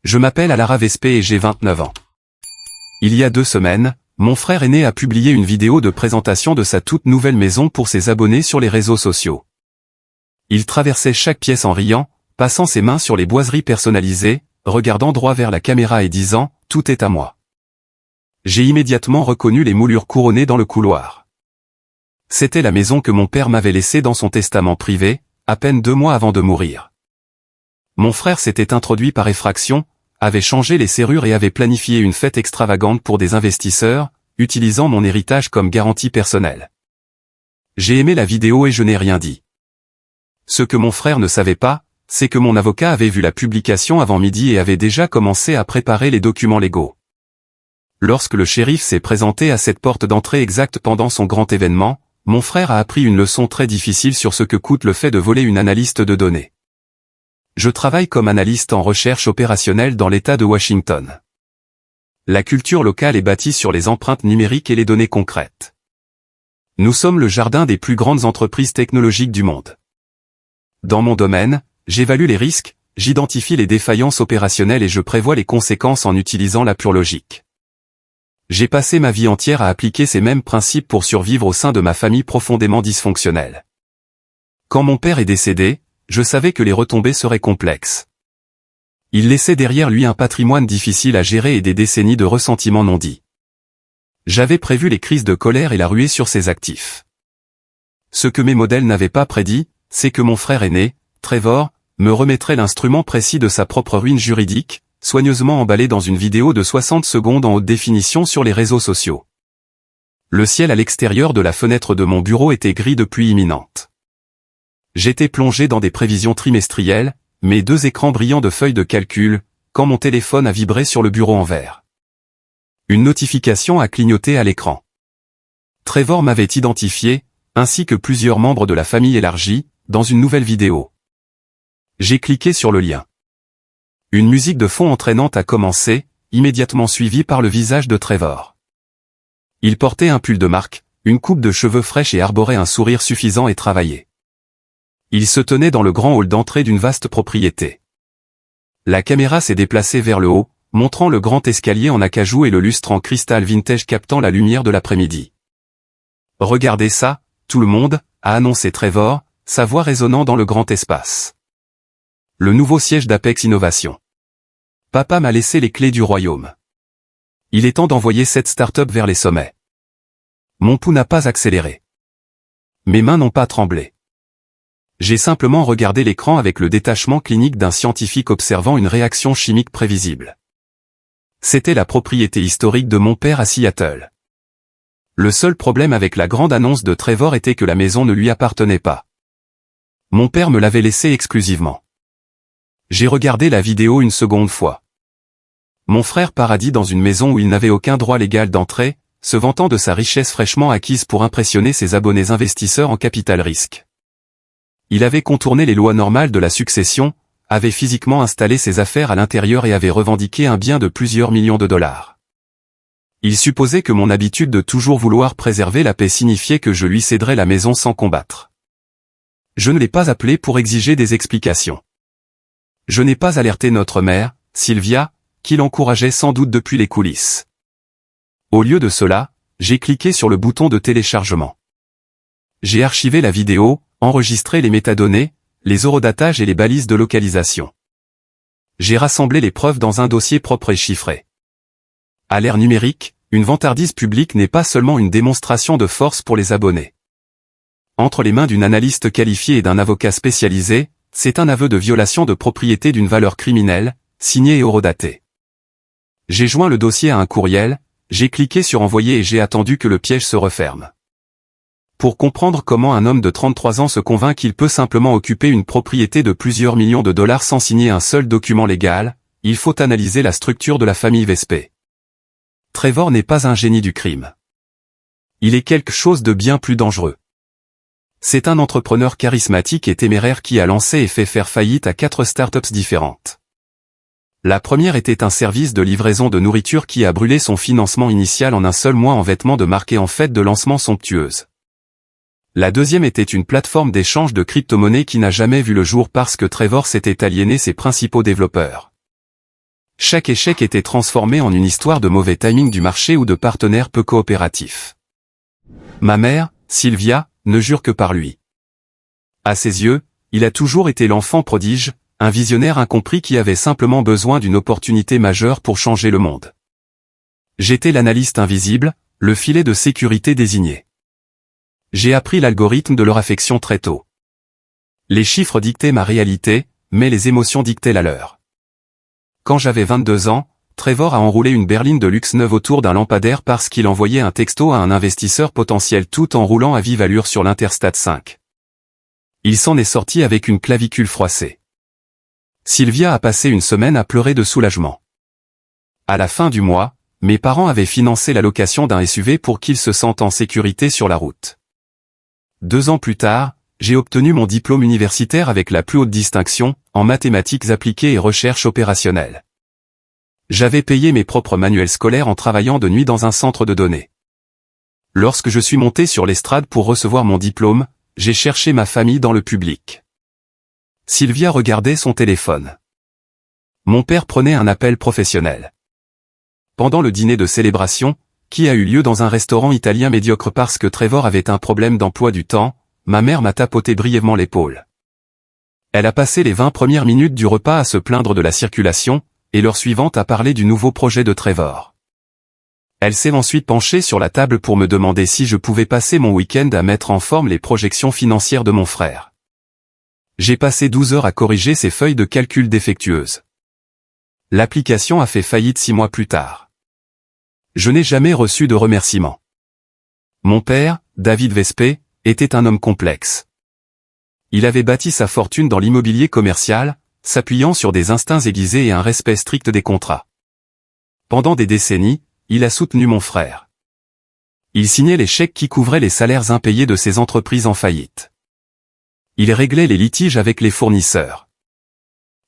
Je m'appelle Alara Vespé et j'ai 29 ans. Il y a 2 semaines, mon frère aîné a publié une vidéo de présentation de sa toute nouvelle maison pour ses abonnés sur les réseaux sociaux. Il traversait chaque pièce en riant, passant ses mains sur les boiseries personnalisées, regardant droit vers la caméra et disant « Tout est à moi ». J'ai immédiatement reconnu les moulures couronnées dans le couloir. C'était la maison que mon père m'avait laissée dans son testament privé, à peine 2 mois avant de mourir. Mon frère s'était introduit par effraction, avait changé les serrures et avait planifié une fête extravagante pour des investisseurs, utilisant mon héritage comme garantie personnelle. J'ai aimé la vidéo et je n'ai rien dit. Ce que mon frère ne savait pas, c'est que mon avocat avait vu la publication avant midi et avait déjà commencé à préparer les documents légaux. Lorsque le shérif s'est présenté à cette porte d'entrée exacte pendant son grand événement, mon frère a appris une leçon très difficile sur ce que coûte le fait de voler une analyste de données. Je travaille comme analyste en recherche opérationnelle dans l'État de Washington. La culture locale est bâtie sur les empreintes numériques et les données concrètes. Nous sommes le jardin des plus grandes entreprises technologiques du monde. Dans mon domaine, j'évalue les risques, j'identifie les défaillances opérationnelles et je prévois les conséquences en utilisant la pure logique. J'ai passé ma vie entière à appliquer ces mêmes principes pour survivre au sein de ma famille profondément dysfonctionnelle. Quand mon père est décédé, je savais que les retombées seraient complexes. Il laissait derrière lui un patrimoine difficile à gérer et des décennies de ressentiments non dits. J'avais prévu les crises de colère et la ruée sur ses actifs. Ce que mes modèles n'avaient pas prédit, c'est que mon frère aîné, Trevor, me remettrait l'instrument précis de sa propre ruine juridique, soigneusement emballé dans une vidéo de 60 secondes en haute définition sur les réseaux sociaux. Le ciel à l'extérieur de la fenêtre de mon bureau était gris de pluie imminente. J'étais plongé dans des prévisions trimestrielles, mes 2 écrans brillants de feuilles de calcul, quand mon téléphone a vibré sur le bureau en verre. Une notification a clignoté à l'écran. Trevor m'avait identifié, ainsi que plusieurs membres de la famille élargie, dans une nouvelle vidéo. J'ai cliqué sur le lien. Une musique de fond entraînante a commencé, immédiatement suivie par le visage de Trevor. Il portait un pull de marque, une coupe de cheveux fraîche et arborait un sourire suffisant et travaillé. Il se tenait dans le grand hall d'entrée d'une vaste propriété. La caméra s'est déplacée vers le haut, montrant le grand escalier en acajou et le lustre en cristal vintage captant la lumière de l'après-midi. « Regardez ça, tout le monde », a annoncé Trevor, sa voix résonnant dans le grand espace. Le nouveau siège d'Apex Innovation. Papa m'a laissé les clés du royaume. Il est temps d'envoyer cette start-up vers les sommets. Mon pouls n'a pas accéléré. Mes mains n'ont pas tremblé. J'ai simplement regardé l'écran avec le détachement clinique d'un scientifique observant une réaction chimique prévisible. C'était la propriété historique de mon père à Seattle. Le seul problème avec la grande annonce de Trevor était que la maison ne lui appartenait pas. Mon père me l'avait laissée exclusivement. J'ai regardé la vidéo une seconde fois. Mon frère paradis dans une maison où il n'avait aucun droit légal d'entrée, se vantant de sa richesse fraîchement acquise pour impressionner ses abonnés investisseurs en capital risque. Il avait contourné les lois normales de la succession, avait physiquement installé ses affaires à l'intérieur et avait revendiqué un bien de plusieurs millions de dollars. Il supposait que mon habitude de toujours vouloir préserver la paix signifiait que je lui céderais la maison sans combattre. Je ne l'ai pas appelé pour exiger des explications. Je n'ai pas alerté notre mère, Sylvia, qui l'encourageait sans doute depuis les coulisses. Au lieu de cela, j'ai cliqué sur le bouton de téléchargement. J'ai archivé la vidéo, enregistré les métadonnées, les eurodatages et les balises de localisation. J'ai rassemblé les preuves dans un dossier propre et chiffré. À l'ère numérique, une vantardise publique n'est pas seulement une démonstration de force pour les abonnés. Entre les mains d'une analyste qualifiée et d'un avocat spécialisé, c'est un aveu de violation de propriété d'une valeur criminelle, signé et eurodaté. J'ai joint le dossier à un courriel, j'ai cliqué sur envoyer et j'ai attendu que le piège se referme. Pour comprendre comment un homme de 33 ans se convainc qu'il peut simplement occuper une propriété de plusieurs millions de dollars sans signer un seul document légal, il faut analyser la structure de la famille Vespé. Trevor n'est pas un génie du crime. Il est quelque chose de bien plus dangereux. C'est un entrepreneur charismatique et téméraire qui a lancé et fait faire faillite à 4 startups différentes. La première était un service de livraison de nourriture qui a brûlé son financement initial en un seul mois en vêtements de marque et en fête de lancement somptueuse. La deuxième était une plateforme d'échange de crypto-monnaies qui n'a jamais vu le jour parce que Trevor s'était aliéné ses principaux développeurs. Chaque échec était transformé en une histoire de mauvais timing du marché ou de partenaires peu coopératifs. Ma mère, Sylvia, ne jure que par lui. À ses yeux, il a toujours été l'enfant prodige, un visionnaire incompris qui avait simplement besoin d'une opportunité majeure pour changer le monde. J'étais l'analyste invisible, le filet de sécurité désigné. J'ai appris l'algorithme de leur affection très tôt. Les chiffres dictaient ma réalité, mais les émotions dictaient la leur. Quand j'avais 22 ans, Trevor a enroulé une berline de luxe neuve autour d'un lampadaire parce qu'il envoyait un texto à un investisseur potentiel tout en roulant à vive allure sur l'Interstate 5. Il s'en est sorti avec une clavicule froissée. Sylvia a passé une semaine à pleurer de soulagement. À la fin du mois, mes parents avaient financé la location d'un SUV pour qu'ils se sentent en sécurité sur la route. 2 ans plus tard, j'ai obtenu mon diplôme universitaire avec la plus haute distinction, en mathématiques appliquées et recherche opérationnelle. J'avais payé mes propres manuels scolaires en travaillant de nuit dans un centre de données. Lorsque je suis monté sur l'estrade pour recevoir mon diplôme, j'ai cherché ma famille dans le public. Sylvia regardait son téléphone. Mon père prenait un appel professionnel. Pendant le dîner de célébration, qui a eu lieu dans un restaurant italien médiocre parce que Trevor avait un problème d'emploi du temps, ma mère m'a tapoté brièvement l'épaule. Elle a passé les 20 premières minutes du repas à se plaindre de la circulation, et l'heure suivante à parler du nouveau projet de Trevor. Elle s'est ensuite penchée sur la table pour me demander si je pouvais passer mon week-end à mettre en forme les projections financières de mon frère. J'ai passé 12 heures à corriger ces feuilles de calcul défectueuses. L'application a fait faillite 6 mois plus tard. Je n'ai jamais reçu de remerciements. Mon père, David Vespé, était un homme complexe. Il avait bâti sa fortune dans l'immobilier commercial, s'appuyant sur des instincts aiguisés et un respect strict des contrats. Pendant des décennies, il a soutenu mon frère. Il signait les chèques qui couvraient les salaires impayés de ses entreprises en faillite. Il réglait les litiges avec les fournisseurs.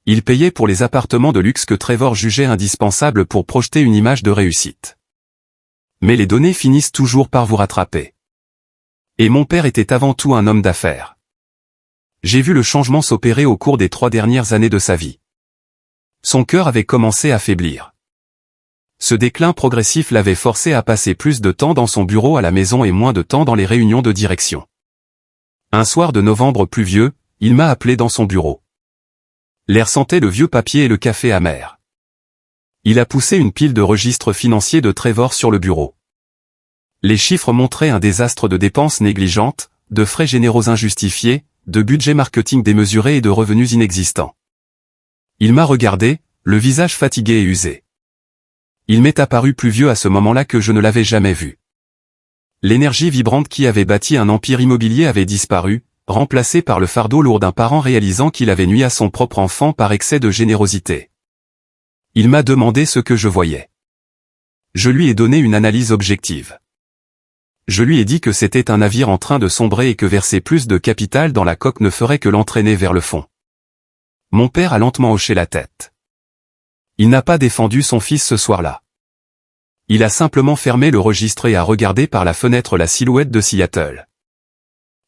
Il payait pour les appartements de luxe que Trevor jugeait indispensables pour projeter une image de réussite. Mais les données finissent toujours par vous rattraper. Et mon père était avant tout un homme d'affaires. J'ai vu le changement s'opérer au cours des 3 dernières années de sa vie. Son cœur avait commencé à faiblir. Ce déclin progressif l'avait forcé à passer plus de temps dans son bureau à la maison et moins de temps dans les réunions de direction. Un soir de novembre pluvieux, il m'a appelé dans son bureau. L'air sentait le vieux papier et le café amer. Il a poussé une pile de registres financiers de Trevor sur le bureau. Les chiffres montraient un désastre de dépenses négligentes, de frais généraux injustifiés, de budget marketing démesuré et de revenus inexistants. Il m'a regardé, le visage fatigué et usé. Il m'est apparu plus vieux à ce moment-là que je ne l'avais jamais vu. L'énergie vibrante qui avait bâti un empire immobilier avait disparu, remplacée par le fardeau lourd d'un parent réalisant qu'il avait nui à son propre enfant par excès de générosité. Il m'a demandé ce que je voyais. Je lui ai donné une analyse objective. Je lui ai dit que c'était un navire en train de sombrer et que verser plus de capital dans la coque ne ferait que l'entraîner vers le fond. Mon père a lentement hoché la tête. Il n'a pas défendu son fils ce soir-là. Il a simplement fermé le registre et a regardé par la fenêtre la silhouette de Seattle.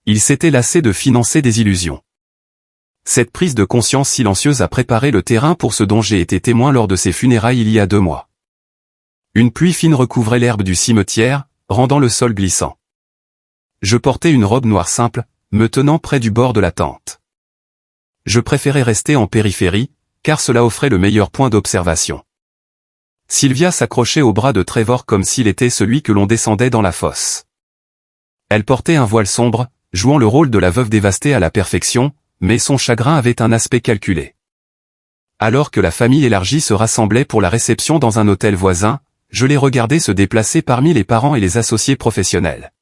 Il s'était lassé de financer des illusions. Cette prise de conscience silencieuse a préparé le terrain pour ce dont j'ai été témoin lors de ses funérailles il y a 2 mois. Une pluie fine recouvrait l'herbe du cimetière, rendant le sol glissant. Je portais une robe noire simple, me tenant près du bord de la tente. Je préférais rester en périphérie, car cela offrait le meilleur point d'observation. Sylvia s'accrochait au bras de Trevor comme s'il était celui que l'on descendait dans la fosse. Elle portait un voile sombre, jouant le rôle de la veuve dévastée à la perfection, mais son chagrin avait un aspect calculé. Alors que la famille élargie se rassemblait pour la réception dans un hôtel voisin, je les regardais se déplacer parmi les parents et les associés professionnels.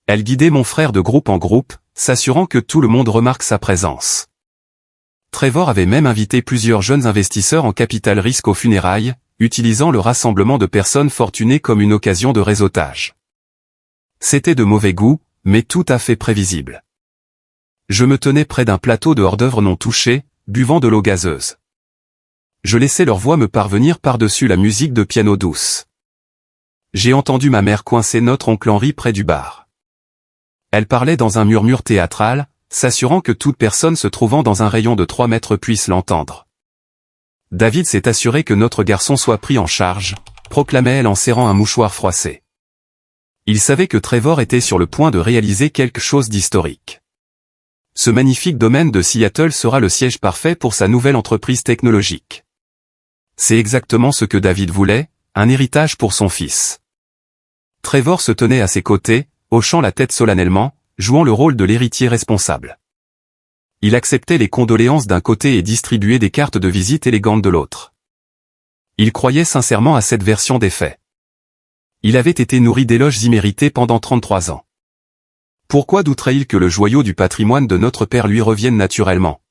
Elle guidait mon frère de groupe en groupe, s'assurant que tout le monde remarque sa présence. Trevor avait même invité plusieurs jeunes investisseurs en capital risque aux funérailles, utilisant le rassemblement de personnes fortunées comme une occasion de réseautage. C'était de mauvais goût, mais tout à fait prévisible. Je me tenais près d'un plateau de hors-d'œuvre non touché, buvant de l'eau gazeuse. Je laissais leur voix me parvenir par-dessus la musique de piano douce. J'ai entendu ma mère coincer notre oncle Henri près du bar. Elle parlait dans un murmure théâtral, s'assurant que toute personne se trouvant dans un rayon de 3 mètres puisse l'entendre. David s'est assuré que notre garçon soit pris en charge, proclamait-elle en serrant un mouchoir froissé. Il savait que Trevor était sur le point de réaliser quelque chose d'historique. Ce magnifique domaine de Seattle sera le siège parfait pour sa nouvelle entreprise technologique. C'est exactement ce que David voulait, un héritage pour son fils. Trevor se tenait à ses côtés, hochant la tête solennellement, jouant le rôle de l'héritier responsable. Il acceptait les condoléances d'un côté et distribuait des cartes de visite élégantes de l'autre. Il croyait sincèrement à cette version des faits. Il avait été nourri d'éloges immérités pendant 33 ans. Pourquoi douterait-il que le joyau du patrimoine de notre père lui revienne naturellement?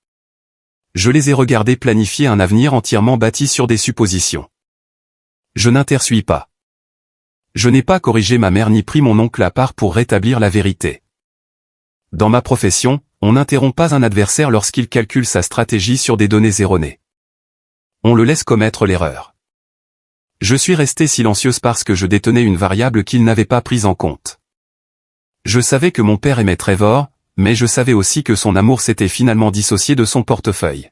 Je les ai regardés planifier un avenir entièrement bâti sur des suppositions. Je n'intersuis pas. Je n'ai pas corrigé ma mère ni pris mon oncle à part pour rétablir la vérité. Dans ma profession, on n'interrompt pas un adversaire lorsqu'il calcule sa stratégie sur des données erronées. On le laisse commettre l'erreur. Je suis resté silencieuse parce que je détenais une variable qu'il n'avait pas prise en compte. Je savais que mon père aimait Trevor, mais je savais aussi que son amour s'était finalement dissocié de son portefeuille.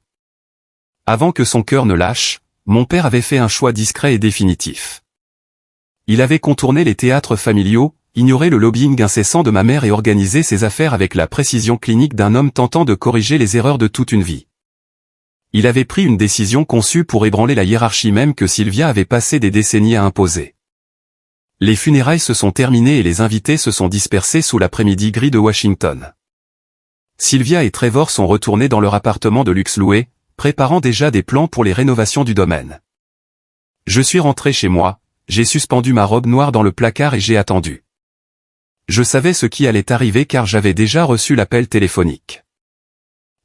Avant que son cœur ne lâche, mon père avait fait un choix discret et définitif. Il avait contourné les théâtres familiaux, ignoré le lobbying incessant de ma mère et organisé ses affaires avec la précision clinique d'un homme tentant de corriger les erreurs de toute une vie. Il avait pris une décision conçue pour ébranler la hiérarchie même que Sylvia avait passé des décennies à imposer. Les funérailles se sont terminées et les invités se sont dispersés sous l'après-midi gris de Washington. Sylvia et Trevor sont retournés dans leur appartement de luxe loué, préparant déjà des plans pour les rénovations du domaine. Je suis rentré chez moi, j'ai suspendu ma robe noire dans le placard et j'ai attendu. Je savais ce qui allait arriver car j'avais déjà reçu l'appel téléphonique.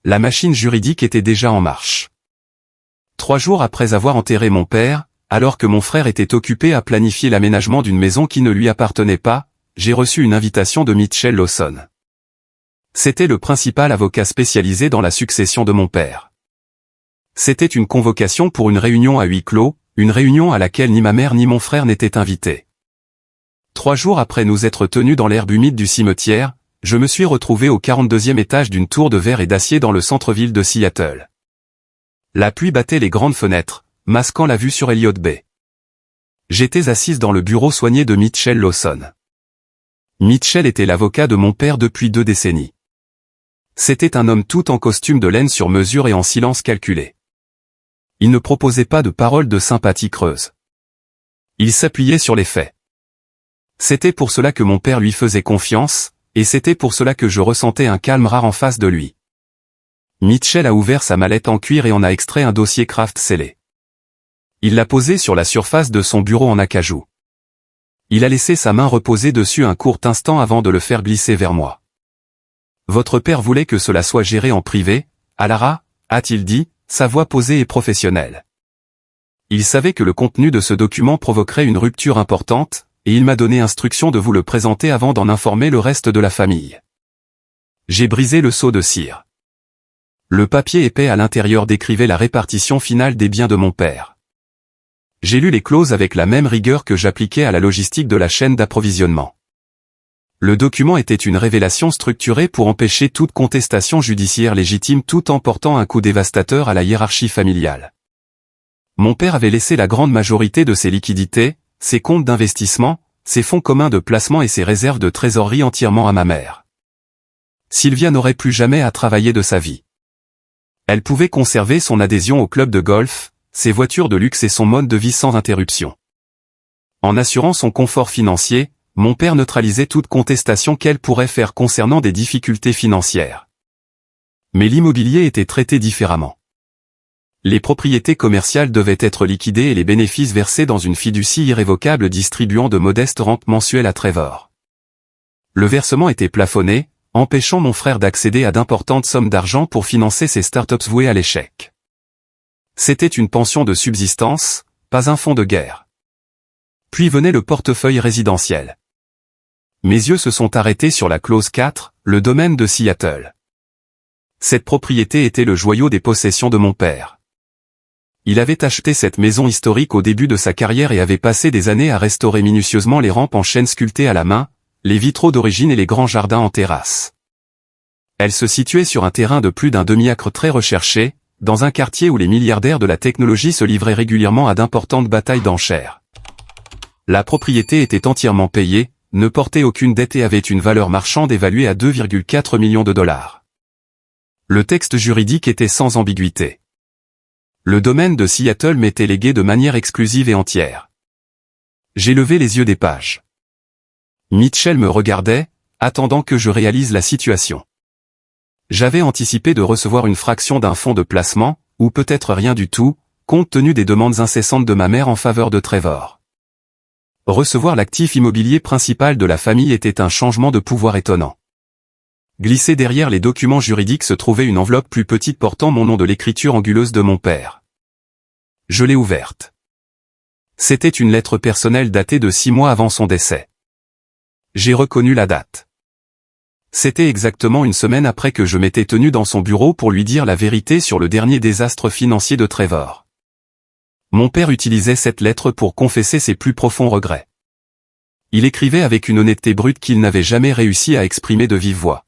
La machine juridique était déjà en marche. 3 jours après avoir enterré mon père, alors que mon frère était occupé à planifier l'aménagement d'une maison qui ne lui appartenait pas, j'ai reçu une invitation de Mitchell Lawson. C'était le principal avocat spécialisé dans la succession de mon père. C'était une convocation pour une réunion à huis clos, une réunion à laquelle ni ma mère ni mon frère n'étaient invités. 3 jours après nous être tenus dans l'herbe humide du cimetière, je me suis retrouvé au 42e étage d'une tour de verre et d'acier dans le centre-ville de Seattle. La pluie battait les grandes fenêtres, masquant la vue sur Elliott Bay. J'étais assise dans le bureau soigné de Mitchell Lawson. Mitchell était l'avocat de mon père depuis 2 décennies. C'était un homme tout en costume de laine sur mesure et en silence calculé. Il ne proposait pas de paroles de sympathie creuse. Il s'appuyait sur les faits. C'était pour cela que mon père lui faisait confiance, et c'était pour cela que je ressentais un calme rare en face de lui. Mitchell a ouvert sa mallette en cuir et en a extrait un dossier Kraft scellé. Il l'a posé sur la surface de son bureau en acajou. Il a laissé sa main reposer dessus un court instant avant de le faire glisser vers moi. Votre père voulait que cela soit géré en privé, Alara, a-t-il dit, sa voix posée et professionnelle. Il savait que le contenu de ce document provoquerait une rupture importante, et il m'a donné instruction de vous le présenter avant d'en informer le reste de la famille. J'ai brisé le seau de cire. Le papier épais à l'intérieur décrivait la répartition finale des biens de mon père. J'ai lu les clauses avec la même rigueur que j'appliquais à la logistique de la chaîne d'approvisionnement. Le document était une révélation structurée pour empêcher toute contestation judiciaire légitime tout en portant un coup dévastateur à la hiérarchie familiale. Mon père avait laissé la grande majorité de ses liquidités, ses comptes d'investissement, ses fonds communs de placement et ses réserves de trésorerie entièrement à ma mère. Sylvia n'aurait plus jamais à travailler de sa vie. Elle pouvait conserver son adhésion au club de golf, ses voitures de luxe et son mode de vie sans interruption. En assurant son confort financier, mon père neutralisait toute contestation qu'elle pourrait faire concernant des difficultés financières. Mais l'immobilier était traité différemment. Les propriétés commerciales devaient être liquidées et les bénéfices versés dans une fiducie irrévocable distribuant de modestes rentes mensuelles à Trevor. Le versement était plafonné, empêchant mon frère d'accéder à d'importantes sommes d'argent pour financer ses startups vouées à l'échec. C'était une pension de subsistance, pas un fonds de guerre. Puis venait le portefeuille résidentiel. Mes yeux se sont arrêtés sur la clause 4, le domaine de Seattle. Cette propriété était le joyau des possessions de mon père. Il avait acheté cette maison historique au début de sa carrière et avait passé des années à restaurer minutieusement les rampes en chêne sculptées à la main, les vitraux d'origine et les grands jardins en terrasse. Elle se situait sur un terrain de plus d'un demi-acre très recherché, dans un quartier où les milliardaires de la technologie se livraient régulièrement à d'importantes batailles d'enchères. La propriété était entièrement payée, ne portait aucune dette et avait une valeur marchande évaluée à 2,4 millions de dollars. Le texte juridique était sans ambiguïté. Le domaine de Seattle m'était légué de manière exclusive et entière. J'ai levé les yeux des pages. Mitchell me regardait, attendant que je réalise la situation. J'avais anticipé de recevoir une fraction d'un fonds de placement, ou peut-être rien du tout, compte tenu des demandes incessantes de ma mère en faveur de Trevor. Recevoir l'actif immobilier principal de la famille était un changement de pouvoir étonnant. Glissé derrière les documents juridiques se trouvait une enveloppe plus petite portant mon nom de l'écriture anguleuse de mon père. Je l'ai ouverte. C'était une lettre personnelle datée de 6 mois avant son décès. J'ai reconnu la date. C'était exactement une semaine après que je m'étais tenu dans son bureau pour lui dire la vérité sur le dernier désastre financier de Trevor. Mon père utilisait cette lettre pour confesser ses plus profonds regrets. Il écrivait avec une honnêteté brute qu'il n'avait jamais réussi à exprimer de vive voix.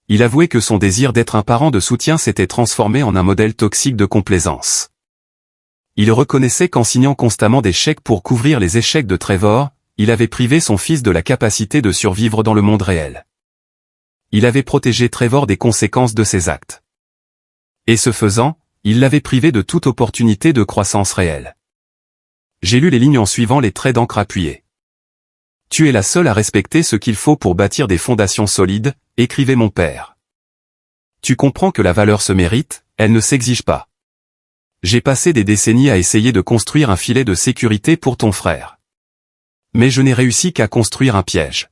Il avouait que son désir d'être un parent de soutien s'était transformé en un modèle toxique de complaisance. Il reconnaissait qu'en signant constamment des chèques pour couvrir les échecs de Trevor, il avait privé son fils de la capacité de survivre dans le monde réel. Il avait protégé Trevor des conséquences de ses actes. Et ce faisant, il l'avait privé de toute opportunité de croissance réelle. J'ai lu les lignes en suivant les traits d'encre appuyés. « Tu es la seule à respecter ce qu'il faut pour bâtir des fondations solides », écrivait mon père. « Tu comprends que la valeur se mérite, elle ne s'exige pas. J'ai passé des décennies à essayer de construire un filet de sécurité pour ton frère. Mais je n'ai réussi qu'à construire un piège.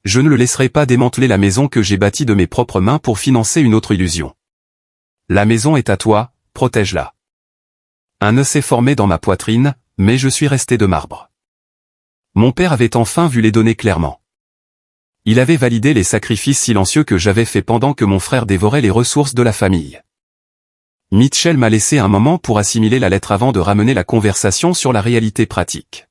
Je ne le laisserai pas démanteler la maison que j'ai bâtie de mes propres mains pour financer une autre illusion. La maison est à toi, protège-la. » Un nœud s'est formé dans ma poitrine, mais je suis resté de marbre. Mon père avait enfin vu les données clairement. Il avait validé les sacrifices silencieux que j'avais faits pendant que mon frère dévorait les ressources de la famille. Mitchell m'a laissé un moment pour assimiler la lettre avant de ramener la conversation sur la réalité pratique.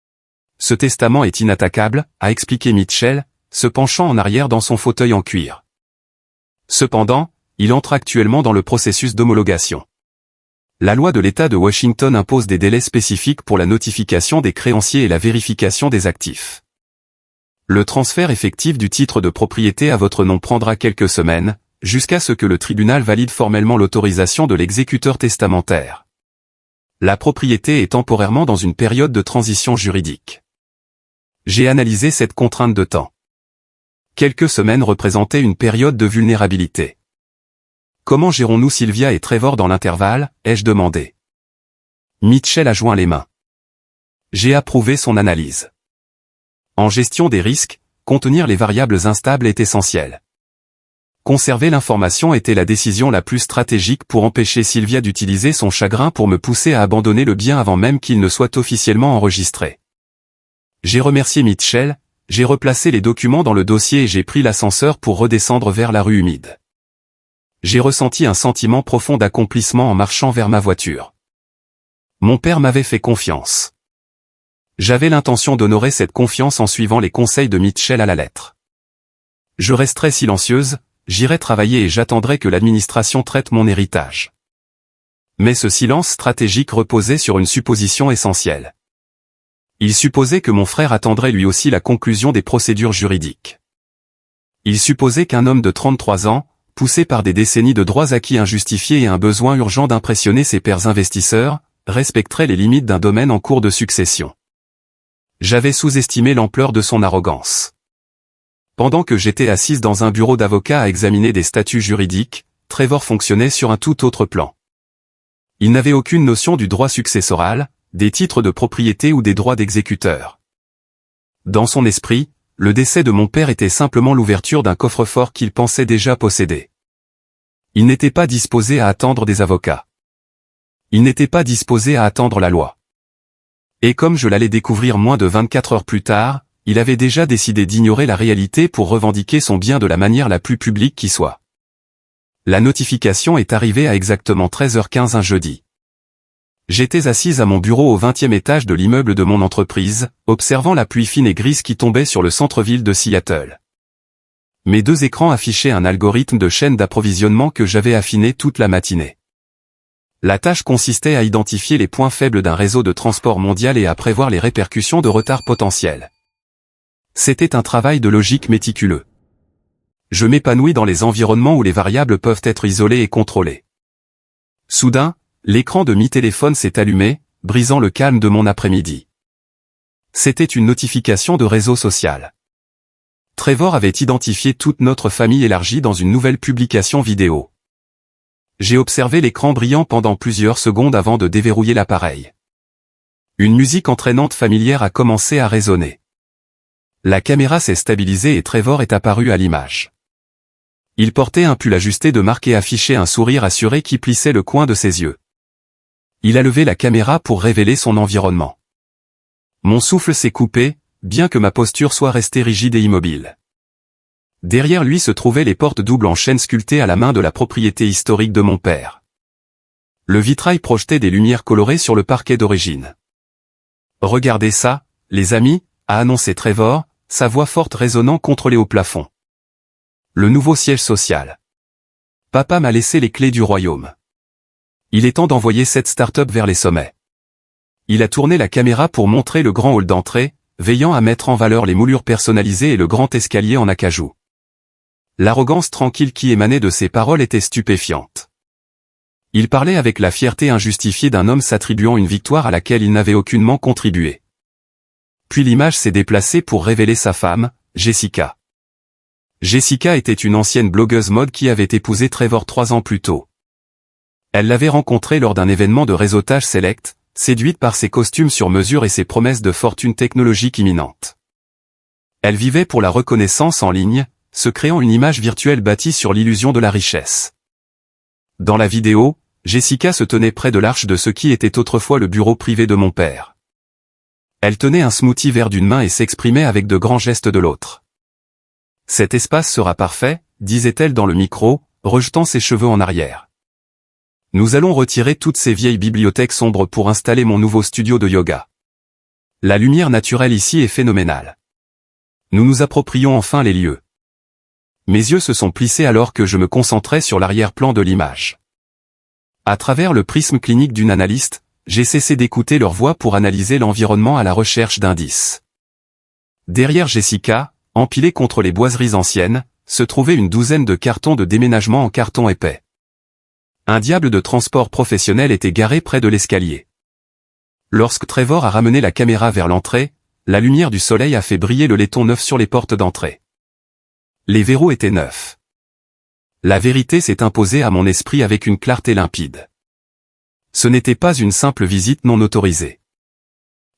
« Ce testament est inattaquable », a expliqué Mitchell, se penchant en arrière dans son fauteuil en cuir. Cependant, il entre actuellement dans le processus d'homologation. La loi de l'État de Washington impose des délais spécifiques pour la notification des créanciers et la vérification des actifs. Le transfert effectif du titre de propriété à votre nom prendra quelques semaines, jusqu'à ce que le tribunal valide formellement l'autorisation de l'exécuteur testamentaire. La propriété est temporairement dans une période de transition juridique. J'ai analysé cette contrainte de temps. Quelques semaines représentaient une période de vulnérabilité. Comment gérons-nous Sylvia et Trevor dans l'intervalle, ai-je demandé. Mitchell a joint les mains. J'ai approuvé son analyse. En gestion des risques, contenir les variables instables est essentiel. Conserver l'information était la décision la plus stratégique pour empêcher Sylvia d'utiliser son chagrin pour me pousser à abandonner le bien avant même qu'il ne soit officiellement enregistré. J'ai remercié Mitchell, j'ai replacé les documents dans le dossier et j'ai pris l'ascenseur pour redescendre vers la rue humide. J'ai ressenti un sentiment profond d'accomplissement en marchant vers ma voiture. Mon père m'avait fait confiance. J'avais l'intention d'honorer cette confiance en suivant les conseils de Mitchell à la lettre. Je resterai silencieuse, j'irai travailler et j'attendrai que l'administration traite mon héritage. Mais ce silence stratégique reposait sur une supposition essentielle. Il supposait que mon frère attendrait lui aussi la conclusion des procédures juridiques. Il supposait qu'un homme de 33 ans, poussé par des décennies de droits acquis injustifiés et un besoin urgent d'impressionner ses pairs investisseurs, respecterait les limites d'un domaine en cours de succession. J'avais sous-estimé l'ampleur de son arrogance. Pendant que j'étais assise dans un bureau d'avocat à examiner des statuts juridiques, Trevor fonctionnait sur un tout autre plan. Il n'avait aucune notion du droit successoral, des titres de propriété ou des droits d'exécuteur. Dans son esprit, le décès de mon père était simplement l'ouverture d'un coffre-fort qu'il pensait déjà posséder. Il n'était pas disposé à attendre des avocats. Il n'était pas disposé à attendre la loi. Et comme je l'allais découvrir moins de 24 heures plus tard, il avait déjà décidé d'ignorer la réalité pour revendiquer son bien de la manière la plus publique qui soit. La notification est arrivée à exactement 13h15 un jeudi. J'étais assise à mon bureau au 20e étage de l'immeuble de mon entreprise, observant la pluie fine et grise qui tombait sur le centre-ville de Seattle. Mes deux écrans affichaient un algorithme de chaîne d'approvisionnement que j'avais affiné toute la matinée. La tâche consistait à identifier les points faibles d'un réseau de transport mondial et à prévoir les répercussions de retard potentiels. C'était un travail de logique méticuleux. Je m'épanouis dans les environnements où les variables peuvent être isolées et contrôlées. Soudain, l'écran de mi téléphone s'est allumé, brisant le calme de mon après-midi. C'était une notification de réseau social. Trevor avait identifié toute notre famille élargie dans une nouvelle publication vidéo. J'ai observé l'écran brillant pendant plusieurs secondes avant de déverrouiller l'appareil. Une musique entraînante familière a commencé à résonner. La caméra s'est stabilisée et Trevor est apparu à l'image. Il portait un pull ajusté de marque et affichait un sourire assuré qui plissait le coin de ses yeux. Il a levé la caméra pour révéler son environnement. Mon souffle s'est coupé, bien que ma posture soit restée rigide et immobile. Derrière lui se trouvaient les portes doubles en chêne sculptées à la main de la propriété historique de mon père. Le vitrail projetait des lumières colorées sur le parquet d'origine. « Regardez ça, les amis », a annoncé Trevor, sa voix forte résonnant contre les hauts plafonds. Le nouveau siège social. Papa m'a laissé les clés du royaume. Il est temps d'envoyer cette start-up vers les sommets. Il a tourné la caméra pour montrer le grand hall d'entrée, veillant à mettre en valeur les moulures personnalisées et le grand escalier en acajou. L'arrogance tranquille qui émanait de ses paroles était stupéfiante. Il parlait avec la fierté injustifiée d'un homme s'attribuant une victoire à laquelle il n'avait aucunement contribué. Puis l'image s'est déplacée pour révéler sa femme, Jessica. Jessica était une ancienne blogueuse mode qui avait épousé Trevor 3 ans plus tôt. Elle l'avait rencontré lors d'un événement de réseautage select, séduite par ses costumes sur mesure et ses promesses de fortune technologique imminente. Elle vivait pour la reconnaissance en ligne, se créant une image virtuelle bâtie sur l'illusion de la richesse. Dans la vidéo, Jessica se tenait près de l'arche de ce qui était autrefois le bureau privé de mon père. Elle tenait un smoothie vert d'une main et s'exprimait avec de grands gestes de l'autre. « Cet espace sera parfait », disait-elle dans le micro, rejetant ses cheveux en arrière. « Nous allons retirer toutes ces vieilles bibliothèques sombres pour installer mon nouveau studio de yoga. La lumière naturelle ici est phénoménale. Nous nous approprions enfin les lieux. » Mes yeux se sont plissés alors que je me concentrais sur l'arrière-plan de l'image. À travers le prisme clinique d'une analyste, j'ai cessé d'écouter leur voix pour analyser l'environnement à la recherche d'indices. Derrière Jessica, empilés contre les boiseries anciennes, se trouvait une douzaine de cartons de déménagement en carton épais. Un diable de transport professionnel était garé près de l'escalier. Lorsque Trevor a ramené la caméra vers l'entrée, la lumière du soleil a fait briller le laiton neuf sur les portes d'entrée. Les verrous étaient neufs. La vérité s'est imposée à mon esprit avec une clarté limpide. Ce n'était pas une simple visite non autorisée.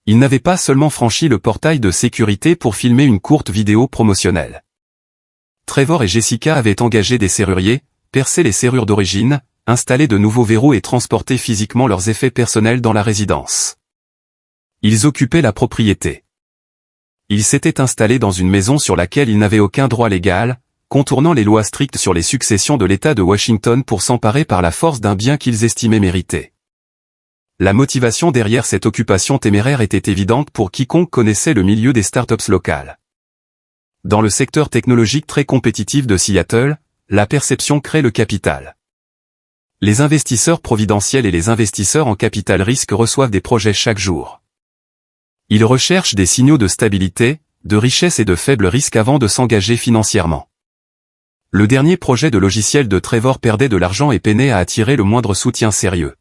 Il n'avait pas seulement franchi le portail de sécurité pour filmer une courte vidéo promotionnelle. Trevor et Jessica avaient engagé des serruriers, percé les serrures d'origine, installé de nouveaux verrous et transporté physiquement leurs effets personnels dans la résidence. Ils occupaient la propriété. Ils s'étaient installés dans une maison sur laquelle ils n'avaient aucun droit légal, contournant les lois strictes sur les successions de l'État de Washington pour s'emparer par la force d'un bien qu'ils estimaient mériter. La motivation derrière cette occupation téméraire était évidente pour quiconque connaissait le milieu des startups locales. Dans le secteur technologique très compétitif de Seattle, la perception crée le capital. Les investisseurs providentiels et les investisseurs en capital risque reçoivent des projets chaque jour. Ils recherchent des signaux de stabilité, de richesse et de faible risque avant de s'engager financièrement. Le dernier projet de logiciel de Trevor perdait de l'argent et peinait à attirer le moindre soutien sérieux.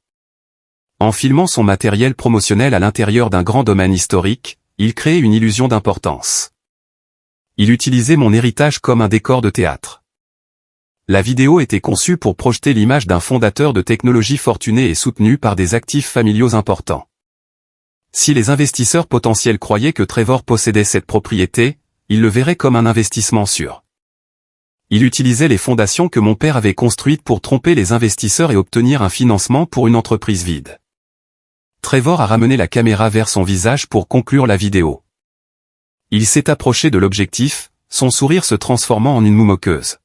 En filmant son matériel promotionnel à l'intérieur d'un grand domaine historique, il créait une illusion d'importance. Il utilisait mon héritage comme un décor de théâtre. La vidéo était conçue pour projeter l'image d'un fondateur de technologie fortuné et soutenu par des actifs familiaux importants. Si les investisseurs potentiels croyaient que Trevor possédait cette propriété, ils le verraient comme un investissement sûr. Il utilisait les fondations que mon père avait construites pour tromper les investisseurs et obtenir un financement pour une entreprise vide. Trevor a ramené la caméra vers son visage pour conclure la vidéo. Il s'est approché de l'objectif, son sourire se transformant en une moue moqueuse.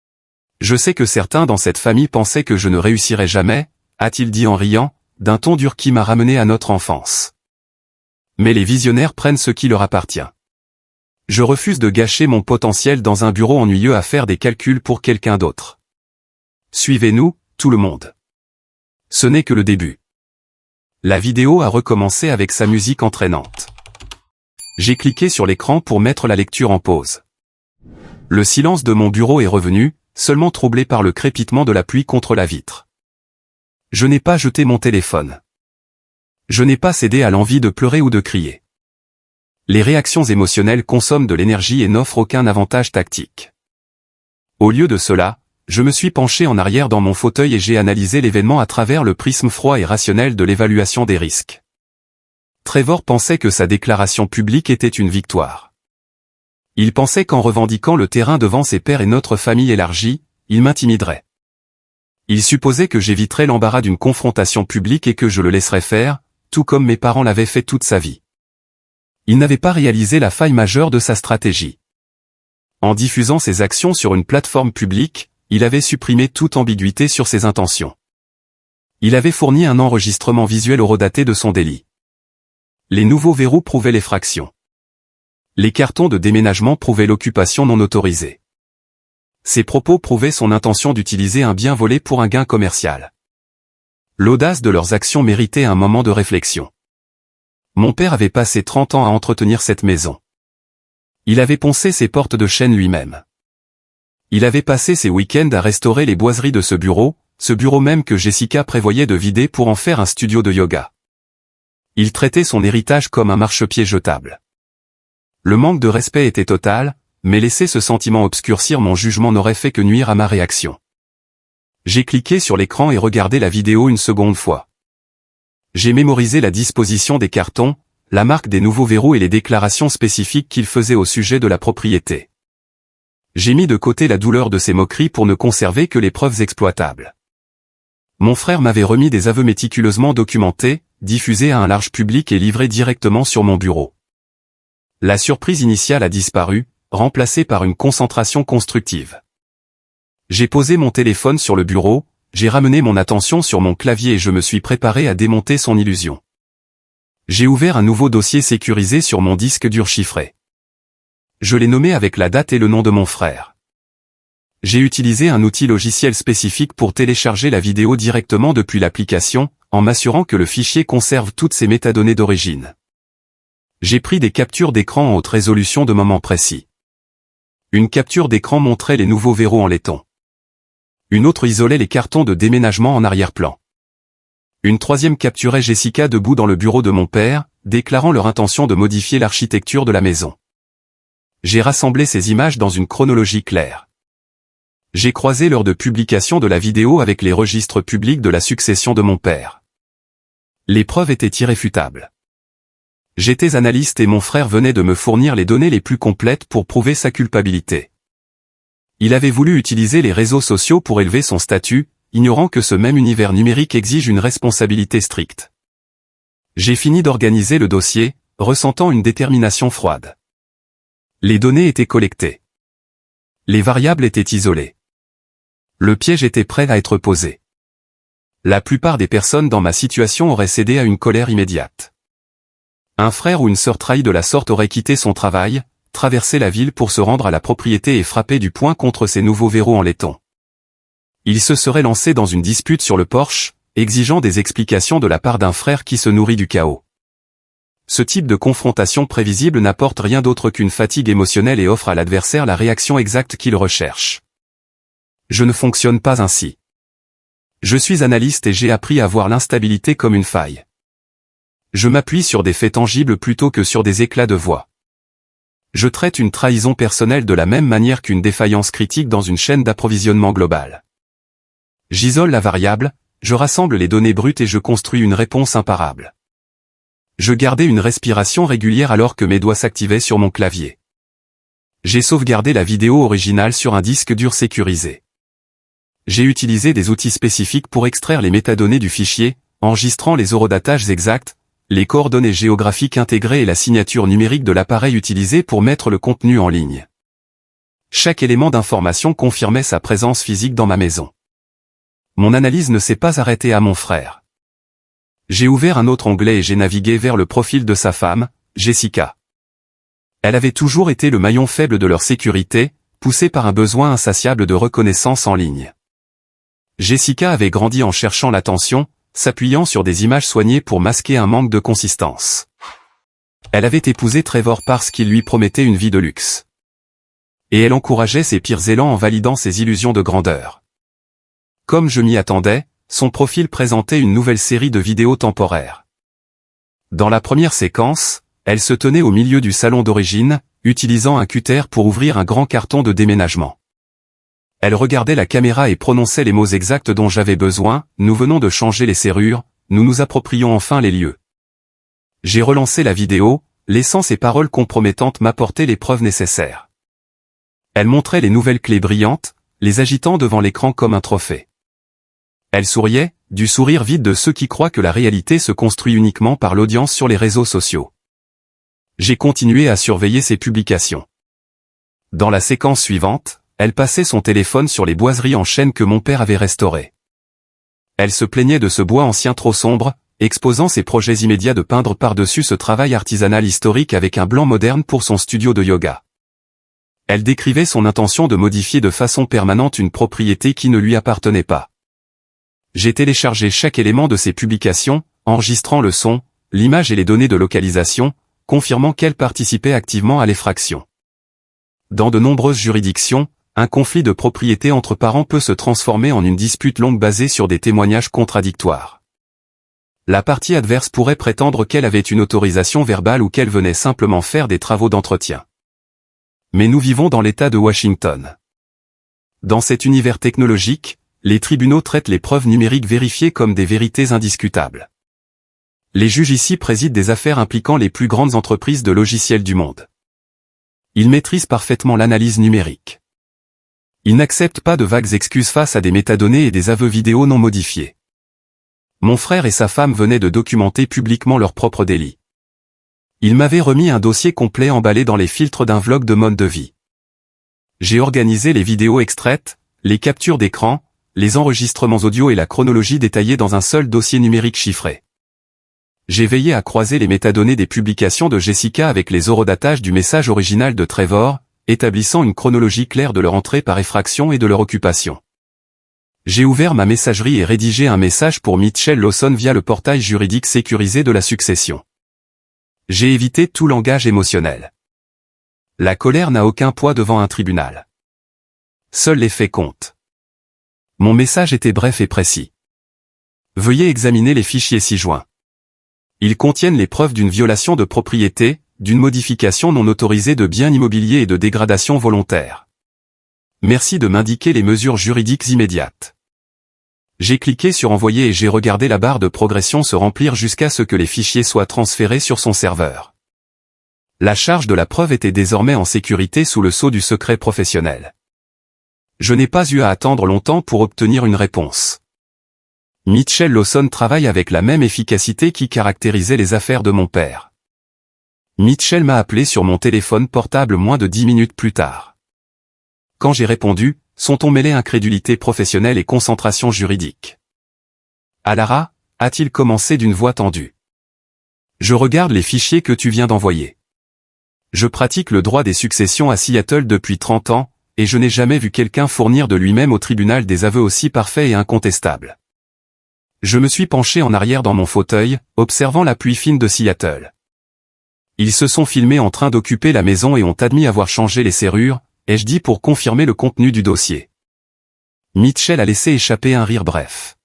« Je sais que certains dans cette famille pensaient que je ne réussirais jamais », a-t-il dit en riant, d'un ton dur qui m'a ramené à notre enfance. Mais les visionnaires prennent ce qui leur appartient. Je refuse de gâcher mon potentiel dans un bureau ennuyeux à faire des calculs pour quelqu'un d'autre. Suivez-nous, tout le monde. Ce n'est que le début. La vidéo a recommencé avec sa musique entraînante. J'ai cliqué sur l'écran pour mettre la lecture en pause. Le silence de mon bureau est revenu, seulement troublé par le crépitement de la pluie contre la vitre. Je n'ai pas jeté mon téléphone. Je n'ai pas cédé à l'envie de pleurer ou de crier. Les réactions émotionnelles consomment de l'énergie et n'offrent aucun avantage tactique. Au lieu de cela, je me suis penché en arrière dans mon fauteuil et j'ai analysé l'événement à travers le prisme froid et rationnel de l'évaluation des risques. Trevor pensait que sa déclaration publique était une victoire. Il pensait qu'en revendiquant le terrain devant ses pairs et notre famille élargie, il m'intimiderait. Il supposait que j'éviterais l'embarras d'une confrontation publique et que je le laisserais faire, tout comme mes parents l'avaient fait toute sa vie. Il n'avait pas réalisé la faille majeure de sa stratégie. En diffusant ses actions sur une plateforme publique, il avait supprimé toute ambiguïté sur ses intentions. Il avait fourni un enregistrement visuel horodaté de son délit. Les nouveaux verrous prouvaient l'effraction. Les cartons de déménagement prouvaient l'occupation non autorisée. Ses propos prouvaient son intention d'utiliser un bien volé pour un gain commercial. L'audace de leurs actions méritait un moment de réflexion. Mon père avait passé 30 ans à entretenir cette maison. Il avait poncé ses portes de chêne lui-même. Il avait passé ses week-ends à restaurer les boiseries de ce bureau même que Jessica prévoyait de vider pour en faire un studio de yoga. Il traitait son héritage comme un marchepied jetable. Le manque de respect était total, mais laisser ce sentiment obscurcir mon jugement n'aurait fait que nuire à ma réaction. J'ai cliqué sur l'écran et regardé la vidéo une seconde fois. J'ai mémorisé la disposition des cartons, la marque des nouveaux verrous et les déclarations spécifiques qu'il faisait au sujet de la propriété. J'ai mis de côté la douleur de ces moqueries pour ne conserver que les preuves exploitables. Mon frère m'avait remis des aveux méticuleusement documentés, diffusés à un large public et livrés directement sur mon bureau. La surprise initiale a disparu, remplacée par une concentration constructive. J'ai posé mon téléphone sur le bureau, j'ai ramené mon attention sur mon clavier et je me suis préparé à démonter son illusion. J'ai ouvert un nouveau dossier sécurisé sur mon disque dur chiffré. Je l'ai nommé avec la date et le nom de mon frère. J'ai utilisé un outil logiciel spécifique pour télécharger la vidéo directement depuis l'application, en m'assurant que le fichier conserve toutes ses métadonnées d'origine. J'ai pris des captures d'écran en haute résolution de moments précis. Une capture d'écran montrait les nouveaux verrous en laiton. Une autre isolait les cartons de déménagement en arrière-plan. Une troisième capturait Jessica debout dans le bureau de mon père, déclarant leur intention de modifier l'architecture de la maison. J'ai rassemblé ces images dans une chronologie claire. J'ai croisé l'heure de publication de la vidéo avec les registres publics de la succession de mon père. Les preuves étaient irréfutables. J'étais analyste et mon frère venait de me fournir les données les plus complètes pour prouver sa culpabilité. Il avait voulu utiliser les réseaux sociaux pour élever son statut, ignorant que ce même univers numérique exige une responsabilité stricte. J'ai fini d'organiser le dossier, ressentant une détermination froide. Les données étaient collectées. Les variables étaient isolées. Le piège était prêt à être posé. La plupart des personnes dans ma situation auraient cédé à une colère immédiate. Un frère ou une sœur trahie de la sorte aurait quitté son travail, traversé la ville pour se rendre à la propriété et frapper du poing contre ces nouveaux verrous en laiton. Il se serait lancé dans une dispute sur le porche, exigeant des explications de la part d'un frère qui se nourrit du chaos. Ce type de confrontation prévisible n'apporte rien d'autre qu'une fatigue émotionnelle et offre à l'adversaire la réaction exacte qu'il recherche. Je ne fonctionne pas ainsi. Je suis analyste et j'ai appris à voir l'instabilité comme une faille. Je m'appuie sur des faits tangibles plutôt que sur des éclats de voix. Je traite une trahison personnelle de la même manière qu'une défaillance critique dans une chaîne d'approvisionnement globale. J'isole la variable, je rassemble les données brutes et je construis une réponse imparable. Je gardais une respiration régulière alors que mes doigts s'activaient sur mon clavier. J'ai sauvegardé la vidéo originale sur un disque dur sécurisé. J'ai utilisé des outils spécifiques pour extraire les métadonnées du fichier, enregistrant les horodatages exacts, les coordonnées géographiques intégrées et la signature numérique de l'appareil utilisé pour mettre le contenu en ligne. Chaque élément d'information confirmait sa présence physique dans ma maison. Mon analyse ne s'est pas arrêtée à mon frère. J'ai ouvert un autre onglet et j'ai navigué vers le profil de sa femme, Jessica. Elle avait toujours été le maillon faible de leur sécurité, poussée par un besoin insatiable de reconnaissance en ligne. Jessica avait grandi en cherchant l'attention, s'appuyant sur des images soignées pour masquer un manque de consistance. Elle avait épousé Trevor parce qu'il lui promettait une vie de luxe. Et elle encourageait ses pires élans en validant ses illusions de grandeur. Comme je m'y attendais, son profil présentait une nouvelle série de vidéos temporaires. Dans la première séquence, elle se tenait au milieu du salon d'origine, utilisant un cutter pour ouvrir un grand carton de déménagement. Elle regardait la caméra et prononçait les mots exacts dont j'avais besoin, nous venons de changer les serrures, nous nous approprions enfin les lieux. J'ai relancé la vidéo, laissant ces paroles compromettantes m'apporter les preuves nécessaires. Elle montrait les nouvelles clés brillantes, les agitant devant l'écran comme un trophée. Elle souriait, du sourire vide de ceux qui croient que la réalité se construit uniquement par l'audience sur les réseaux sociaux. J'ai continué à surveiller ses publications. Dans la séquence suivante, elle passait son téléphone sur les boiseries en chêne que mon père avait restaurées. Elle se plaignait de ce bois ancien trop sombre, exposant ses projets immédiats de peindre par-dessus ce travail artisanal historique avec un blanc moderne pour son studio de yoga. Elle décrivait son intention de modifier de façon permanente une propriété qui ne lui appartenait pas. J'ai téléchargé chaque élément de ses publications, enregistrant le son, l'image et les données de localisation, confirmant qu'elle participait activement à l'effraction. Dans de nombreuses juridictions, un conflit de propriété entre parents peut se transformer en une dispute longue basée sur des témoignages contradictoires. La partie adverse pourrait prétendre qu'elle avait une autorisation verbale ou qu'elle venait simplement faire des travaux d'entretien. Mais nous vivons dans l'État de Washington. Dans cet univers technologique, les tribunaux traitent les preuves numériques vérifiées comme des vérités indiscutables. Les juges ici président des affaires impliquant les plus grandes entreprises de logiciels du monde. Ils maîtrisent parfaitement l'analyse numérique. Ils n'acceptent pas de vagues excuses face à des métadonnées et des aveux vidéo non modifiés. Mon frère et sa femme venaient de documenter publiquement leurs propres délits. Ils m'avaient remis un dossier complet emballé dans les filtres d'un vlog de mode de vie. J'ai organisé les vidéos extraites, les captures d'écran, les enregistrements audio et la chronologie détaillée dans un seul dossier numérique chiffré. J'ai veillé à croiser les métadonnées des publications de Jessica avec les horodatages du message original de Trevor, établissant une chronologie claire de leur entrée par effraction et de leur occupation. J'ai ouvert ma messagerie et rédigé un message pour Mitchell Lawson via le portail juridique sécurisé de la succession. J'ai évité tout langage émotionnel. La colère n'a aucun poids devant un tribunal. Seuls les faits comptent. Mon message était bref et précis. Veuillez examiner les fichiers ci-joints. Ils contiennent les preuves d'une violation de propriété, d'une modification non autorisée de biens immobiliers et de dégradation volontaire. Merci de m'indiquer les mesures juridiques immédiates. J'ai cliqué sur Envoyer et j'ai regardé la barre de progression se remplir jusqu'à ce que les fichiers soient transférés sur son serveur. La charge de la preuve était désormais en sécurité sous le sceau du secret professionnel. Je n'ai pas eu à attendre longtemps pour obtenir une réponse. Mitchell Lawson travaille avec la même efficacité qui caractérisait les affaires de mon père. Mitchell m'a appelé sur mon téléphone portable moins de 10 minutes plus tard. Quand j'ai répondu, son ton mêlait incrédulité professionnelle et concentration juridique. Alara, a-t-il commencé d'une voix tendue. Je regarde les fichiers que tu viens d'envoyer. Je pratique le droit des successions à Seattle depuis 30 ans, et je n'ai jamais vu quelqu'un fournir de lui-même au tribunal des aveux aussi parfaits et incontestables. Je me suis penché en arrière dans mon fauteuil, observant la pluie fine de Seattle. Ils se sont filmés en train d'occuper la maison et ont admis avoir changé les serrures, ai-je dit pour confirmer le contenu du dossier. Mitchell a laissé échapper un rire bref.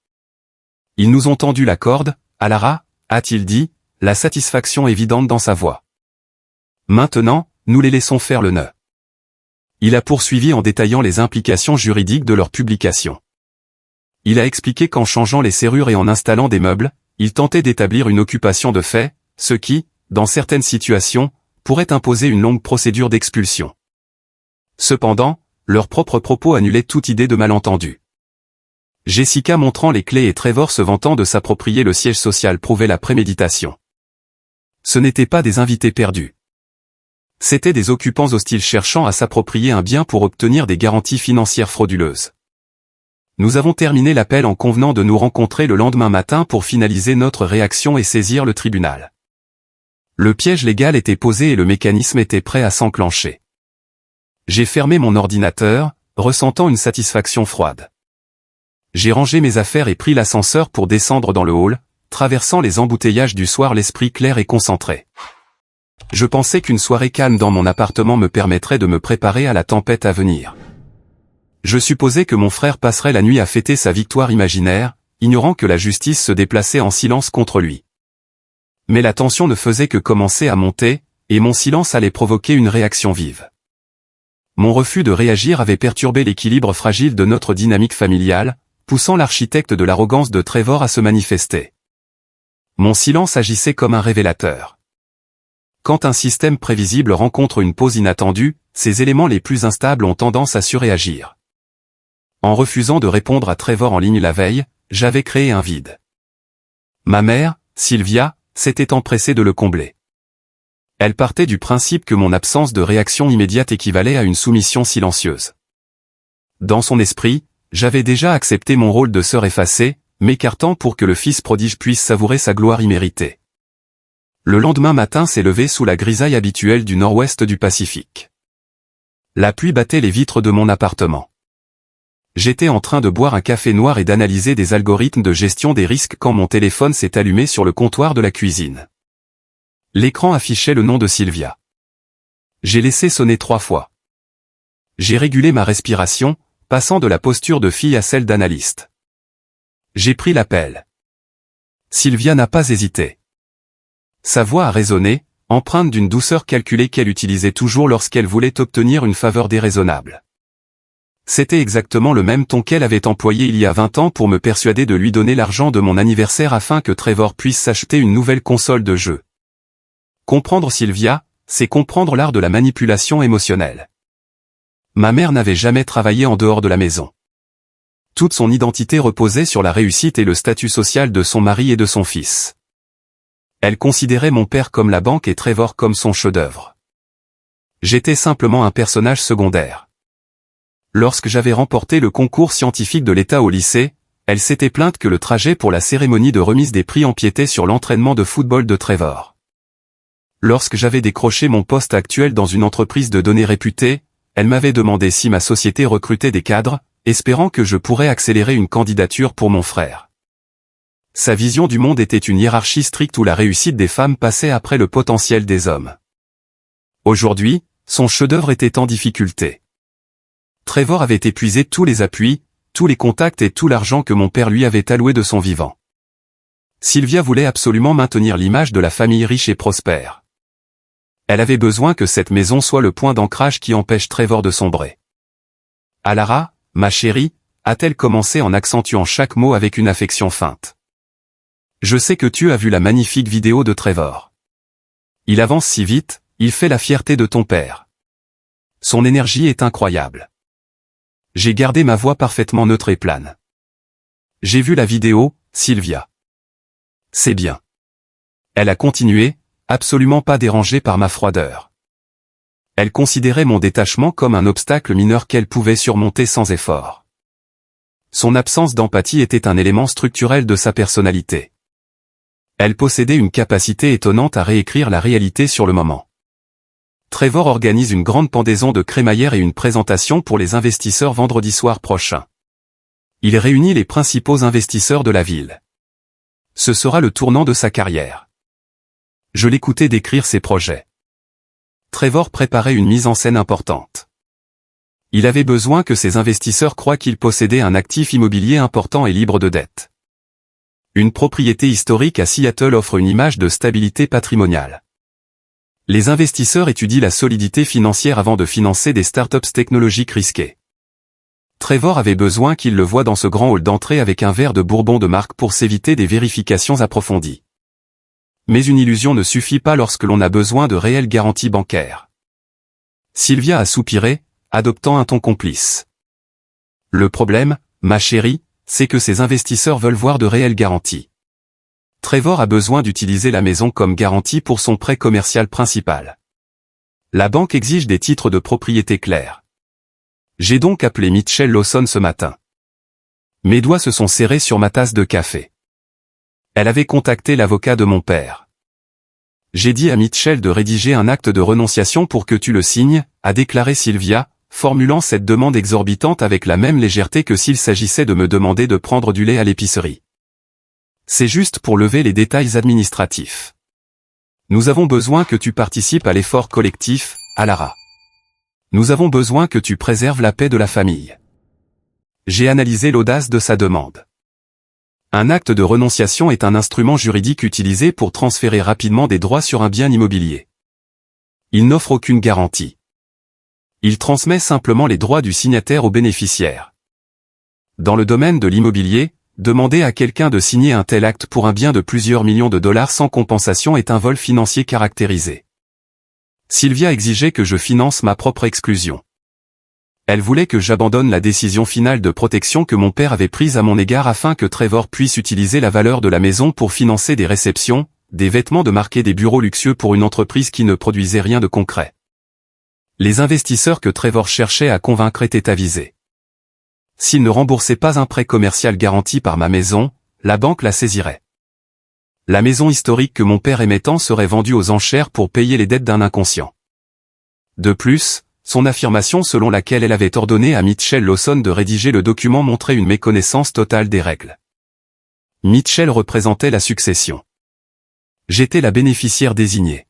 Ils nous ont tendu la corde, Alara, a-t-il dit, la satisfaction évidente dans sa voix. Maintenant, nous les laissons faire le nœud. Il a poursuivi en détaillant les implications juridiques de leur publication. Il a expliqué qu'en changeant les serrures et en installant des meubles, il tentait d'établir une occupation de fait, ce qui, dans certaines situations, pourrait imposer une longue procédure d'expulsion. Cependant, leurs propres propos annulaient toute idée de malentendu. Jessica montrant les clés et Trevor se vantant de s'approprier le siège social prouvaient la préméditation. Ce n'étaient pas des invités perdus. C'étaient des occupants hostiles cherchant à s'approprier un bien pour obtenir des garanties financières frauduleuses. Nous avons terminé l'appel en convenant de nous rencontrer le lendemain matin pour finaliser notre réaction et saisir le tribunal. Le piège légal était posé et le mécanisme était prêt à s'enclencher. J'ai fermé mon ordinateur, ressentant une satisfaction froide. J'ai rangé mes affaires et pris l'ascenseur pour descendre dans le hall, traversant les embouteillages du soir l'esprit clair et concentré. Je pensais qu'une soirée calme dans mon appartement me permettrait de me préparer à la tempête à venir. Je supposais que mon frère passerait la nuit à fêter sa victoire imaginaire, ignorant que la justice se déplaçait en silence contre lui. Mais la tension ne faisait que commencer à monter, et mon silence allait provoquer une réaction vive. Mon refus de réagir avait perturbé l'équilibre fragile de notre dynamique familiale, poussant l'architecte de l'arrogance de Trevor à se manifester. Mon silence agissait comme un révélateur. Quand un système prévisible rencontre une pause inattendue, ses éléments les plus instables ont tendance à surréagir. En refusant de répondre à Trevor en ligne la veille, j'avais créé un vide. Ma mère, Sylvia, s'était empressée de le combler. Elle partait du principe que mon absence de réaction immédiate équivalait à une soumission silencieuse. Dans son esprit, j'avais déjà accepté mon rôle de sœur effacée, m'écartant pour que le fils prodige puisse savourer sa gloire imméritée. Le lendemain matin s'est levé sous la grisaille habituelle du nord-ouest du Pacifique. La pluie battait les vitres de mon appartement. J'étais en train de boire un café noir et d'analyser des algorithmes de gestion des risques quand mon téléphone s'est allumé sur le comptoir de la cuisine. L'écran affichait le nom de Sylvia. J'ai laissé sonner 3 fois. J'ai régulé ma respiration, passant de la posture de fille à celle d'analyste. J'ai pris l'appel. Sylvia n'a pas hésité. Sa voix a résonné, empreinte d'une douceur calculée qu'elle utilisait toujours lorsqu'elle voulait obtenir une faveur déraisonnable. C'était exactement le même ton qu'elle avait employé il y a 20 ans pour me persuader de lui donner l'argent de mon anniversaire afin que Trevor puisse s'acheter une nouvelle console de jeu. Comprendre Sylvia, c'est comprendre l'art de la manipulation émotionnelle. Ma mère n'avait jamais travaillé en dehors de la maison. Toute son identité reposait sur la réussite et le statut social de son mari et de son fils. Elle considérait mon père comme la banque et Trevor comme son chef-d'œuvre. J'étais simplement un personnage secondaire. Lorsque j'avais remporté le concours scientifique de l'État au lycée, elle s'était plainte que le trajet pour la cérémonie de remise des prix empiétait sur l'entraînement de football de Trevor. Lorsque j'avais décroché mon poste actuel dans une entreprise de données réputée, elle m'avait demandé si ma société recrutait des cadres, espérant que je pourrais accélérer une candidature pour mon frère. Sa vision du monde était une hiérarchie stricte où la réussite des femmes passait après le potentiel des hommes. Aujourd'hui, son chef-d'œuvre était en difficulté. Trevor avait épuisé tous les appuis, tous les contacts et tout l'argent que mon père lui avait alloué de son vivant. Sylvia voulait absolument maintenir l'image de la famille riche et prospère. Elle avait besoin que cette maison soit le point d'ancrage qui empêche Trevor de sombrer. Alara, ma chérie, a-t-elle commencé en accentuant chaque mot avec une affection feinte. Je sais que tu as vu la magnifique vidéo de Trevor. Il avance si vite, il fait la fierté de ton père. Son énergie est incroyable. J'ai gardé ma voix parfaitement neutre et plane. J'ai vu la vidéo, Sylvia. C'est bien. Elle a continué, absolument pas dérangée par ma froideur. Elle considérait mon détachement comme un obstacle mineur qu'elle pouvait surmonter sans effort. Son absence d'empathie était un élément structurel de sa personnalité. Elle possédait une capacité étonnante à réécrire la réalité sur le moment. Trevor organise une grande pendaison de crémaillère et une présentation pour les investisseurs vendredi soir prochain. Il réunit les principaux investisseurs de la ville. Ce sera le tournant de sa carrière. Je l'écoutais décrire ses projets. Trevor préparait une mise en scène importante. Il avait besoin que ses investisseurs croient qu'il possédait un actif immobilier important et libre de dettes. Une propriété historique à Seattle offre une image de stabilité patrimoniale. Les investisseurs étudient la solidité financière avant de financer des startups technologiques risquées. Trevor avait besoin qu'il le voie dans ce grand hall d'entrée avec un verre de bourbon de marque pour s'éviter des vérifications approfondies. Mais une illusion ne suffit pas lorsque l'on a besoin de réelles garanties bancaires. Sylvia a soupiré, adoptant un ton complice. Le problème, ma chérie, c'est que ces investisseurs veulent voir de réelles garanties. Trevor a besoin d'utiliser la maison comme garantie pour son prêt commercial principal. La banque exige des titres de propriété clairs. J'ai donc appelé Mitchell Lawson ce matin. Mes doigts se sont serrés sur ma tasse de café. Elle avait contacté l'avocat de mon père. J'ai dit à Mitchell de rédiger un acte de renonciation pour que tu le signes, a déclaré Sylvia, formulant cette demande exorbitante avec la même légèreté que s'il s'agissait de me demander de prendre du lait à l'épicerie. C'est juste pour lever les détails administratifs. Nous avons besoin que tu participes à l'effort collectif, à Lara. Nous avons besoin que tu préserves la paix de la famille. J'ai analysé l'audace de sa demande. Un acte de renonciation est un instrument juridique utilisé pour transférer rapidement des droits sur un bien immobilier. Il n'offre aucune garantie. Il transmet simplement les droits du signataire au bénéficiaire. Dans le domaine de l'immobilier, demander à quelqu'un de signer un tel acte pour un bien de plusieurs millions de dollars sans compensation est un vol financier caractérisé. Sylvia exigeait que je finance ma propre exclusion. Elle voulait que j'abandonne la décision finale de protection que mon père avait prise à mon égard afin que Trevor puisse utiliser la valeur de la maison pour financer des réceptions, des vêtements de marque et des bureaux luxueux pour une entreprise qui ne produisait rien de concret. Les investisseurs que Trevor cherchait à convaincre étaient avisés. S'il ne remboursait pas un prêt commercial garanti par ma maison, la banque la saisirait. La maison historique que mon père aimait tant serait vendue aux enchères pour payer les dettes d'un inconscient. De plus, son affirmation selon laquelle elle avait ordonné à Mitchell Lawson de rédiger le document montrait une méconnaissance totale des règles. Mitchell représentait la succession. J'étais la bénéficiaire désignée.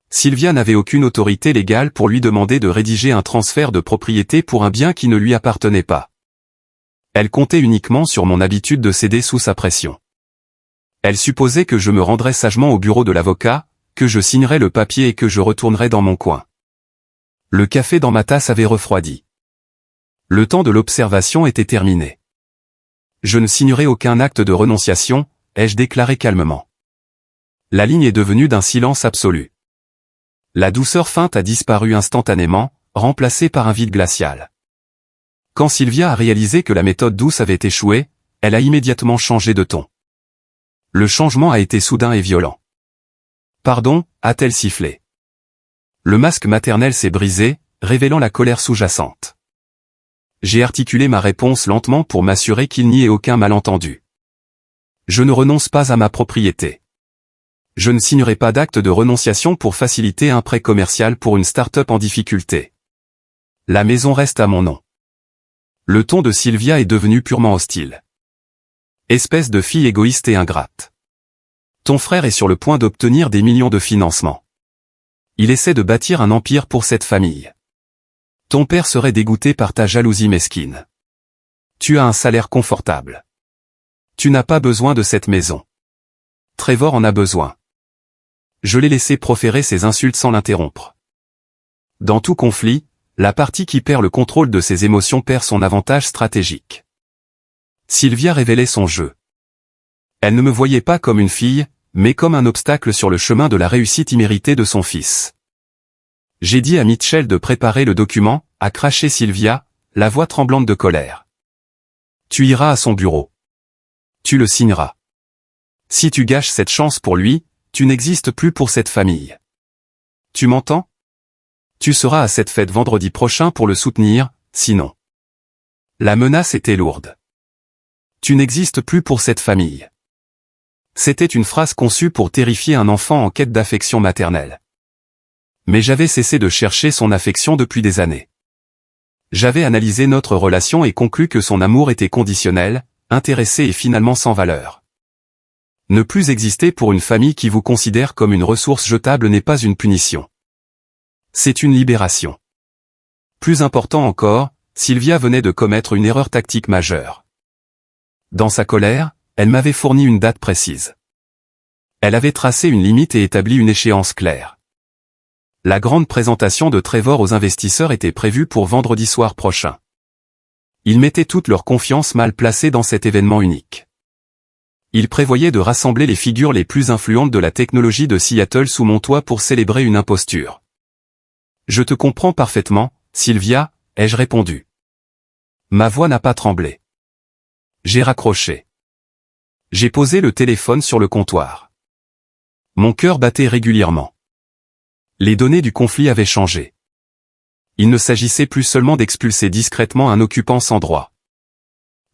Sylvia n'avait aucune autorité légale pour lui demander de rédiger un transfert de propriété pour un bien qui ne lui appartenait pas. Elle comptait uniquement sur mon habitude de céder sous sa pression. Elle supposait que je me rendrais sagement au bureau de l'avocat, que je signerais le papier et que je retournerais dans mon coin. Le café dans ma tasse avait refroidi. Le temps de l'observation était terminé. Je ne signerai aucun acte de renonciation, ai-je déclaré calmement. La ligne est devenue d'un silence absolu. La douceur feinte a disparu instantanément, remplacée par un vide glacial. Quand Sylvia a réalisé que la méthode douce avait échoué, elle a immédiatement changé de ton. Le changement a été soudain et violent. Pardon, a-t-elle sifflé. Le masque maternel s'est brisé, révélant la colère sous-jacente. J'ai articulé ma réponse lentement pour m'assurer qu'il n'y ait aucun malentendu. Je ne renonce pas à ma propriété. Je ne signerai pas d'acte de renonciation pour faciliter un prêt commercial pour une start-up en difficulté. La maison reste à mon nom. Le ton de Sylvia est devenu purement hostile. Espèce de fille égoïste et ingrate. Ton frère est sur le point d'obtenir des millions de financements. Il essaie de bâtir un empire pour cette famille. Ton père serait dégoûté par ta jalousie mesquine. Tu as un salaire confortable. Tu n'as pas besoin de cette maison. Trevor en a besoin. Je l'ai laissé proférer ses insultes sans l'interrompre. Dans tout conflit, la partie qui perd le contrôle de ses émotions perd son avantage stratégique. Sylvia révélait son jeu. Elle ne me voyait pas comme une fille, mais comme un obstacle sur le chemin de la réussite imméritée de son fils. J'ai dit à Mitchell de préparer le document, a craché Sylvia, la voix tremblante de colère. Tu iras à son bureau. Tu le signeras. Si tu gâches cette chance pour lui, tu n'existes plus pour cette famille. Tu m'entends? Tu seras à cette fête vendredi prochain pour le soutenir, sinon. La menace était lourde. Tu n'existes plus pour cette famille. C'était une phrase conçue pour terrifier un enfant en quête d'affection maternelle. Mais j'avais cessé de chercher son affection depuis des années. J'avais analysé notre relation et conclu que son amour était conditionnel, intéressé et finalement sans valeur. Ne plus exister pour une famille qui vous considère comme une ressource jetable n'est pas une punition. C'est une libération. Plus important encore, Sylvia venait de commettre une erreur tactique majeure. Dans sa colère, elle m'avait fourni une date précise. Elle avait tracé une limite et établi une échéance claire. La grande présentation de Trevor aux investisseurs était prévue pour vendredi soir prochain. Ils mettaient toute leur confiance mal placée dans cet événement unique. Ils prévoyaient de rassembler les figures les plus influentes de la technologie de Seattle sous mon toit pour célébrer une imposture. Je te comprends parfaitement, Sylvia, ai-je répondu. Ma voix n'a pas tremblé. J'ai raccroché. J'ai posé le téléphone sur le comptoir. Mon cœur battait régulièrement. Les données du conflit avaient changé. Il ne s'agissait plus seulement d'expulser discrètement un occupant sans droit.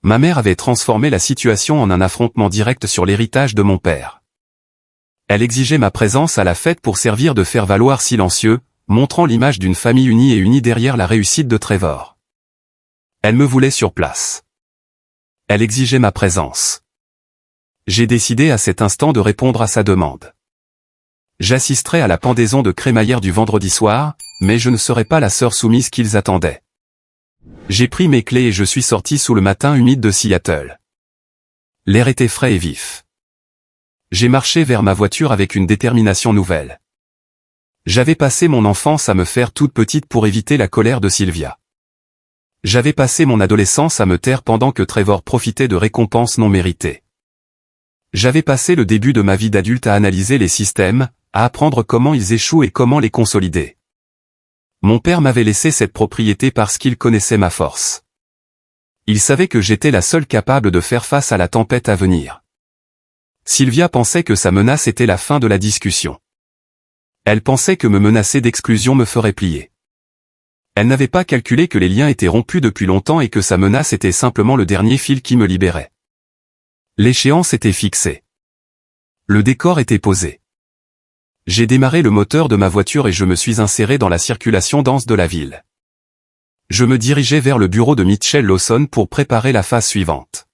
Ma mère avait transformé la situation en un affrontement direct sur l'héritage de mon père. Elle exigeait ma présence à la fête pour servir de faire-valoir silencieux, montrant l'image d'une famille unie et unie derrière la réussite de Trevor. Elle me voulait sur place. Elle exigeait ma présence. J'ai décidé à cet instant de répondre à sa demande. J'assisterai à la pendaison de crémaillère du vendredi soir, mais je ne serai pas la sœur soumise qu'ils attendaient. J'ai pris mes clés et je suis sorti sous le matin humide de Seattle. L'air était frais et vif. J'ai marché vers ma voiture avec une détermination nouvelle. J'avais passé mon enfance à me faire toute petite pour éviter la colère de Sylvia. J'avais passé mon adolescence à me taire pendant que Trevor profitait de récompenses non méritées. J'avais passé le début de ma vie d'adulte à analyser les systèmes, à apprendre comment ils échouent et comment les consolider. Mon père m'avait laissé cette propriété parce qu'il connaissait ma force. Il savait que j'étais la seule capable de faire face à la tempête à venir. Sylvia pensait que sa menace était la fin de la discussion. Elle pensait que me menacer d'exclusion me ferait plier. Elle n'avait pas calculé que les liens étaient rompus depuis longtemps et que sa menace était simplement le dernier fil qui me libérait. L'échéance était fixée. Le décor était posé. J'ai démarré le moteur de ma voiture et je me suis inséré dans la circulation dense de la ville. Je me dirigeais vers le bureau de Mitchell Lawson pour préparer la phase suivante.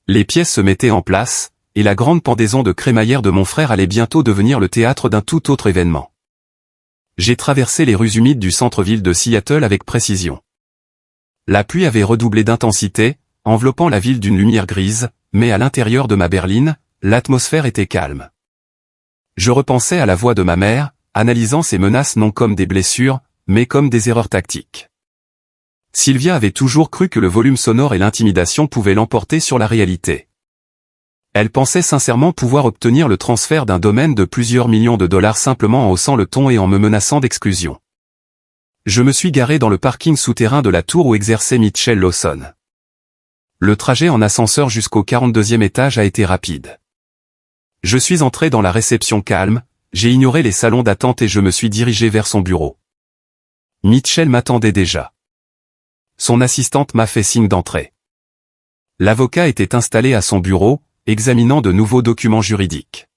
Les pièces se mettaient en place, et la grande pendaison de crémaillère de mon frère allait bientôt devenir le théâtre d'un tout autre événement. J'ai traversé les rues humides du centre-ville de Seattle avec précision. La pluie avait redoublé d'intensité, enveloppant la ville d'une lumière grise, mais à l'intérieur de ma berline, l'atmosphère était calme. Je repensais à la voix de ma mère, analysant ces menaces non comme des blessures, mais comme des erreurs tactiques. Sylvia avait toujours cru que le volume sonore et l'intimidation pouvaient l'emporter sur la réalité. Elle pensait sincèrement pouvoir obtenir le transfert d'un domaine de plusieurs millions de dollars simplement en haussant le ton et en me menaçant d'exclusion. Je me suis garé dans le parking souterrain de la tour où exerçait Mitchell Lawson. Le trajet en ascenseur jusqu'au 42e étage a été rapide. Je suis entré dans la réception calme, j'ai ignoré les salons d'attente et je me suis dirigé vers son bureau. Mitchell m'attendait déjà. Son assistante m'a fait signe d'entrer. L'avocat était installé à son bureau, examinant de nouveaux documents juridiques.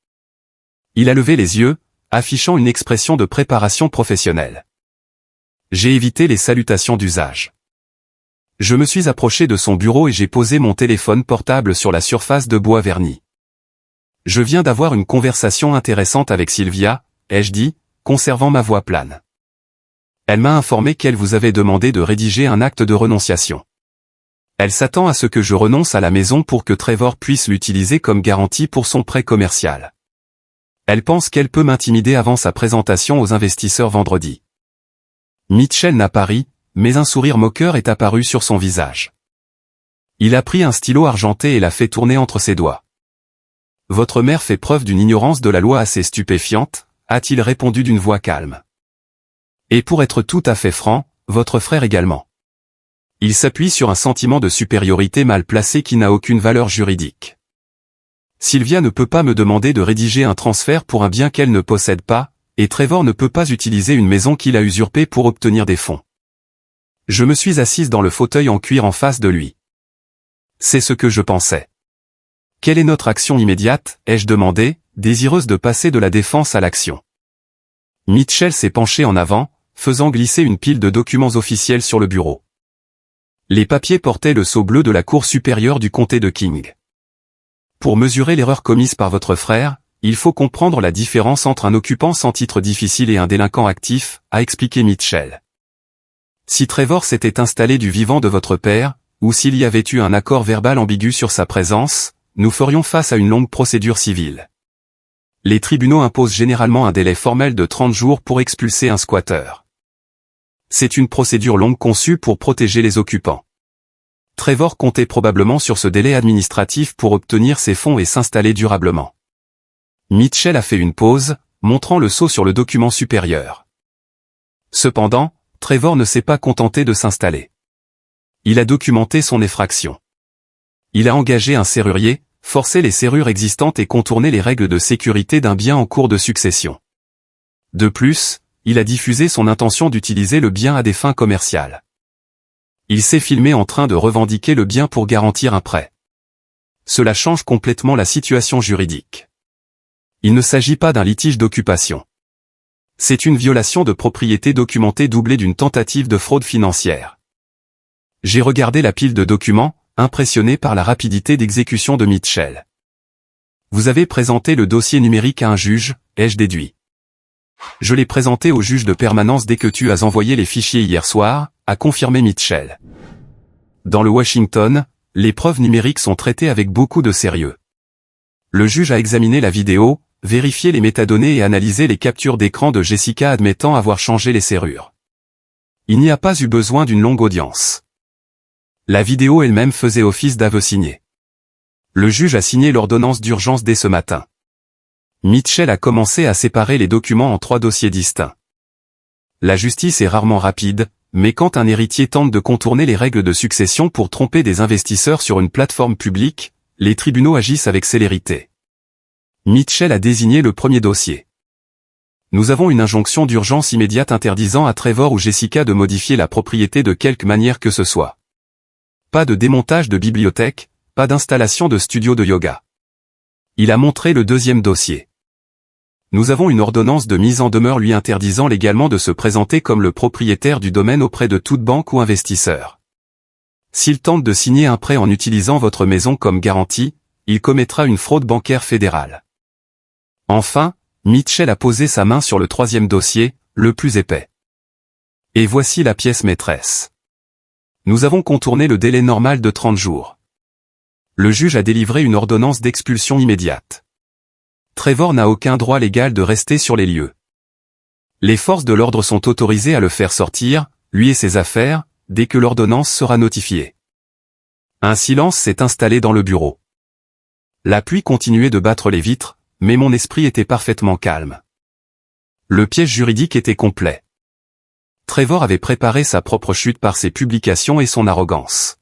Il a levé les yeux, affichant une expression de préparation professionnelle. J'ai évité les salutations d'usage. Je me suis approché de son bureau et j'ai posé mon téléphone portable sur la surface de bois verni. Je viens d'avoir une conversation intéressante avec Sylvia, ai-je dit, conservant ma voix plane. Elle m'a informé qu'elle vous avait demandé de rédiger un acte de renonciation. Elle s'attend à ce que je renonce à la maison pour que Trevor puisse l'utiliser comme garantie pour son prêt commercial. Elle pense qu'elle peut m'intimider avant sa présentation aux investisseurs vendredi. Mitchell n'a pas ri, mais un sourire moqueur est apparu sur son visage. Il a pris un stylo argenté et l'a fait tourner entre ses doigts. Votre mère fait preuve d'une ignorance de la loi assez stupéfiante, a-t-il répondu d'une voix calme. Et pour être tout à fait franc, votre frère également. Il s'appuie sur un sentiment de supériorité mal placé qui n'a aucune valeur juridique. Sylvia ne peut pas me demander de rédiger un transfert pour un bien qu'elle ne possède pas, et Trevor ne peut pas utiliser une maison qu'il a usurpée pour obtenir des fonds. Je me suis assise dans le fauteuil en cuir en face de lui. C'est ce que je pensais. Quelle est notre action immédiate, ai-je demandé, désireuse de passer de la défense à l'action. Mitchell s'est penché en avant, faisant glisser une pile de documents officiels sur le bureau. Les papiers portaient le sceau bleu de la Cour supérieure du comté de King. Pour mesurer l'erreur commise par votre frère, il faut comprendre la différence entre un occupant sans titre difficile et un délinquant actif, a expliqué Mitchell. Si Trevor s'était installé du vivant de votre père, ou s'il y avait eu un accord verbal ambigu sur sa présence, nous ferions face à une longue procédure civile. Les tribunaux imposent généralement un délai formel de 30 jours pour expulser un squatteur. C'est une procédure longue conçue pour protéger les occupants. Trevor comptait probablement sur ce délai administratif pour obtenir ses fonds et s'installer durablement. Mitchell a fait une pause, montrant le sceau sur le document supérieur. Cependant, Trevor ne s'est pas contenté de s'installer. Il a documenté son effraction. Il a engagé un serrurier, forcé les serrures existantes et contourné les règles de sécurité d'un bien en cours de succession. De plus, il a diffusé son intention d'utiliser le bien à des fins commerciales. Il s'est filmé en train de revendiquer le bien pour garantir un prêt. Cela change complètement la situation juridique. Il ne s'agit pas d'un litige d'occupation. C'est une violation de propriété documentée doublée d'une tentative de fraude financière. J'ai regardé la pile de documents, impressionné par la rapidité d'exécution de Mitchell. Vous avez présenté le dossier numérique à un juge, ai-je déduit. Je l'ai présenté au juge de permanence dès que tu as envoyé les fichiers hier soir, a confirmé Mitchell. Dans le Washington, les preuves numériques sont traitées avec beaucoup de sérieux. Le juge a examiné la vidéo, vérifié les métadonnées et analysé les captures d'écran de Jessica admettant avoir changé les serrures. Il n'y a pas eu besoin d'une longue audience. La vidéo elle-même faisait office d'aveu signé. Le juge a signé l'ordonnance d'urgence dès ce matin. Mitchell a commencé à séparer les documents en 3 dossiers distincts. La justice est rarement rapide, mais quand un héritier tente de contourner les règles de succession pour tromper des investisseurs sur une plateforme publique, les tribunaux agissent avec célérité. Mitchell a désigné le premier dossier. Nous avons une injonction d'urgence immédiate interdisant à Trevor ou Jessica de modifier la propriété de quelque manière que ce soit. Pas de démontage de bibliothèque, pas d'installation de studio de yoga. Il a montré le deuxième dossier. Nous avons une ordonnance de mise en demeure lui interdisant légalement de se présenter comme le propriétaire du domaine auprès de toute banque ou investisseur. S'il tente de signer un prêt en utilisant votre maison comme garantie, il commettra une fraude bancaire fédérale. Enfin, Mitchell a posé sa main sur le troisième dossier, le plus épais. Et voici la pièce maîtresse. Nous avons contourné le délai normal de 30 jours. Le juge a délivré une ordonnance d'expulsion immédiate. Trevor n'a aucun droit légal de rester sur les lieux. Les forces de l'ordre sont autorisées à le faire sortir, lui et ses affaires, dès que l'ordonnance sera notifiée. Un silence s'est installé dans le bureau. La pluie continuait de battre les vitres, mais mon esprit était parfaitement calme. Le piège juridique était complet. Trevor avait préparé sa propre chute par ses publications et son arrogance.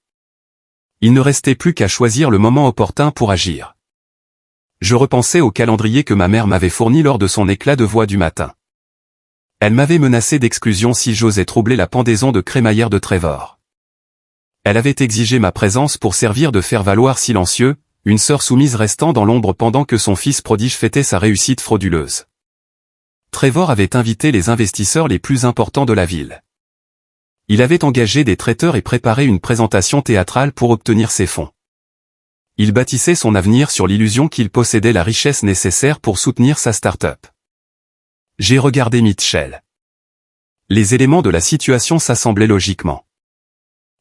Il ne restait plus qu'à choisir le moment opportun pour agir. Je repensais au calendrier que ma mère m'avait fourni lors de son éclat de voix du matin. Elle m'avait menacé d'exclusion si j'osais troubler la pendaison de crémaillère de Trevor. Elle avait exigé ma présence pour servir de faire-valoir silencieux, une sœur soumise restant dans l'ombre pendant que son fils prodige fêtait sa réussite frauduleuse. Trevor avait invité les investisseurs les plus importants de la ville. Il avait engagé des traiteurs et préparé une présentation théâtrale pour obtenir ses fonds. Il bâtissait son avenir sur l'illusion qu'il possédait la richesse nécessaire pour soutenir sa start-up. J'ai regardé Mitchell. Les éléments de la situation s'assemblaient logiquement.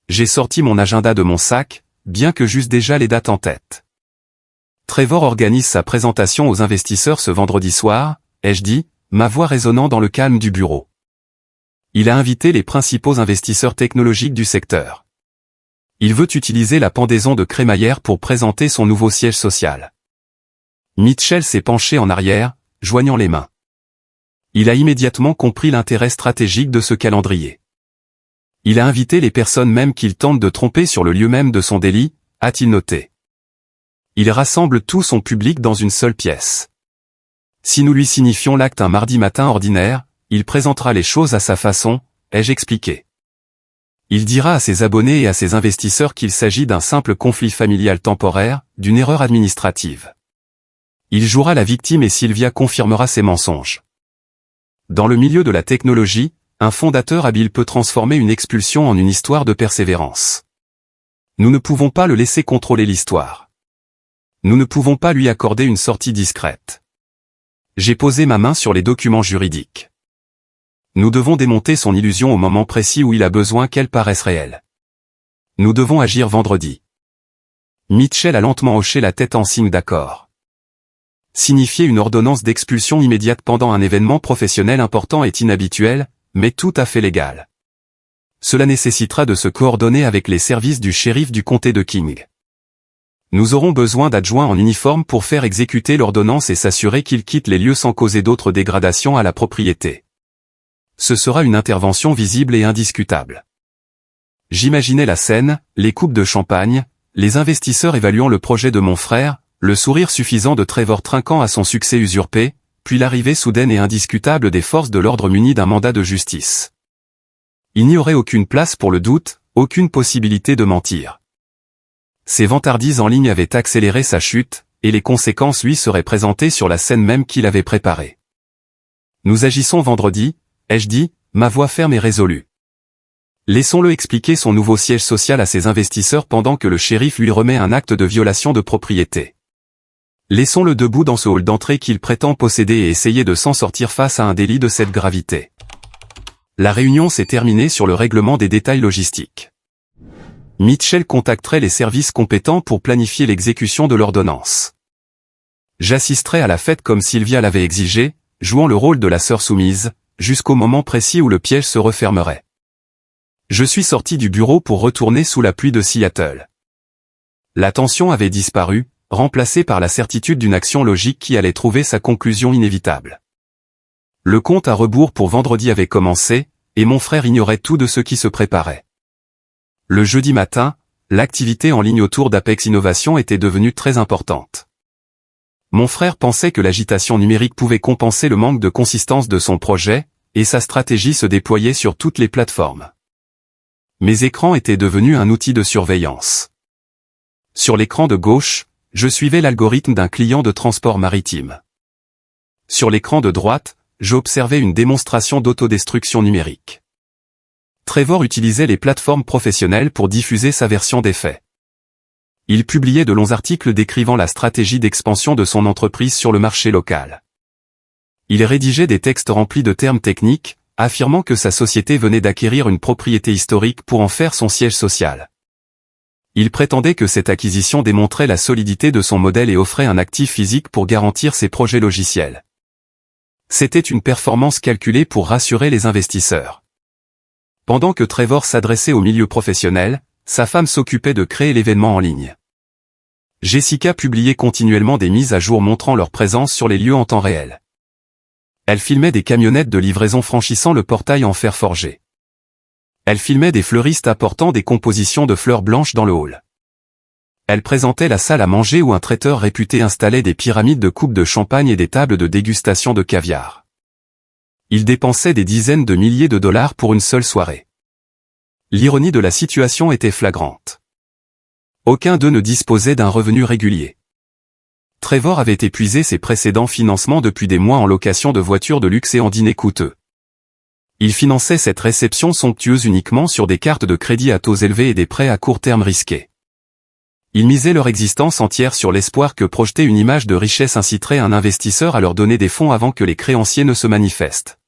J'ai sorti mon agenda de mon sac, bien que j'eusse déjà les dates en tête. Trevor organise sa présentation aux investisseurs ce vendredi soir, ai-je dit, ma voix résonnant dans le calme du bureau. Il a invité les principaux investisseurs technologiques du secteur. Il veut utiliser la pendaison de crémaillère pour présenter son nouveau siège social. Mitchell s'est penché en arrière, joignant les mains. Il a immédiatement compris l'intérêt stratégique de ce calendrier. Il a invité les personnes même qu'il tente de tromper sur le lieu même de son délit, a-t-il noté. Il rassemble tout son public dans une seule pièce. Si nous lui signifions l'acte un mardi matin ordinaire, il présentera les choses à sa façon, ai-je expliqué. Il dira à ses abonnés et à ses investisseurs qu'il s'agit d'un simple conflit familial temporaire, d'une erreur administrative. Il jouera la victime et Sylvia confirmera ses mensonges. Dans le milieu de la technologie, un fondateur habile peut transformer une expulsion en une histoire de persévérance. Nous ne pouvons pas le laisser contrôler l'histoire. Nous ne pouvons pas lui accorder une sortie discrète. J'ai posé ma main sur les documents juridiques. Nous devons démonter son illusion au moment précis où il a besoin qu'elle paraisse réelle. Nous devons agir vendredi. Mitchell a lentement hoché la tête en signe d'accord. Signifier une ordonnance d'expulsion immédiate pendant un événement professionnel important est inhabituel, mais tout à fait légal. Cela nécessitera de se coordonner avec les services du shérif du comté de King. Nous aurons besoin d'adjoints en uniforme pour faire exécuter l'ordonnance et s'assurer qu'ils quittent les lieux sans causer d'autres dégradations à la propriété. Ce sera une intervention visible et indiscutable. J'imaginais la scène, les coupes de champagne, les investisseurs évaluant le projet de mon frère, le sourire suffisant de Trevor trinquant à son succès usurpé, puis l'arrivée soudaine et indiscutable des forces de l'ordre munies d'un mandat de justice. Il n'y aurait aucune place pour le doute, aucune possibilité de mentir. Ses vantardises en ligne avaient accéléré sa chute, et les conséquences lui seraient présentées sur la scène même qu'il avait préparée. Nous agissons vendredi, ai-je dit, ma voix ferme et résolue. Laissons-le expliquer son nouveau siège social à ses investisseurs pendant que le shérif lui remet un acte de violation de propriété. Laissons-le debout dans ce hall d'entrée qu'il prétend posséder et essayer de s'en sortir face à un délit de cette gravité. La réunion s'est terminée sur le règlement des détails logistiques. Mitchell contacterait les services compétents pour planifier l'exécution de l'ordonnance. J'assisterai à la fête comme Sylvia l'avait exigé, jouant le rôle de la sœur soumise, jusqu'au moment précis où le piège se refermerait. Je suis sorti du bureau pour retourner sous la pluie de Seattle. La tension avait disparu, remplacée par la certitude d'une action logique qui allait trouver sa conclusion inévitable. Le compte à rebours pour vendredi avait commencé, et mon frère ignorait tout de ce qui se préparait. Le jeudi matin, l'activité en ligne autour d'Apex Innovation était devenue très importante. Mon frère pensait que l'agitation numérique pouvait compenser le manque de consistance de son projet, et sa stratégie se déployait sur toutes les plateformes. Mes écrans étaient devenus un outil de surveillance. Sur l'écran de gauche, je suivais l'algorithme d'un client de transport maritime. Sur l'écran de droite, j'observais une démonstration d'autodestruction numérique. Trevor utilisait les plateformes professionnelles pour diffuser sa version des faits. Il publiait de longs articles décrivant la stratégie d'expansion de son entreprise sur le marché local. Il rédigeait des textes remplis de termes techniques, affirmant que sa société venait d'acquérir une propriété historique pour en faire son siège social. Il prétendait que cette acquisition démontrait la solidité de son modèle et offrait un actif physique pour garantir ses projets logiciels. C'était une performance calculée pour rassurer les investisseurs. Pendant que Trevor s'adressait au milieu professionnel, sa femme s'occupait de créer l'événement en ligne. Jessica publiait continuellement des mises à jour montrant leur présence sur les lieux en temps réel. Elle filmait des camionnettes de livraison franchissant le portail en fer forgé. Elle filmait des fleuristes apportant des compositions de fleurs blanches dans le hall. Elle présentait la salle à manger où un traiteur réputé installait des pyramides de coupes de champagne et des tables de dégustation de caviar. Il dépensait des dizaines de milliers de dollars pour une seule soirée. L'ironie de la situation était flagrante. Aucun d'eux ne disposait d'un revenu régulier. Trevor avait épuisé ses précédents financements depuis des mois en location de voitures de luxe et en dîners coûteux. Il finançait cette réception somptueuse uniquement sur des cartes de crédit à taux élevés et des prêts à court terme risqués. Ils misaient leur existence entière sur l'espoir que projeter une image de richesse inciterait un investisseur à leur donner des fonds avant que les créanciers ne se manifestent.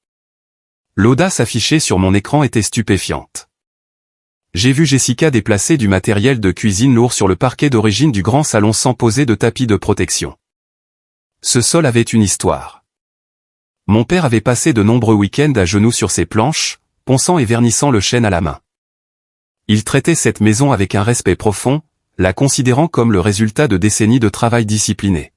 L'audace affichée sur mon écran était stupéfiante. J'ai vu Jessica déplacer du matériel de cuisine lourd sur le parquet d'origine du grand salon sans poser de tapis de protection. Ce sol avait une histoire. Mon père avait passé de nombreux week-ends à genoux sur ses planches, ponçant et vernissant le chêne à la main. Il traitait cette maison avec un respect profond, la considérant comme le résultat de décennies de travail discipliné.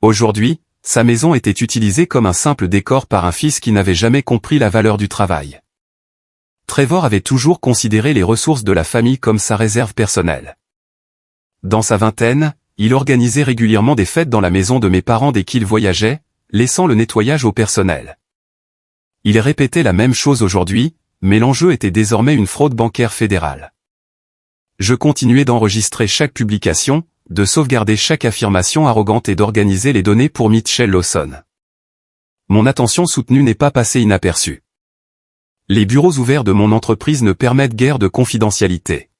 Aujourd'hui, sa maison était utilisée comme un simple décor par un fils qui n'avait jamais compris la valeur du travail. Trevor avait toujours considéré les ressources de la famille comme sa réserve personnelle. Dans sa vingtaine, il organisait régulièrement des fêtes dans la maison de mes parents dès qu'il voyageait, laissant le nettoyage au personnel. Il répétait la même chose aujourd'hui, mais l'enjeu était désormais une fraude bancaire fédérale. Je continuais d'enregistrer chaque publication, de sauvegarder chaque affirmation arrogante et d'organiser les données pour Mitchell Lawson. Mon attention soutenue n'est pas passée inaperçue. Les bureaux ouverts de mon entreprise ne permettent guère de confidentialité.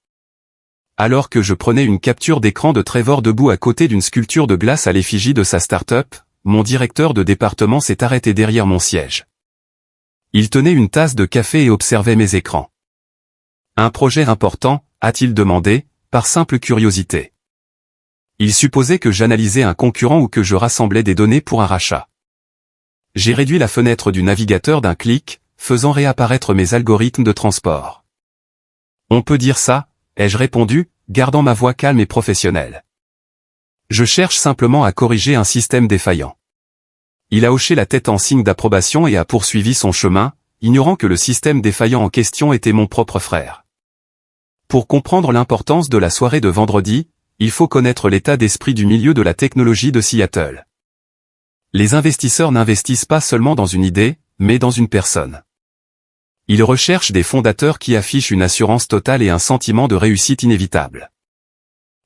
Alors que je prenais une capture d'écran de Trevor debout à côté d'une sculpture de glace à l'effigie de sa start-up, mon directeur de département s'est arrêté derrière mon siège. Il tenait une tasse de café et observait mes écrans. Un projet important, a-t-il demandé, par simple curiosité. Il supposait que j'analysais un concurrent ou que je rassemblais des données pour un rachat. J'ai réduit la fenêtre du navigateur d'un clic, faisant réapparaître mes algorithmes de transport. On peut dire ça, ai-je répondu, gardant ma voix calme et professionnelle. Je cherche simplement à corriger un système défaillant. Il a hoché la tête en signe d'approbation et a poursuivi son chemin, ignorant que le système défaillant en question était mon propre frère. Pour comprendre l'importance de la soirée de vendredi, il faut connaître l'état d'esprit du milieu de la technologie de Seattle. Les investisseurs n'investissent pas seulement dans une idée, mais dans une personne. Ils recherchent des fondateurs qui affichent une assurance totale et un sentiment de réussite inévitable.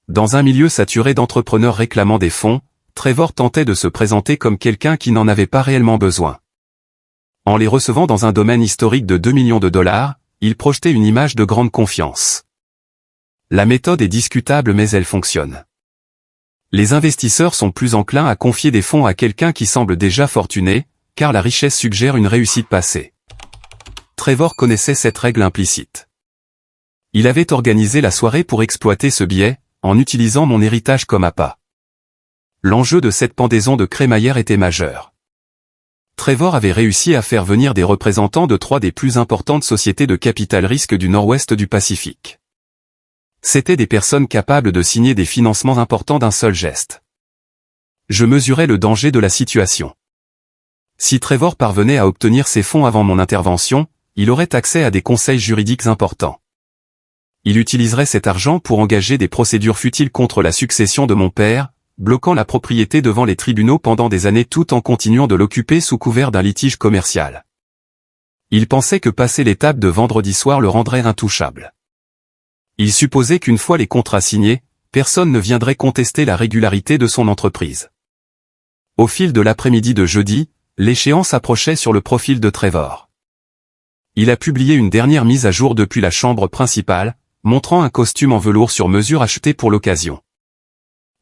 Dans un milieu saturé d'entrepreneurs réclamant des fonds, Trevor tentait de se présenter comme quelqu'un qui n'en avait pas réellement besoin. En les recevant dans un domaine historique de 2 millions de dollars, il projetait une image de grande confiance. La méthode est discutable mais elle fonctionne. Les investisseurs sont plus enclins à confier des fonds à quelqu'un qui semble déjà fortuné, car la richesse suggère une réussite passée. Trevor connaissait cette règle implicite. Il avait organisé la soirée pour exploiter ce biais, en utilisant mon héritage comme appât. L'enjeu de cette pendaison de crémaillère était majeur. Trevor avait réussi à faire venir des représentants de 3 des plus importantes sociétés de capital risque du nord-ouest du Pacifique. C'étaient des personnes capables de signer des financements importants d'un seul geste. Je mesurais le danger de la situation. Si Trevor parvenait à obtenir ces fonds avant mon intervention, il aurait accès à des conseils juridiques importants. Il utiliserait cet argent pour engager des procédures futiles contre la succession de mon père, bloquant la propriété devant les tribunaux pendant des années tout en continuant de l'occuper sous couvert d'un litige commercial. Il pensait que passer l'étape de vendredi soir le rendrait intouchable. Il supposait qu'une fois les contrats signés, personne ne viendrait contester la régularité de son entreprise. Au fil de l'après-midi de jeudi, l'échéance approchait sur le profil de Trevor. Il a publié une dernière mise à jour depuis la chambre principale, montrant un costume en velours sur mesure acheté pour l'occasion.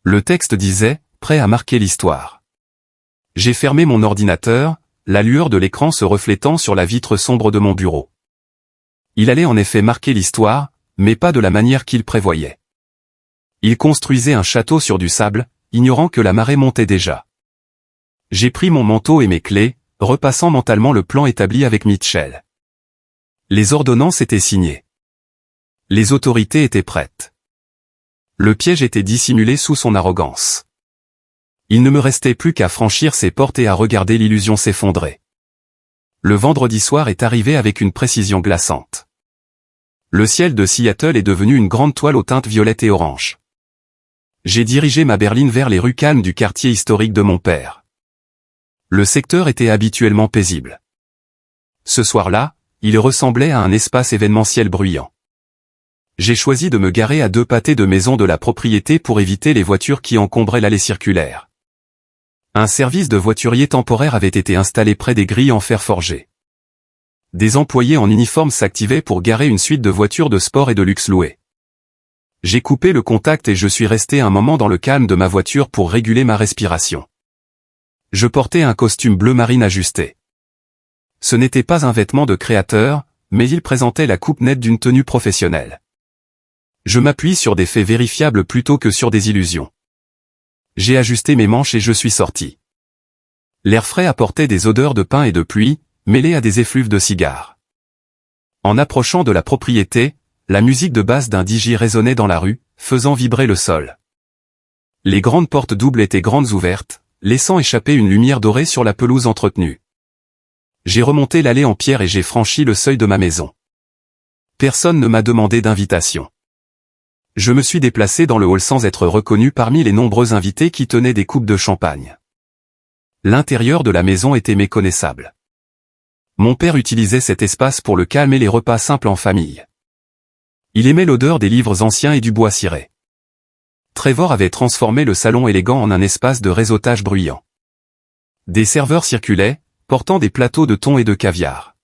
Le texte disait « Prêt à marquer l'histoire ». J'ai fermé mon ordinateur, la lueur de l'écran se reflétant sur la vitre sombre de mon bureau. Il allait en effet marquer l'histoire, mais pas de la manière qu'il prévoyait. Il construisait un château sur du sable, ignorant que la marée montait déjà. J'ai pris mon manteau et mes clés, repassant mentalement le plan établi avec Mitchell. Les ordonnances étaient signées. Les autorités étaient prêtes. Le piège était dissimulé sous son arrogance. Il ne me restait plus qu'à franchir ses portes et à regarder l'illusion s'effondrer. Le vendredi soir est arrivé avec une précision glaçante. Le ciel de Seattle est devenu une grande toile aux teintes violettes et orange. J'ai dirigé ma berline vers les rues calmes du quartier historique de mon père. Le secteur était habituellement paisible. Ce soir-là, il ressemblait à un espace événementiel bruyant. J'ai choisi de me garer à 2 pâtés de maisons de la propriété pour éviter les voitures qui encombraient l'allée circulaire. Un service de voiturier temporaire avait été installé près des grilles en fer forgé. Des employés en uniforme s'activaient pour garer une suite de voitures de sport et de luxe louées. J'ai coupé le contact et je suis resté un moment dans le calme de ma voiture pour réguler ma respiration. Je portais un costume bleu marine ajusté. Ce n'était pas un vêtement de créateur, mais il présentait la coupe nette d'une tenue professionnelle. Je m'appuie sur des faits vérifiables plutôt que sur des illusions. J'ai ajusté mes manches et je suis sorti. L'air frais apportait des odeurs de pain et de pluie, mêlées à des effluves de cigares. En approchant de la propriété, la musique de basse d'un DJ résonnait dans la rue, faisant vibrer le sol. Les grandes portes doubles étaient grandes ouvertes, laissant échapper une lumière dorée sur la pelouse entretenue. J'ai remonté l'allée en pierre et j'ai franchi le seuil de ma maison. Personne ne m'a demandé d'invitation. Je me suis déplacé dans le hall sans être reconnu parmi les nombreux invités qui tenaient des coupes de champagne. L'intérieur de la maison était méconnaissable. Mon père utilisait cet espace pour le calme et les repas simples en famille. Il aimait l'odeur des livres anciens et du bois ciré. Trevor avait transformé le salon élégant en un espace de réseautage bruyant. Des serveurs circulaient, portant des plateaux de thon et de caviar.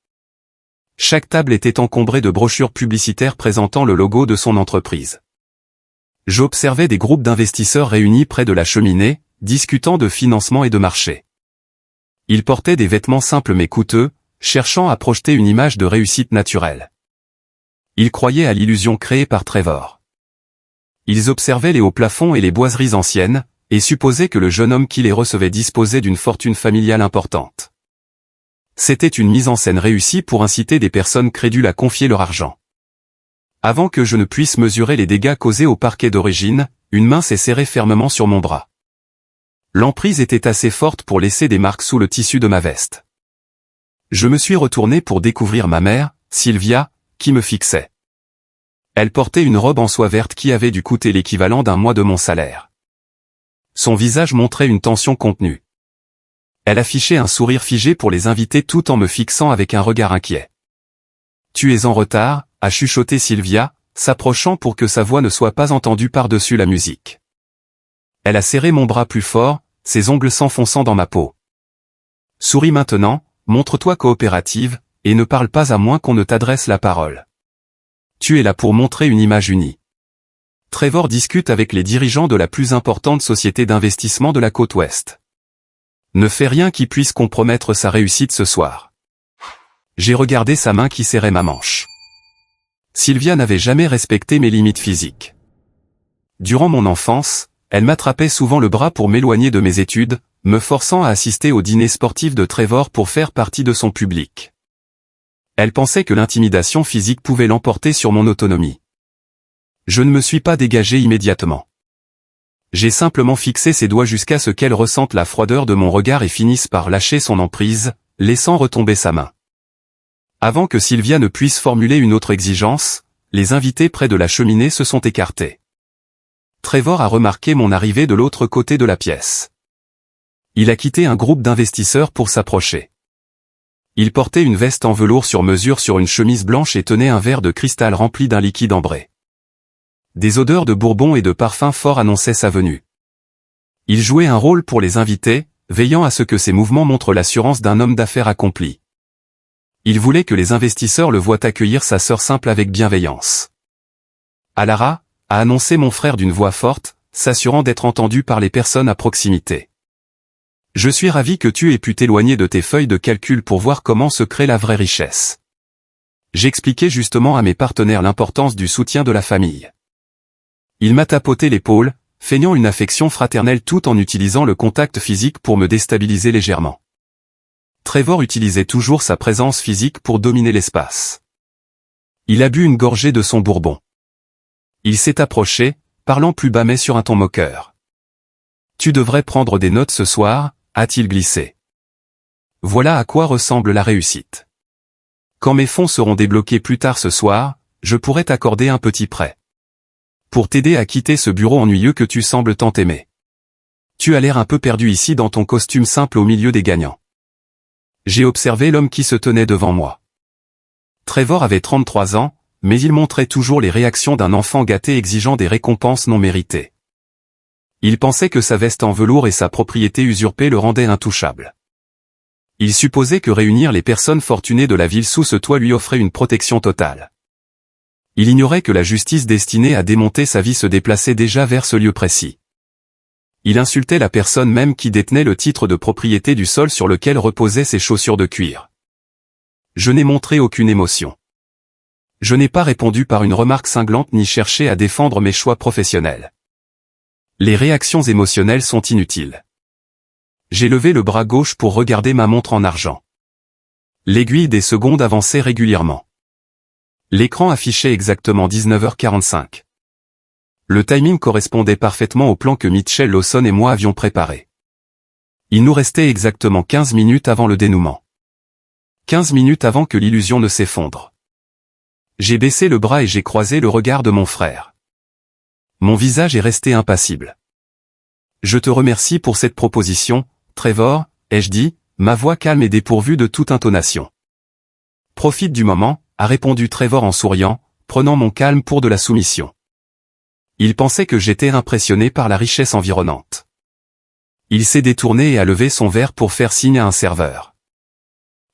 Chaque table était encombrée de brochures publicitaires présentant le logo de son entreprise. J'observais des groupes d'investisseurs réunis près de la cheminée, discutant de financement et de marché. Ils portaient des vêtements simples mais coûteux, cherchant à projeter une image de réussite naturelle. Ils croyaient à l'illusion créée par Trevor. Ils observaient les hauts plafonds et les boiseries anciennes, et supposaient que le jeune homme qui les recevait disposait d'une fortune familiale importante. C'était une mise en scène réussie pour inciter des personnes crédules à confier leur argent. Avant que je ne puisse mesurer les dégâts causés au parquet d'origine, une main s'est serrée fermement sur mon bras. L'emprise était assez forte pour laisser des marques sous le tissu de ma veste. Je me suis retourné pour découvrir ma mère, Sylvia, qui me fixait. Elle portait une robe en soie verte qui avait dû coûter l'équivalent d'un mois de mon salaire. Son visage montrait une tension contenue. Elle affichait un sourire figé pour les invités tout en me fixant avec un regard inquiet. « Tu es en retard » a chuchoté Sylvia, s'approchant pour que sa voix ne soit pas entendue par-dessus la musique. Elle a serré mon bras plus fort, ses ongles s'enfonçant dans ma peau. Souris maintenant, montre-toi coopérative, et ne parle pas à moins qu'on ne t'adresse la parole. Tu es là pour montrer une image unie. Trevor discute avec les dirigeants de la plus importante société d'investissement de la côte ouest. Ne fais rien qui puisse compromettre sa réussite ce soir. J'ai regardé sa main qui serrait ma manche. Sylvia n'avait jamais respecté mes limites physiques. Durant mon enfance, elle m'attrapait souvent le bras pour m'éloigner de mes études, me forçant à assister au dîner sportif de Trevor pour faire partie de son public. Elle pensait que l'intimidation physique pouvait l'emporter sur mon autonomie. Je ne me suis pas dégagé immédiatement. J'ai simplement fixé ses doigts jusqu'à ce qu'elle ressente la froideur de mon regard et finisse par lâcher son emprise, laissant retomber sa main. Avant que Sylvia ne puisse formuler une autre exigence, les invités près de la cheminée se sont écartés. Trevor a remarqué mon arrivée de l'autre côté de la pièce. Il a quitté un groupe d'investisseurs pour s'approcher. Il portait une veste en velours sur mesure sur une chemise blanche et tenait un verre de cristal rempli d'un liquide ambré. Des odeurs de bourbon et de parfum fort annonçaient sa venue. Il jouait un rôle pour les invités, veillant à ce que ses mouvements montrent l'assurance d'un homme d'affaires accompli. Il voulait que les investisseurs le voient accueillir sa sœur simple avec bienveillance. Alara, a annoncé mon frère d'une voix forte, s'assurant d'être entendu par les personnes à proximité. Je suis ravi que tu aies pu t'éloigner de tes feuilles de calcul pour voir comment se crée la vraie richesse. J'expliquais justement à mes partenaires l'importance du soutien de la famille. Il m'a tapoté l'épaule, feignant une affection fraternelle tout en utilisant le contact physique pour me déstabiliser légèrement. Trevor utilisait toujours sa présence physique pour dominer l'espace. Il a bu une gorgée de son bourbon. Il s'est approché, parlant plus bas mais sur un ton moqueur. « Tu devrais prendre des notes ce soir », a-t-il glissé. Voilà à quoi ressemble la réussite. Quand mes fonds seront débloqués plus tard ce soir, je pourrai t'accorder un petit prêt. Pour t'aider à quitter ce bureau ennuyeux que tu sembles tant aimer. Tu as l'air un peu perdu ici dans ton costume simple au milieu des gagnants. J'ai observé l'homme qui se tenait devant moi. Trevor avait 33 ans, mais il montrait toujours les réactions d'un enfant gâté exigeant des récompenses non méritées. Il pensait que sa veste en velours et sa propriété usurpée le rendaient intouchable. Il supposait que réunir les personnes fortunées de la ville sous ce toit lui offrait une protection totale. Il ignorait que la justice destinée à démonter sa vie se déplaçait déjà vers ce lieu précis. Il insultait la personne même qui détenait le titre de propriété du sol sur lequel reposaient ses chaussures de cuir. Je n'ai montré aucune émotion. Je n'ai pas répondu par une remarque cinglante ni cherché à défendre mes choix professionnels. Les réactions émotionnelles sont inutiles. J'ai levé le bras gauche pour regarder ma montre en argent. L'aiguille des secondes avançait régulièrement. L'écran affichait exactement 19h45. Le timing correspondait parfaitement au plan que Mitchell Lawson et moi avions préparé. Il nous restait exactement 15 minutes avant le dénouement. 15 minutes avant que l'illusion ne s'effondre. J'ai baissé le bras et j'ai croisé le regard de mon frère. Mon visage est resté impassible. Je te remercie pour cette proposition, Trevor, ai-je dit, ma voix calme et dépourvue de toute intonation. Profite du moment, a répondu Trevor en souriant, prenant mon calme pour de la soumission. Il pensait que j'étais impressionné par la richesse environnante. Il s'est détourné et a levé son verre pour faire signe à un serveur.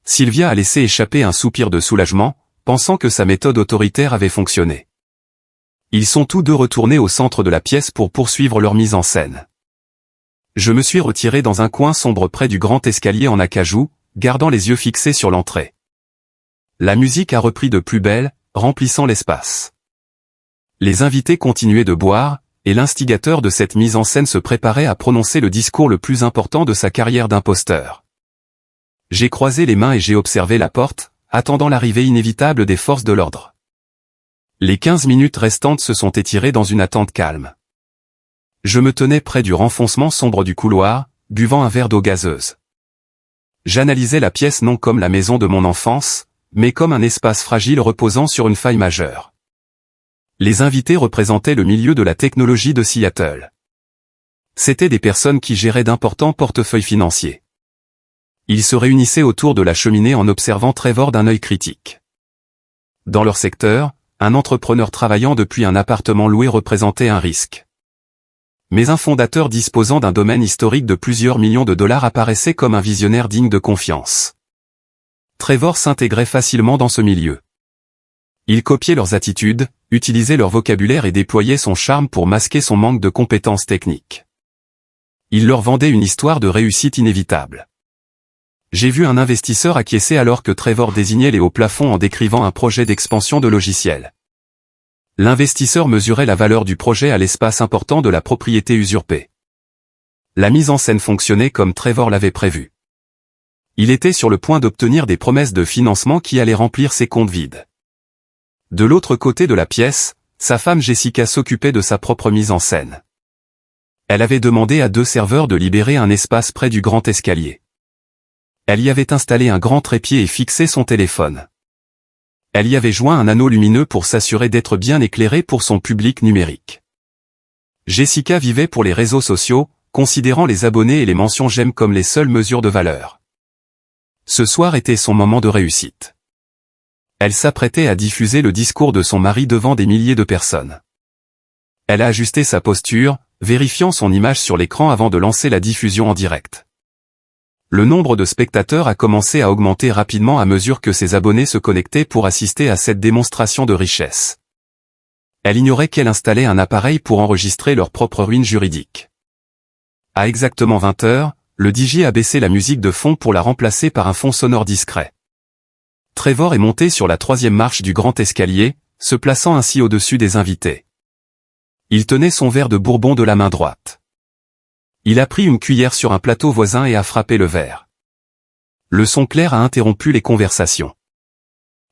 Sylvia a laissé échapper un soupir de soulagement, pensant que sa méthode autoritaire avait fonctionné. Ils sont tous deux retournés au centre de la pièce pour poursuivre leur mise en scène. Je me suis retiré dans un coin sombre près du grand escalier en acajou, gardant les yeux fixés sur l'entrée. La musique a repris de plus belle, remplissant l'espace. Les invités continuaient de boire, et l'instigateur de cette mise en scène se préparait à prononcer le discours le plus important de sa carrière d'imposteur. J'ai croisé les mains et j'ai observé la porte, attendant l'arrivée inévitable des forces de l'ordre. Les 15 minutes restantes se sont étirées dans une attente calme. Je me tenais près du renfoncement sombre du couloir, buvant un verre d'eau gazeuse. J'analysais la pièce non comme la maison de mon enfance, mais comme un espace fragile reposant sur une faille majeure. Les invités représentaient le milieu de la technologie de Seattle. C'étaient des personnes qui géraient d'importants portefeuilles financiers. Ils se réunissaient autour de la cheminée en observant Trevor d'un œil critique. Dans leur secteur, un entrepreneur travaillant depuis un appartement loué représentait un risque. Mais un fondateur disposant d'un domaine historique de plusieurs millions de dollars apparaissait comme un visionnaire digne de confiance. Trevor s'intégrait facilement dans ce milieu. Il copiait leurs attitudes, utilisait leur vocabulaire et déployait son charme pour masquer son manque de compétences techniques. Il leur vendait une histoire de réussite inévitable. J'ai vu un investisseur acquiescer alors que Trevor désignait les hauts plafonds en décrivant un projet d'expansion de logiciels. L'investisseur mesurait la valeur du projet à l'espace important de la propriété usurpée. La mise en scène fonctionnait comme Trevor l'avait prévu. Il était sur le point d'obtenir des promesses de financement qui allaient remplir ses comptes vides. De l'autre côté de la pièce, sa femme Jessica s'occupait de sa propre mise en scène. Elle avait demandé à 2 serveurs de libérer un espace près du grand escalier. Elle y avait installé un grand trépied et fixé son téléphone. Elle y avait joint un anneau lumineux pour s'assurer d'être bien éclairée pour son public numérique. Jessica vivait pour les réseaux sociaux, considérant les abonnés et les mentions j'aime comme les seules mesures de valeur. Ce soir était son moment de réussite. Elle s'apprêtait à diffuser le discours de son mari devant des milliers de personnes. Elle a ajusté sa posture, vérifiant son image sur l'écran avant de lancer la diffusion en direct. Le nombre de spectateurs a commencé à augmenter rapidement à mesure que ses abonnés se connectaient pour assister à cette démonstration de richesse. Elle ignorait qu'elle installait un appareil pour enregistrer leur propre ruine juridique. À exactement 20 heures, le DJ a baissé la musique de fond pour la remplacer par un fond sonore discret. Trevor est monté sur la 3e marche du grand escalier, se plaçant ainsi au-dessus des invités. Il tenait son verre de bourbon de la main droite. Il a pris une cuillère sur un plateau voisin et a frappé le verre. Le son clair a interrompu les conversations.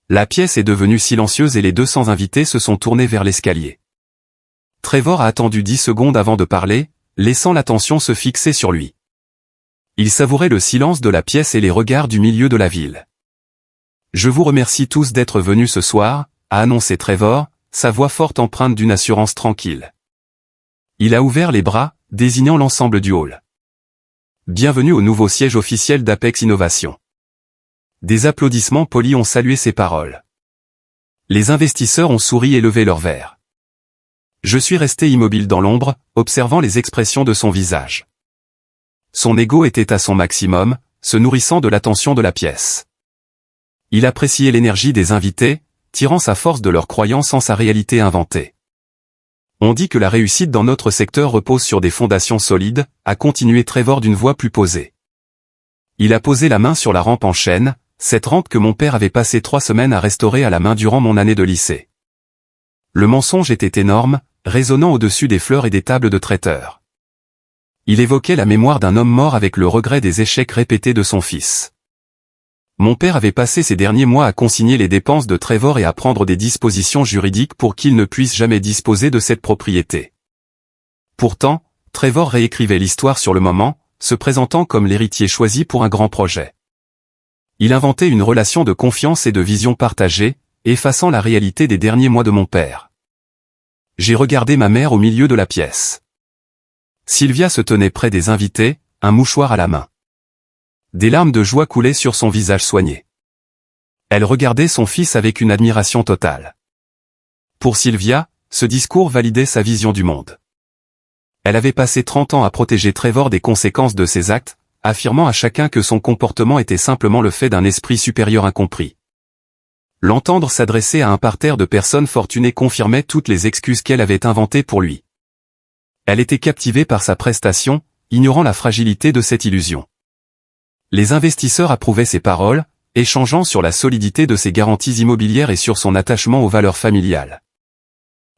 La pièce est devenue silencieuse et les 200 invités se sont tournés vers l'escalier. Trevor a attendu 10 secondes avant de parler, laissant l'attention se fixer sur lui. Il savourait le silence de la pièce et les regards du milieu de la ville. « Je vous remercie tous d'être venus ce soir », a annoncé Trevor, sa voix forte empreinte d'une assurance tranquille. Il a ouvert les bras, désignant l'ensemble du hall. Bienvenue au nouveau siège officiel d'Apex Innovation. Des applaudissements polis ont salué ses paroles. Les investisseurs ont souri et levé leurs verres. Je suis resté immobile dans l'ombre, observant les expressions de son visage. Son ego était à son maximum, se nourrissant de l'attention de la pièce. Il appréciait l'énergie des invités, tirant sa force de leur croyance en sa réalité inventée. On dit que la réussite dans notre secteur repose sur des fondations solides, a continué Trevor d'une voix plus posée. Il a posé la main sur la rampe en chêne, cette rampe que mon père avait passé 3 semaines à restaurer à la main durant mon année de lycée. Le mensonge était énorme, résonnant au-dessus des fleurs et des tables de traiteurs. Il évoquait la mémoire d'un homme mort avec le regret des échecs répétés de son fils. Mon père avait passé ces derniers mois à consigner les dépenses de Trevor et à prendre des dispositions juridiques pour qu'il ne puisse jamais disposer de cette propriété. Pourtant, Trevor réécrivait l'histoire sur le moment, se présentant comme l'héritier choisi pour un grand projet. Il inventait une relation de confiance et de vision partagée, effaçant la réalité des derniers mois de mon père. J'ai regardé ma mère au milieu de la pièce. Sylvia se tenait près des invités, un mouchoir à la main. Des larmes de joie coulaient sur son visage soigné. Elle regardait son fils avec une admiration totale. Pour Sylvia, ce discours validait sa vision du monde. Elle avait passé 30 ans à protéger Trevor des conséquences de ses actes, affirmant à chacun que son comportement était simplement le fait d'un esprit supérieur incompris. L'entendre s'adresser à un parterre de personnes fortunées confirmait toutes les excuses qu'elle avait inventées pour lui. Elle était captivée par sa prestation, ignorant la fragilité de cette illusion. Les investisseurs approuvaient ses paroles, échangeant sur la solidité de ses garanties immobilières et sur son attachement aux valeurs familiales.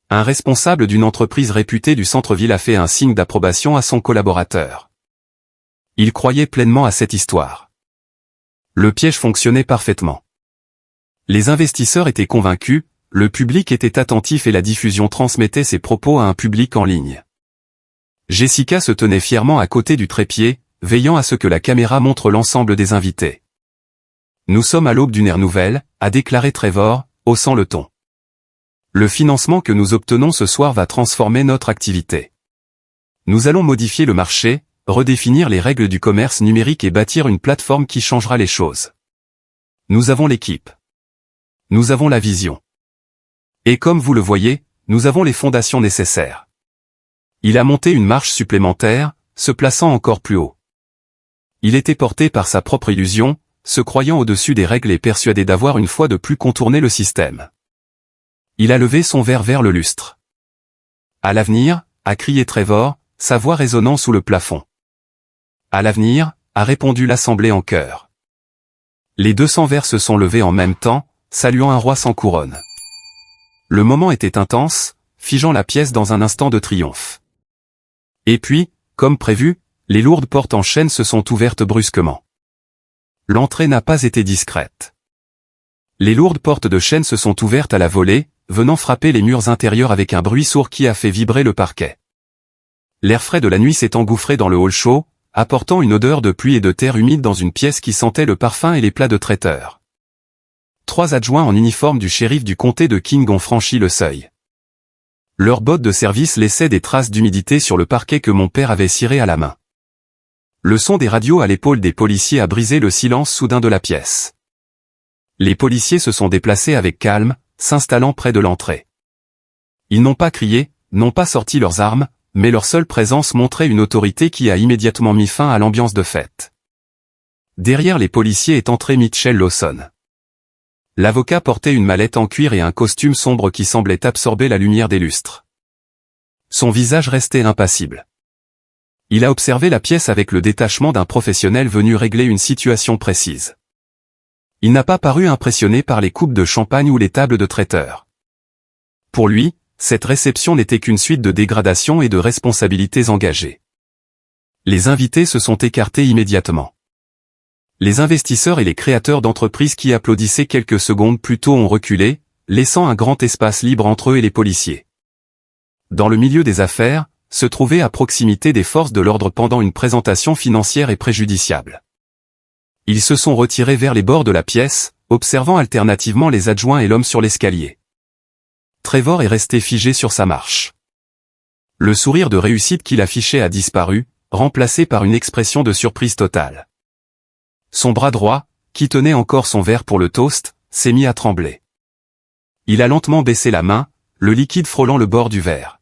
Un responsable d'une entreprise réputée du centre-ville a fait un signe d'approbation à son collaborateur. Il croyait pleinement à cette histoire. Le piège fonctionnait parfaitement. Les investisseurs étaient convaincus, le public était attentif et la diffusion transmettait ses propos à un public en ligne. Jessica se tenait fièrement à côté du trépied, veillant à ce que la caméra montre l'ensemble des invités. « Nous sommes à l'aube d'une ère nouvelle », a déclaré Trevor, haussant le ton. Le financement que nous obtenons ce soir va transformer notre activité. Nous allons modifier le marché, redéfinir les règles du commerce numérique et bâtir une plateforme qui changera les choses. Nous avons l'équipe. Nous avons la vision. Et comme vous le voyez, nous avons les fondations nécessaires. Il a monté une marche supplémentaire, se plaçant encore plus haut. Il était porté par sa propre illusion, se croyant au-dessus des règles et persuadé d'avoir une fois de plus contourné le système. Il a levé son verre vers le lustre. À l'avenir, a crié Trevor, sa voix résonnant sous le plafond. À l'avenir, a répondu l'assemblée en chœur. Les 200 verres se sont levés en même temps, saluant un roi sans couronne. Le moment était intense, figeant la pièce dans un instant de triomphe. Et puis, comme prévu, les lourdes portes en chêne se sont ouvertes brusquement. L'entrée n'a pas été discrète. Les lourdes portes de chêne se sont ouvertes à la volée, venant frapper les murs intérieurs avec un bruit sourd qui a fait vibrer le parquet. L'air frais de la nuit s'est engouffré dans le hall chaud, apportant une odeur de pluie et de terre humide dans une pièce qui sentait le parfum et les plats de traiteur. 3 adjoints en uniforme du shérif du comté de King ont franchi le seuil. Leurs bottes de service laissaient des traces d'humidité sur le parquet que mon père avait ciré à la main. Le son des radios à l'épaule des policiers a brisé le silence soudain de la pièce. Les policiers se sont déplacés avec calme, s'installant près de l'entrée. Ils n'ont pas crié, n'ont pas sorti leurs armes, mais leur seule présence montrait une autorité qui a immédiatement mis fin à l'ambiance de fête. Derrière les policiers est entré Mitchell Lawson. L'avocat portait une mallette en cuir et un costume sombre qui semblait absorber la lumière des lustres. Son visage restait impassible. Il a observé la pièce avec le détachement d'un professionnel venu régler une situation précise. Il n'a pas paru impressionné par les coupes de champagne ou les tables de traiteur. Pour lui, cette réception n'était qu'une suite de dégradations et de responsabilités engagées. Les invités se sont écartés immédiatement. Les investisseurs et les créateurs d'entreprises qui applaudissaient quelques secondes plus tôt ont reculé, laissant un grand espace libre entre eux et les policiers. Dans le milieu des affaires, se trouver à proximité des forces de l'ordre pendant une présentation financière est préjudiciable. Ils se sont retirés vers les bords de la pièce, observant alternativement les adjoints et l'homme sur l'escalier. Trevor est resté figé sur sa marche. Le sourire de réussite qu'il affichait a disparu, remplacé par une expression de surprise totale. Son bras droit, qui tenait encore son verre pour le toast, s'est mis à trembler. Il a lentement baissé la main, le liquide frôlant le bord du verre.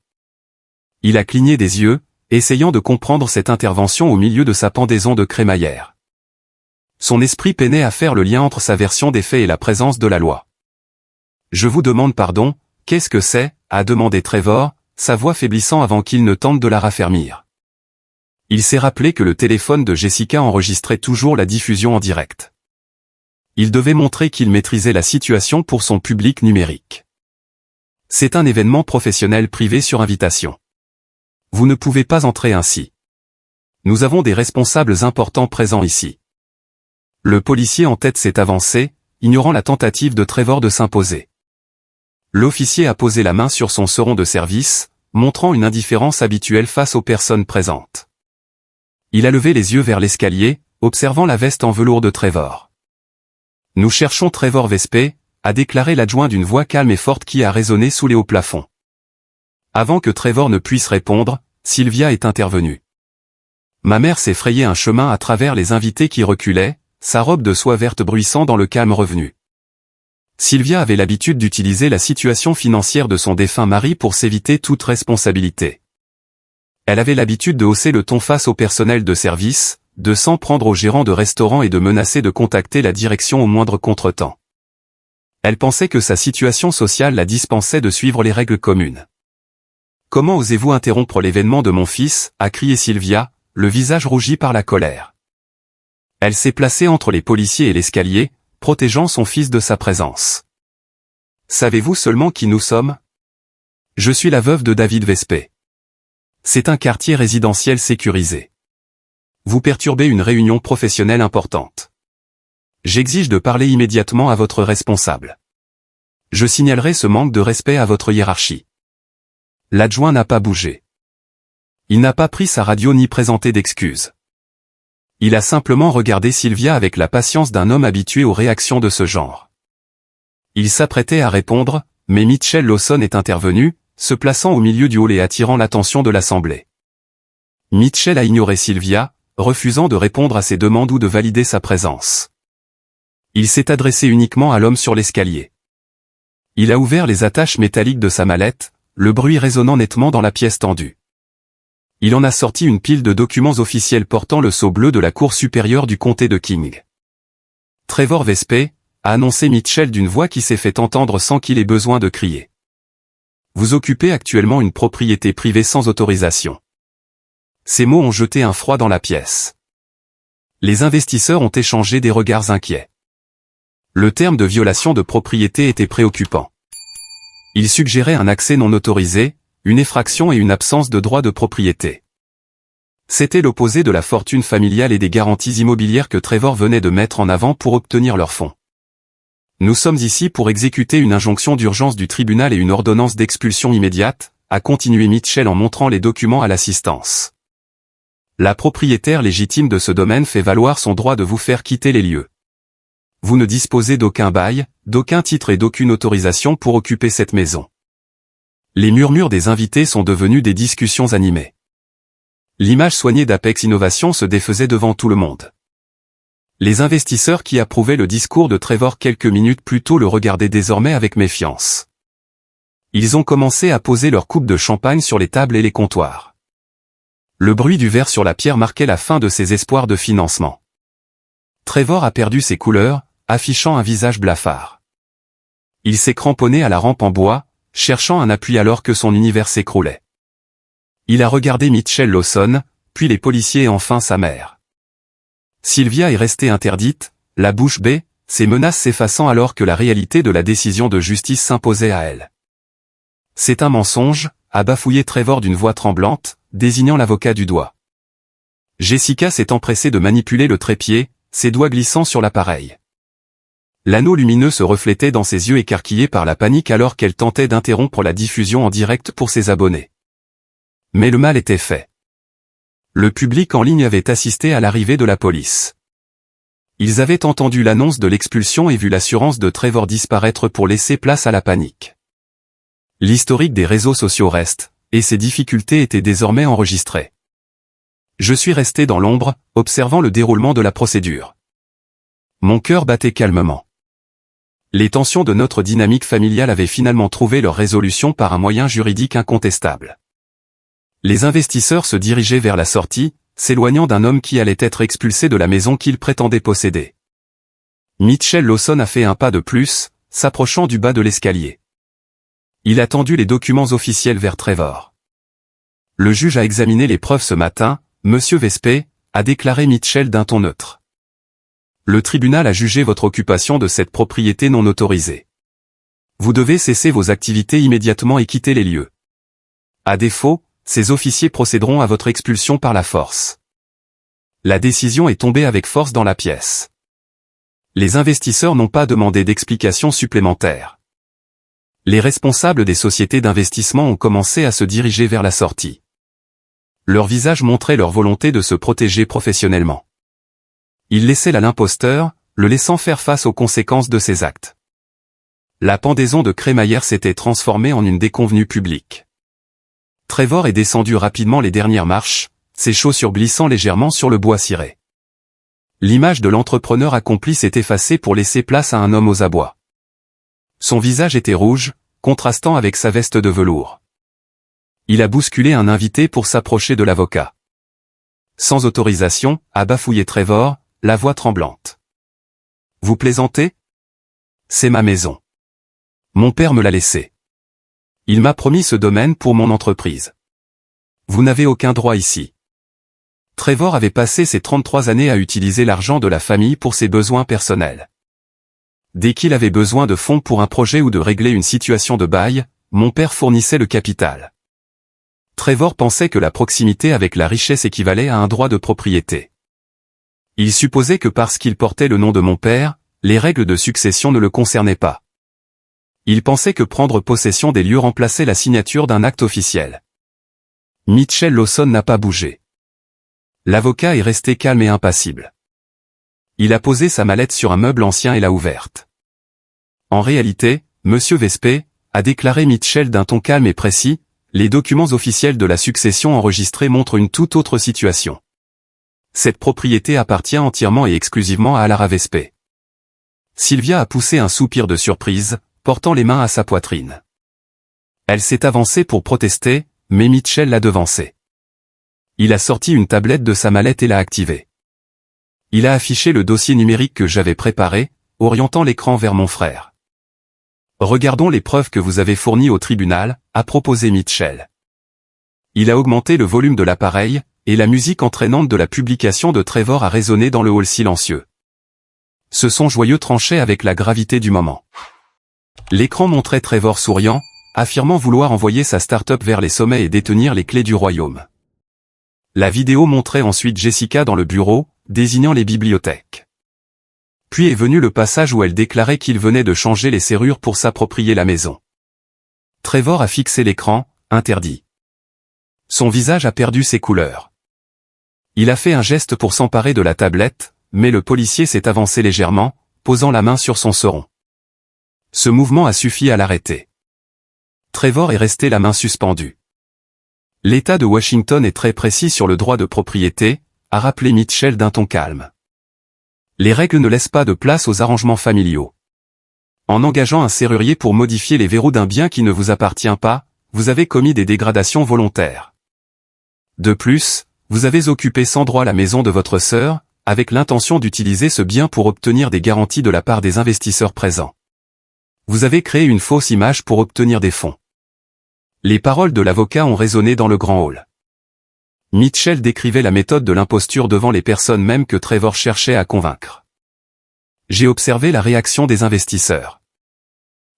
Il a cligné des yeux, essayant de comprendre cette intervention au milieu de sa pendaison de crémaillère. Son esprit peinait à faire le lien entre sa version des faits et la présence de la loi. « Je vous demande pardon, qu'est-ce que c'est ?» a demandé Trevor, sa voix faiblissant avant qu'il ne tente de la raffermir. Il s'est rappelé que le téléphone de Jessica enregistrait toujours la diffusion en direct. Il devait montrer qu'il maîtrisait la situation pour son public numérique. C'est un événement professionnel privé sur invitation. Vous ne pouvez pas entrer ainsi. Nous avons des responsables importants présents ici. Le policier en tête s'est avancé, ignorant la tentative de Trevor de s'imposer. L'officier a posé la main sur son seron de service, montrant une indifférence habituelle face aux personnes présentes. Il a levé les yeux vers l'escalier, observant la veste en velours de Trevor. « Nous cherchons Trevor Vespé », a déclaré l'adjoint d'une voix calme et forte qui a résonné sous les hauts plafonds. Avant que Trevor ne puisse répondre, Sylvia est intervenue. Ma mère s'est frayé un chemin à travers les invités qui reculaient, sa robe de soie verte bruissant dans le calme revenu. Sylvia avait l'habitude d'utiliser la situation financière de son défunt mari pour s'éviter toute responsabilité. Elle avait l'habitude de hausser le ton face au personnel de service, de s'en prendre aux gérants de restaurants et de menacer de contacter la direction au moindre contretemps. Elle pensait que sa situation sociale la dispensait de suivre les règles communes. « Comment osez-vous interrompre l'événement de mon fils ?» a crié Sylvia, le visage rougi par la colère. Elle s'est placée entre les policiers et l'escalier, protégeant son fils de sa présence. « Savez-vous seulement qui nous sommes ? Je suis la veuve de David Vespé. C'est un quartier résidentiel sécurisé. Vous perturbez une réunion professionnelle importante. J'exige de parler immédiatement à votre responsable. Je signalerai ce manque de respect à votre hiérarchie. » L'adjoint n'a pas bougé. Il n'a pas pris sa radio ni présenté d'excuses. Il a simplement regardé Sylvia avec la patience d'un homme habitué aux réactions de ce genre. Il s'apprêtait à répondre, mais Mitchell Lawson est intervenu, se plaçant au milieu du hall et attirant l'attention de l'assemblée. Mitchell a ignoré Sylvia, refusant de répondre à ses demandes ou de valider sa présence. Il s'est adressé uniquement à l'homme sur l'escalier. Il a ouvert les attaches métalliques de sa mallette, le bruit résonnant nettement dans la pièce tendue. Il en a sorti une pile de documents officiels portant le sceau bleu de la Cour supérieure du comté de King. Trevor Vespey, a annoncé Mitchell d'une voix qui s'est fait entendre sans qu'il ait besoin de crier. Vous occupez actuellement une propriété privée sans autorisation. Ces mots ont jeté un froid dans la pièce. Les investisseurs ont échangé des regards inquiets. Le terme de violation de propriété était préoccupant. Il suggérait un accès non autorisé, une effraction et une absence de droit de propriété. C'était l'opposé de la fortune familiale et des garanties immobilières que Trevor venait de mettre en avant pour obtenir leurs fonds. Nous sommes ici pour exécuter une injonction d'urgence du tribunal et une ordonnance d'expulsion immédiate, a continué Mitchell en montrant les documents à l'assistance. La propriétaire légitime de ce domaine fait valoir son droit de vous faire quitter les lieux. Vous ne disposez d'aucun bail, d'aucun titre et d'aucune autorisation pour occuper cette maison. Les murmures des invités sont devenus des discussions animées. L'image soignée d'Apex Innovation se défaisait devant tout le monde. Les investisseurs qui approuvaient le discours de Trevor quelques minutes plus tôt le regardaient désormais avec méfiance. Ils ont commencé à poser leurs coupes de champagne sur les tables et les comptoirs. Le bruit du verre sur la pierre marquait la fin de ses espoirs de financement. Trevor a perdu ses couleurs, affichant un visage blafard. Il s'est cramponné à la rampe en bois, cherchant un appui alors que son univers s'écroulait. Il a regardé Mitchell Lawson, puis les policiers et enfin sa mère. Sylvia est restée interdite, la bouche bée, ses menaces s'effaçant alors que la réalité de la décision de justice s'imposait à elle. C'est un mensonge, a bafouillé Trevor d'une voix tremblante, désignant l'avocat du doigt. Jessica s'est empressée de manipuler le trépied, ses doigts glissant sur l'appareil. L'anneau lumineux se reflétait dans ses yeux écarquillés par la panique alors qu'elle tentait d'interrompre la diffusion en direct pour ses abonnés. Mais le mal était fait. Le public en ligne avait assisté à l'arrivée de la police. Ils avaient entendu l'annonce de l'expulsion et vu l'assurance de Trevor disparaître pour laisser place à la panique. L'historique des réseaux sociaux reste, et ses difficultés étaient désormais enregistrées. Je suis resté dans l'ombre, observant le déroulement de la procédure. Mon cœur battait calmement. Les tensions de notre dynamique familiale avaient finalement trouvé leur résolution par un moyen juridique incontestable. Les investisseurs se dirigeaient vers la sortie, s'éloignant d'un homme qui allait être expulsé de la maison qu'ils prétendaient posséder. Mitchell Lawson a fait un pas de plus, s'approchant du bas de l'escalier. Il a tendu les documents officiels vers Trevor. Le juge a examiné les preuves ce matin, Monsieur Vespey, a déclaré Mitchell d'un ton neutre. Le tribunal a jugé votre occupation de cette propriété non autorisée. Vous devez cesser vos activités immédiatement et quitter les lieux. À défaut, ces officiers procéderont à votre expulsion par la force. La décision est tombée avec force dans la pièce. Les investisseurs n'ont pas demandé d'explications supplémentaires. Les responsables des sociétés d'investissement ont commencé à se diriger vers la sortie. Leur visage montrait leur volonté de se protéger professionnellement. Ils laissaient là l'imposteur, le laissant faire face aux conséquences de ses actes. La pendaison de crémaillère s'était transformée en une déconvenue publique. Trevor est descendu rapidement les dernières marches, ses chaussures glissant légèrement sur le bois ciré. L'image de l'entrepreneur accompli s'est effacée pour laisser place à un homme aux abois. Son visage était rouge, contrastant avec sa veste de velours. Il a bousculé un invité pour s'approcher de l'avocat. Sans autorisation, a bafouillé Trevor, la voix tremblante. Vous plaisantez? C'est ma maison. Mon père me l'a laissée. Il m'a promis ce domaine pour mon entreprise. Vous n'avez aucun droit ici. Trevor avait passé ses 33 années à utiliser l'argent de la famille pour ses besoins personnels. Dès qu'il avait besoin de fonds pour un projet ou de régler une situation de bail, mon père fournissait le capital. Trevor pensait que la proximité avec la richesse équivalait à un droit de propriété. Il supposait que parce qu'il portait le nom de mon père, les règles de succession ne le concernaient pas. Il pensait que prendre possession des lieux remplaçait la signature d'un acte officiel. Mitchell Lawson n'a pas bougé. L'avocat est resté calme et impassible. Il a posé sa mallette sur un meuble ancien et l'a ouverte. En réalité, Monsieur Vespey, a déclaré Mitchell d'un ton calme et précis, les documents officiels de la succession enregistrés montrent une toute autre situation. Cette propriété appartient entièrement et exclusivement à Alara Vespey. Sylvia a poussé un soupir de surprise, portant les mains à sa poitrine. Elle s'est avancée pour protester, mais Mitchell l'a devancée. Il a sorti une tablette de sa mallette et l'a activée. Il a affiché le dossier numérique que j'avais préparé, orientant l'écran vers mon frère. Regardons les preuves que vous avez fournies au tribunal, a proposé Mitchell. Il a augmenté le volume de l'appareil, et la musique entraînante de la publication de Trevor a résonné dans le hall silencieux. Ce son joyeux tranchait avec la gravité du moment. L'écran montrait Trevor souriant, affirmant vouloir envoyer sa start-up vers les sommets et détenir les clés du royaume. La vidéo montrait ensuite Jessica dans le bureau, désignant les bibliothèques. Puis est venu le passage où elle déclarait qu'il venait de changer les serrures pour s'approprier la maison. Trevor a fixé l'écran, interdit. Son visage a perdu ses couleurs. Il a fait un geste pour s'emparer de la tablette, mais le policier s'est avancé légèrement, posant la main sur son seron. Ce mouvement a suffi à l'arrêter. Trevor est resté la main suspendue. L'État de Washington est très précis sur le droit de propriété, a rappelé Mitchell d'un ton calme. Les règles ne laissent pas de place aux arrangements familiaux. En engageant un serrurier pour modifier les verrous d'un bien qui ne vous appartient pas, vous avez commis des dégradations volontaires. De plus, vous avez occupé sans droit la maison de votre sœur, avec l'intention d'utiliser ce bien pour obtenir des garanties de la part des investisseurs présents. Vous avez créé une fausse image pour obtenir des fonds. Les paroles de l'avocat ont résonné dans le grand hall. Mitchell décrivait la méthode de l'imposture devant les personnes même que Trevor cherchait à convaincre. J'ai observé la réaction des investisseurs.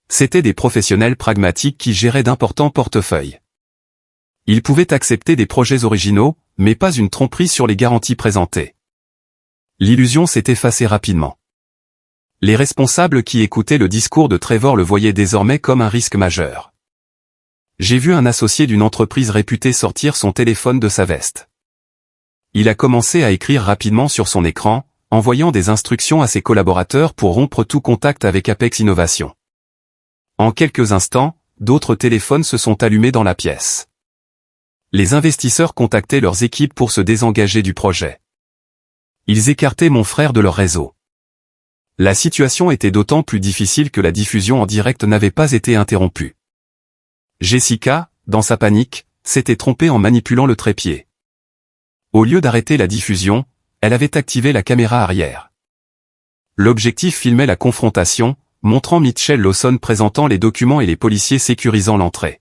C'étaient des professionnels pragmatiques qui géraient d'importants portefeuilles. Ils pouvaient accepter des projets originaux, mais pas une tromperie sur les garanties présentées. L'illusion s'est effacée rapidement. Les responsables qui écoutaient le discours de Trevor le voyaient désormais comme un risque majeur. J'ai vu un associé d'une entreprise réputée sortir son téléphone de sa veste. Il a commencé à écrire rapidement sur son écran, envoyant des instructions à ses collaborateurs pour rompre tout contact avec Apex Innovation. En quelques instants, d'autres téléphones se sont allumés dans la pièce. Les investisseurs contactaient leurs équipes pour se désengager du projet. Ils écartaient mon frère de leur réseau. La situation était d'autant plus difficile que la diffusion en direct n'avait pas été interrompue. Jessica, dans sa panique, s'était trompée en manipulant le trépied. Au lieu d'arrêter la diffusion, elle avait activé la caméra arrière. L'objectif filmait la confrontation, montrant Mitchell Lawson présentant les documents et les policiers sécurisant l'entrée.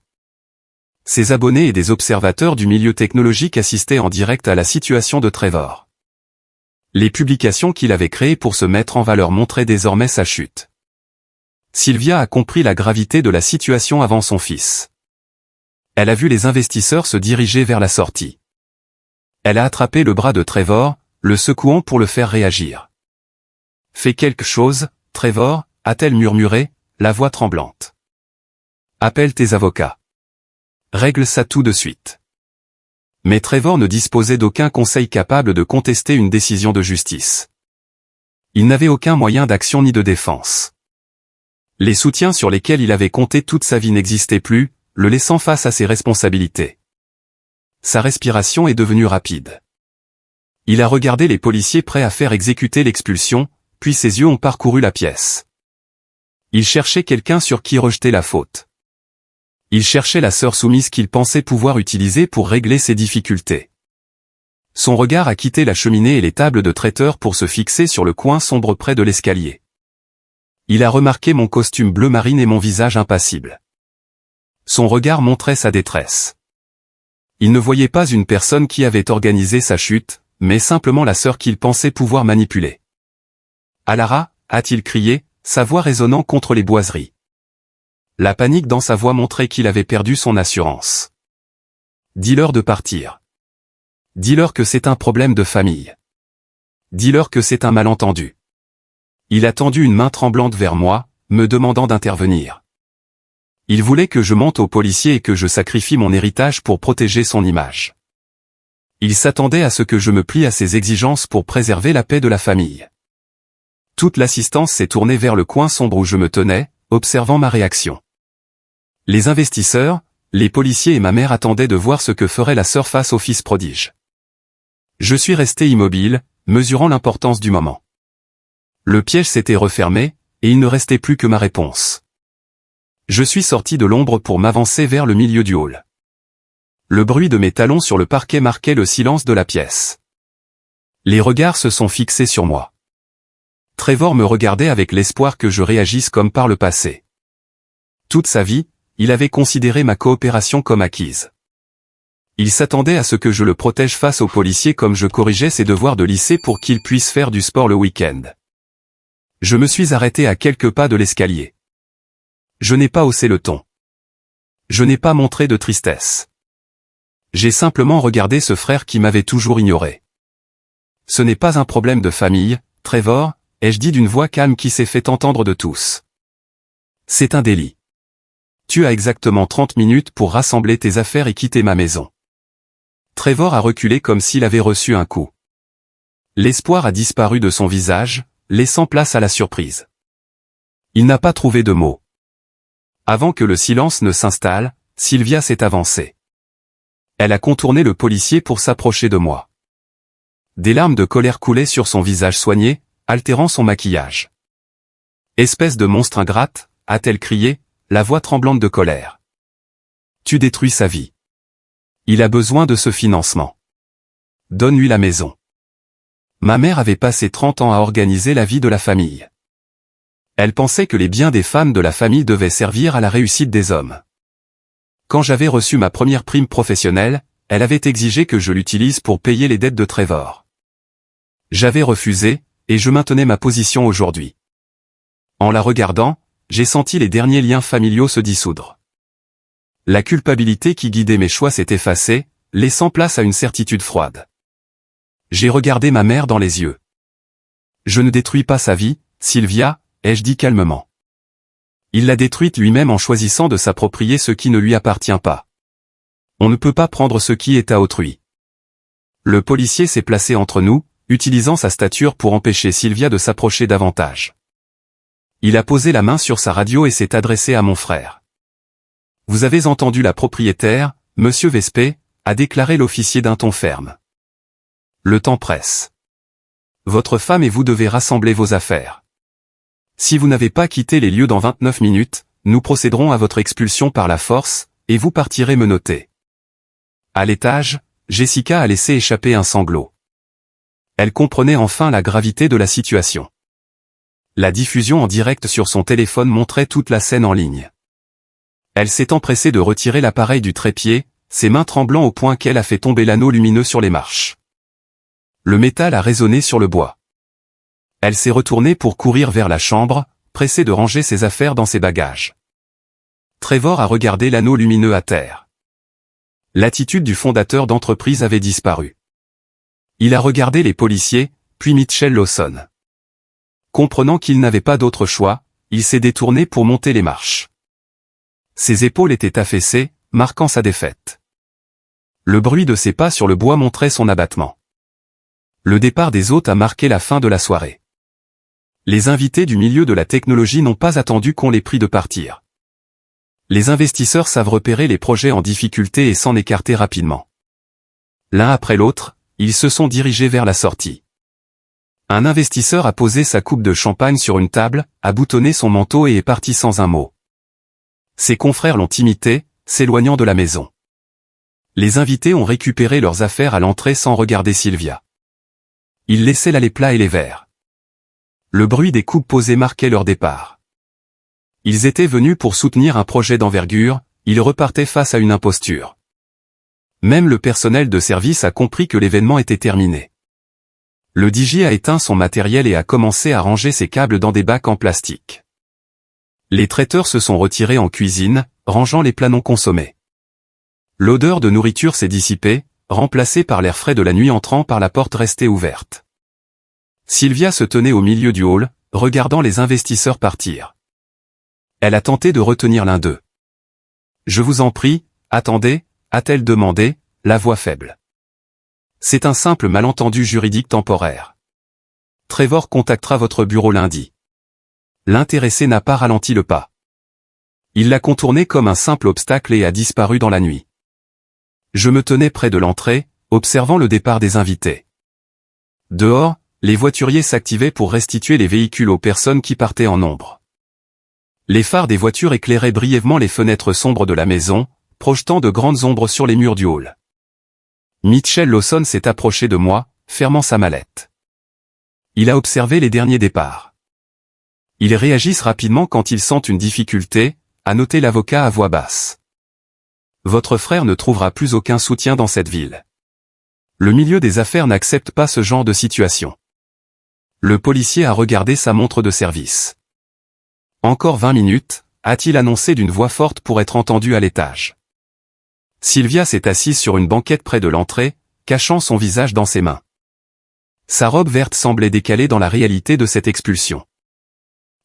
Ses abonnés et des observateurs du milieu technologique assistaient en direct à la situation de Trevor. Les publications qu'il avait créées pour se mettre en valeur montraient désormais sa chute. Sylvia a compris la gravité de la situation avant son fils. Elle a vu les investisseurs se diriger vers la sortie. Elle a attrapé le bras de Trevor, le secouant pour le faire réagir. « Fais quelque chose, Trevor » a-t-elle murmuré, la voix tremblante. « Appelle tes avocats. Règle ça tout de suite. » Mais Trevor ne disposait d'aucun conseil capable de contester une décision de justice. Il n'avait aucun moyen d'action ni de défense. Les soutiens sur lesquels il avait compté toute sa vie n'existaient plus, le laissant face à ses responsabilités. Sa respiration est devenue rapide. Il a regardé les policiers prêts à faire exécuter l'expulsion, puis ses yeux ont parcouru la pièce. Il cherchait quelqu'un sur qui rejeter la faute. Il cherchait la sœur soumise qu'il pensait pouvoir utiliser pour régler ses difficultés. Son regard a quitté la cheminée et les tables de traiteur pour se fixer sur le coin sombre près de l'escalier. Il a remarqué mon costume bleu marine et mon visage impassible. Son regard montrait sa détresse. Il ne voyait pas une personne qui avait organisé sa chute, mais simplement la sœur qu'il pensait pouvoir manipuler. « Alara » a-t-il crié, sa voix résonnant contre les boiseries. La panique dans sa voix montrait qu'il avait perdu son assurance. « Dis-leur de partir. Dis-leur que c'est un problème de famille. Dis-leur que c'est un malentendu. » Il a tendu une main tremblante vers moi, me demandant d'intervenir. Il voulait que je monte au policier et que je sacrifie mon héritage pour protéger son image. Il s'attendait à ce que je me plie à ses exigences pour préserver la paix de la famille. Toute l'assistance s'est tournée vers le coin sombre où je me tenais, observant ma réaction. Les investisseurs, les policiers et ma mère attendaient de voir ce que ferait la sœur face au fils prodige. Je suis resté immobile, mesurant l'importance du moment. Le piège s'était refermé, et il ne restait plus que ma réponse. Je suis sorti de l'ombre pour m'avancer vers le milieu du hall. Le bruit de mes talons sur le parquet marquait le silence de la pièce. Les regards se sont fixés sur moi. Trevor me regardait avec l'espoir que je réagisse comme par le passé. Toute sa vie, il avait considéré ma coopération comme acquise. Il s'attendait à ce que je le protège face aux policiers comme je corrigeais ses devoirs de lycée pour qu'il puisse faire du sport le week-end. Je me suis arrêté à quelques pas de l'escalier. Je n'ai pas haussé le ton. Je n'ai pas montré de tristesse. J'ai simplement regardé ce frère qui m'avait toujours ignoré. Ce n'est pas un problème de famille, Trevor, ai-je dit d'une voix calme qui s'est fait entendre de tous. C'est un délit. Tu as exactement 30 minutes pour rassembler tes affaires et quitter ma maison. Trevor a reculé comme s'il avait reçu un coup. L'espoir a disparu de son visage, laissant place à la surprise. Il n'a pas trouvé de mots. Avant que le silence ne s'installe, Sylvia s'est avancée. Elle a contourné le policier pour s'approcher de moi. Des larmes de colère coulaient sur son visage soigné, altérant son maquillage. « Espèce de monstre ingrate !» a-t-elle crié, la voix tremblante de colère. « Tu détruis sa vie. Il a besoin de ce financement. Donne-lui la maison. » Ma mère avait passé 30 ans à organiser la vie de la famille. Elle pensait que les biens des femmes de la famille devaient servir à la réussite des hommes. Quand j'avais reçu ma première prime professionnelle, elle avait exigé que je l'utilise pour payer les dettes de Trevor. J'avais refusé, et je maintenais ma position aujourd'hui. En la regardant, j'ai senti les derniers liens familiaux se dissoudre. La culpabilité qui guidait mes choix s'est effacée, laissant place à une certitude froide. J'ai regardé ma mère dans les yeux. Je ne détruis pas sa vie, Sylvia, ai-je dit calmement. Il l'a détruite lui-même en choisissant de s'approprier ce qui ne lui appartient pas. On ne peut pas prendre ce qui est à autrui. Le policier s'est placé entre nous, utilisant sa stature pour empêcher Sylvia de s'approcher davantage. Il a posé la main sur sa radio et s'est adressé à mon frère. « Vous avez entendu la propriétaire, Monsieur Vespé », a déclaré l'officier d'un ton ferme. « Le temps presse. Votre femme et vous devez rassembler vos affaires. Si vous n'avez pas quitté les lieux dans 29 minutes, nous procéderons à votre expulsion par la force, et vous partirez menottée. » À l'étage, Jessica a laissé échapper un sanglot. Elle comprenait enfin la gravité de la situation. La diffusion en direct sur son téléphone montrait toute la scène en ligne. Elle s'est empressée de retirer l'appareil du trépied, ses mains tremblant au point qu'elle a fait tomber l'anneau lumineux sur les marches. Le métal a résonné sur le bois. Elle s'est retournée pour courir vers la chambre, pressée de ranger ses affaires dans ses bagages. Trevor a regardé l'anneau lumineux à terre. L'attitude du fondateur d'entreprise avait disparu. Il a regardé les policiers, puis Mitchell Lawson. Comprenant qu'il n'avait pas d'autre choix, il s'est détourné pour monter les marches. Ses épaules étaient affaissées, marquant sa défaite. Le bruit de ses pas sur le bois montrait son abattement. Le départ des hôtes a marqué la fin de la soirée. Les invités du milieu de la technologie n'ont pas attendu qu'on les prie de partir. Les investisseurs savent repérer les projets en difficulté et s'en écarter rapidement. L'un après l'autre, ils se sont dirigés vers la sortie. Un investisseur a posé sa coupe de champagne sur une table, a boutonné son manteau et est parti sans un mot. Ses confrères l'ont imité, s'éloignant de la maison. Les invités ont récupéré leurs affaires à l'entrée sans regarder Sylvia. Ils laissaient là les plats et les verres. Le bruit des coupes posées marquait leur départ. Ils étaient venus pour soutenir un projet d'envergure, ils repartaient face à une imposture. Même le personnel de service a compris que l'événement était terminé. Le DJ a éteint son matériel et a commencé à ranger ses câbles dans des bacs en plastique. Les traiteurs se sont retirés en cuisine, rangeant les plats non consommés. L'odeur de nourriture s'est dissipée, remplacée par l'air frais de la nuit entrant par la porte restée ouverte. Sylvia se tenait au milieu du hall, regardant les investisseurs partir. Elle a tenté de retenir l'un d'eux. « Je vous en prie, attendez », a-t-elle demandé, la voix faible. C'est un simple malentendu juridique temporaire. Trevor contactera votre bureau lundi. L'intéressé n'a pas ralenti le pas. Il l'a contourné comme un simple obstacle et a disparu dans la nuit. Je me tenais près de l'entrée, observant le départ des invités. Dehors, les voituriers s'activaient pour restituer les véhicules aux personnes qui partaient en nombre. Les phares des voitures éclairaient brièvement les fenêtres sombres de la maison, projetant de grandes ombres sur les murs du hall. Mitchell Lawson s'est approché de moi, fermant sa mallette. Il a observé les derniers départs. Ils réagissent rapidement quand ils sentent une difficulté, a noté l'avocat à voix basse. Votre frère ne trouvera plus aucun soutien dans cette ville. Le milieu des affaires n'accepte pas ce genre de situation. Le policier a regardé sa montre de service. Encore 20 minutes, a-t-il annoncé d'une voix forte pour être entendu à l'étage. Sylvia s'est assise sur une banquette près de l'entrée, cachant son visage dans ses mains. Sa robe verte semblait décalée dans la réalité de cette expulsion.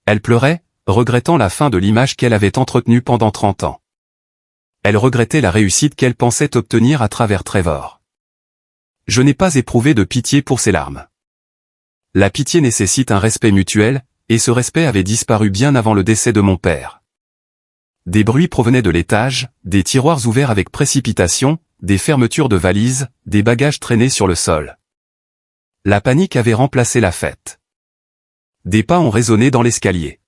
Elle pleurait, regrettant la fin de l'image qu'elle avait entretenue pendant 30 ans. Elle regrettait la réussite qu'elle pensait obtenir à travers Trevor. Je n'ai pas éprouvé de pitié pour ses larmes. La pitié nécessite un respect mutuel, et ce respect avait disparu bien avant le décès de mon père. Des bruits provenaient de l'étage, des tiroirs ouverts avec précipitation, des fermetures de valises, des bagages traînés sur le sol. La panique avait remplacé la fête. Des pas ont résonné dans l'escalier.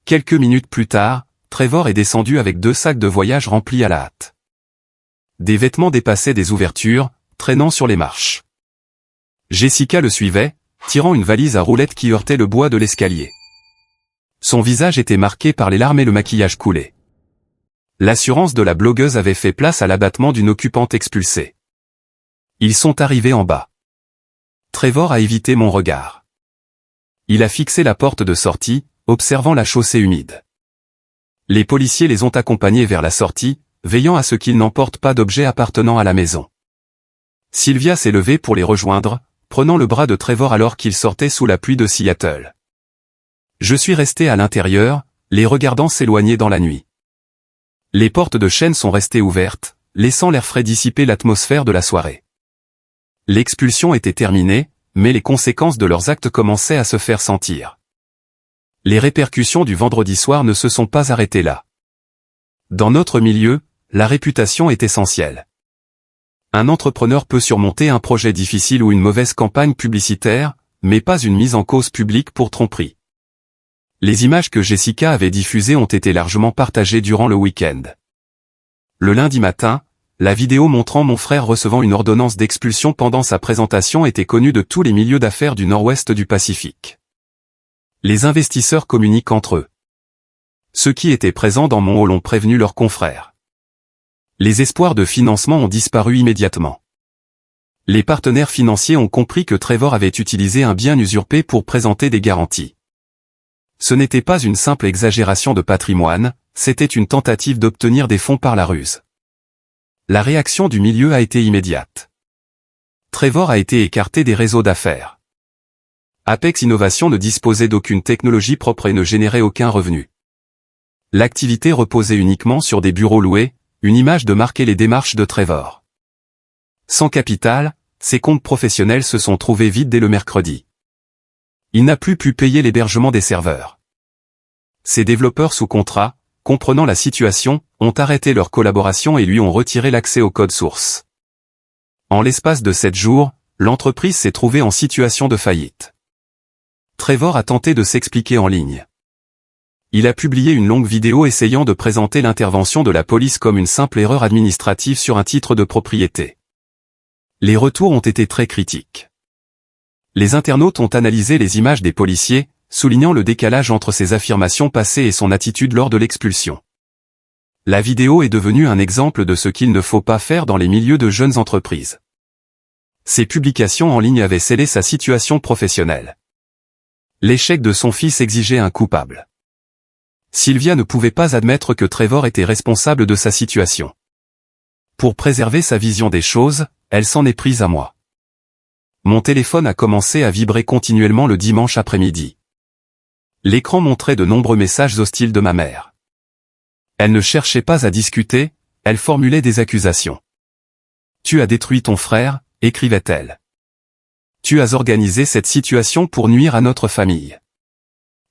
Quelques minutes plus tard, Trevor est descendu avec 2 sacs de voyage remplis à la hâte. Des vêtements dépassaient des ouvertures, traînant sur les marches. Jessica le suivait, tirant une valise à roulettes qui heurtait le bois de l'escalier. Son visage était marqué par les larmes et le maquillage coulé. L'assurance de la blogueuse avait fait place à l'abattement d'une occupante expulsée. Ils sont arrivés en bas. Trevor a évité mon regard. Il a fixé la porte de sortie, observant la chaussée humide. Les policiers les ont accompagnés vers la sortie, veillant à ce qu'ils n'emportent pas d'objets appartenant à la maison. Sylvia s'est levée pour les rejoindre, prenant le bras de Trevor alors qu'il sortait sous la pluie de Seattle. Je suis resté à l'intérieur, les regardant s'éloigner dans la nuit. Les portes de chêne sont restées ouvertes, laissant l'air frais dissiper l'atmosphère de la soirée. L'expulsion était terminée, mais les conséquences de leurs actes commençaient à se faire sentir. Les répercussions du vendredi soir ne se sont pas arrêtées là. Dans notre milieu, la réputation est essentielle. Un entrepreneur peut surmonter un projet difficile ou une mauvaise campagne publicitaire, mais pas une mise en cause publique pour tromperie. Les images que Jessica avait diffusées ont été largement partagées durant le week-end. Le lundi matin, la vidéo montrant mon frère recevant une ordonnance d'expulsion pendant sa présentation était connue de tous les milieux d'affaires du nord-ouest du Pacifique. Les investisseurs communiquent entre eux. Ceux qui étaient présents dans mon hall ont prévenu leurs confrères. Les espoirs de financement ont disparu immédiatement. Les partenaires financiers ont compris que Trevor avait utilisé un bien usurpé pour présenter des garanties. Ce n'était pas une simple exagération de patrimoine, c'était une tentative d'obtenir des fonds par la ruse. La réaction du milieu a été immédiate. Trevor a été écarté des réseaux d'affaires. Apex Innovation ne disposait d'aucune technologie propre et ne générait aucun revenu. L'activité reposait uniquement sur des bureaux loués, une image de marquer les démarches de Trevor. Sans capital, ses comptes professionnels se sont trouvés vides dès le mercredi. Il n'a plus pu payer l'hébergement des serveurs. Ses développeurs sous contrat, comprenant la situation, ont arrêté leur collaboration et lui ont retiré l'accès au code source. En l'espace de 7 jours, l'entreprise s'est trouvée en situation de faillite. Trevor a tenté de s'expliquer en ligne. Il a publié une longue vidéo essayant de présenter l'intervention de la police comme une simple erreur administrative sur un titre de propriété. Les retours ont été très critiques. Les internautes ont analysé les images des policiers, soulignant le décalage entre ses affirmations passées et son attitude lors de l'expulsion. La vidéo est devenue un exemple de ce qu'il ne faut pas faire dans les milieux de jeunes entreprises. Ses publications en ligne avaient scellé sa situation professionnelle. L'échec de son fils exigeait un coupable. Sylvia ne pouvait pas admettre que Trevor était responsable de sa situation. Pour préserver sa vision des choses, elle s'en est prise à moi. Mon téléphone a commencé à vibrer continuellement le dimanche après-midi. L'écran montrait de nombreux messages hostiles de ma mère. Elle ne cherchait pas à discuter, elle formulait des accusations. « Tu as détruit ton frère », écrivait-elle. « Tu as organisé cette situation pour nuire à notre famille.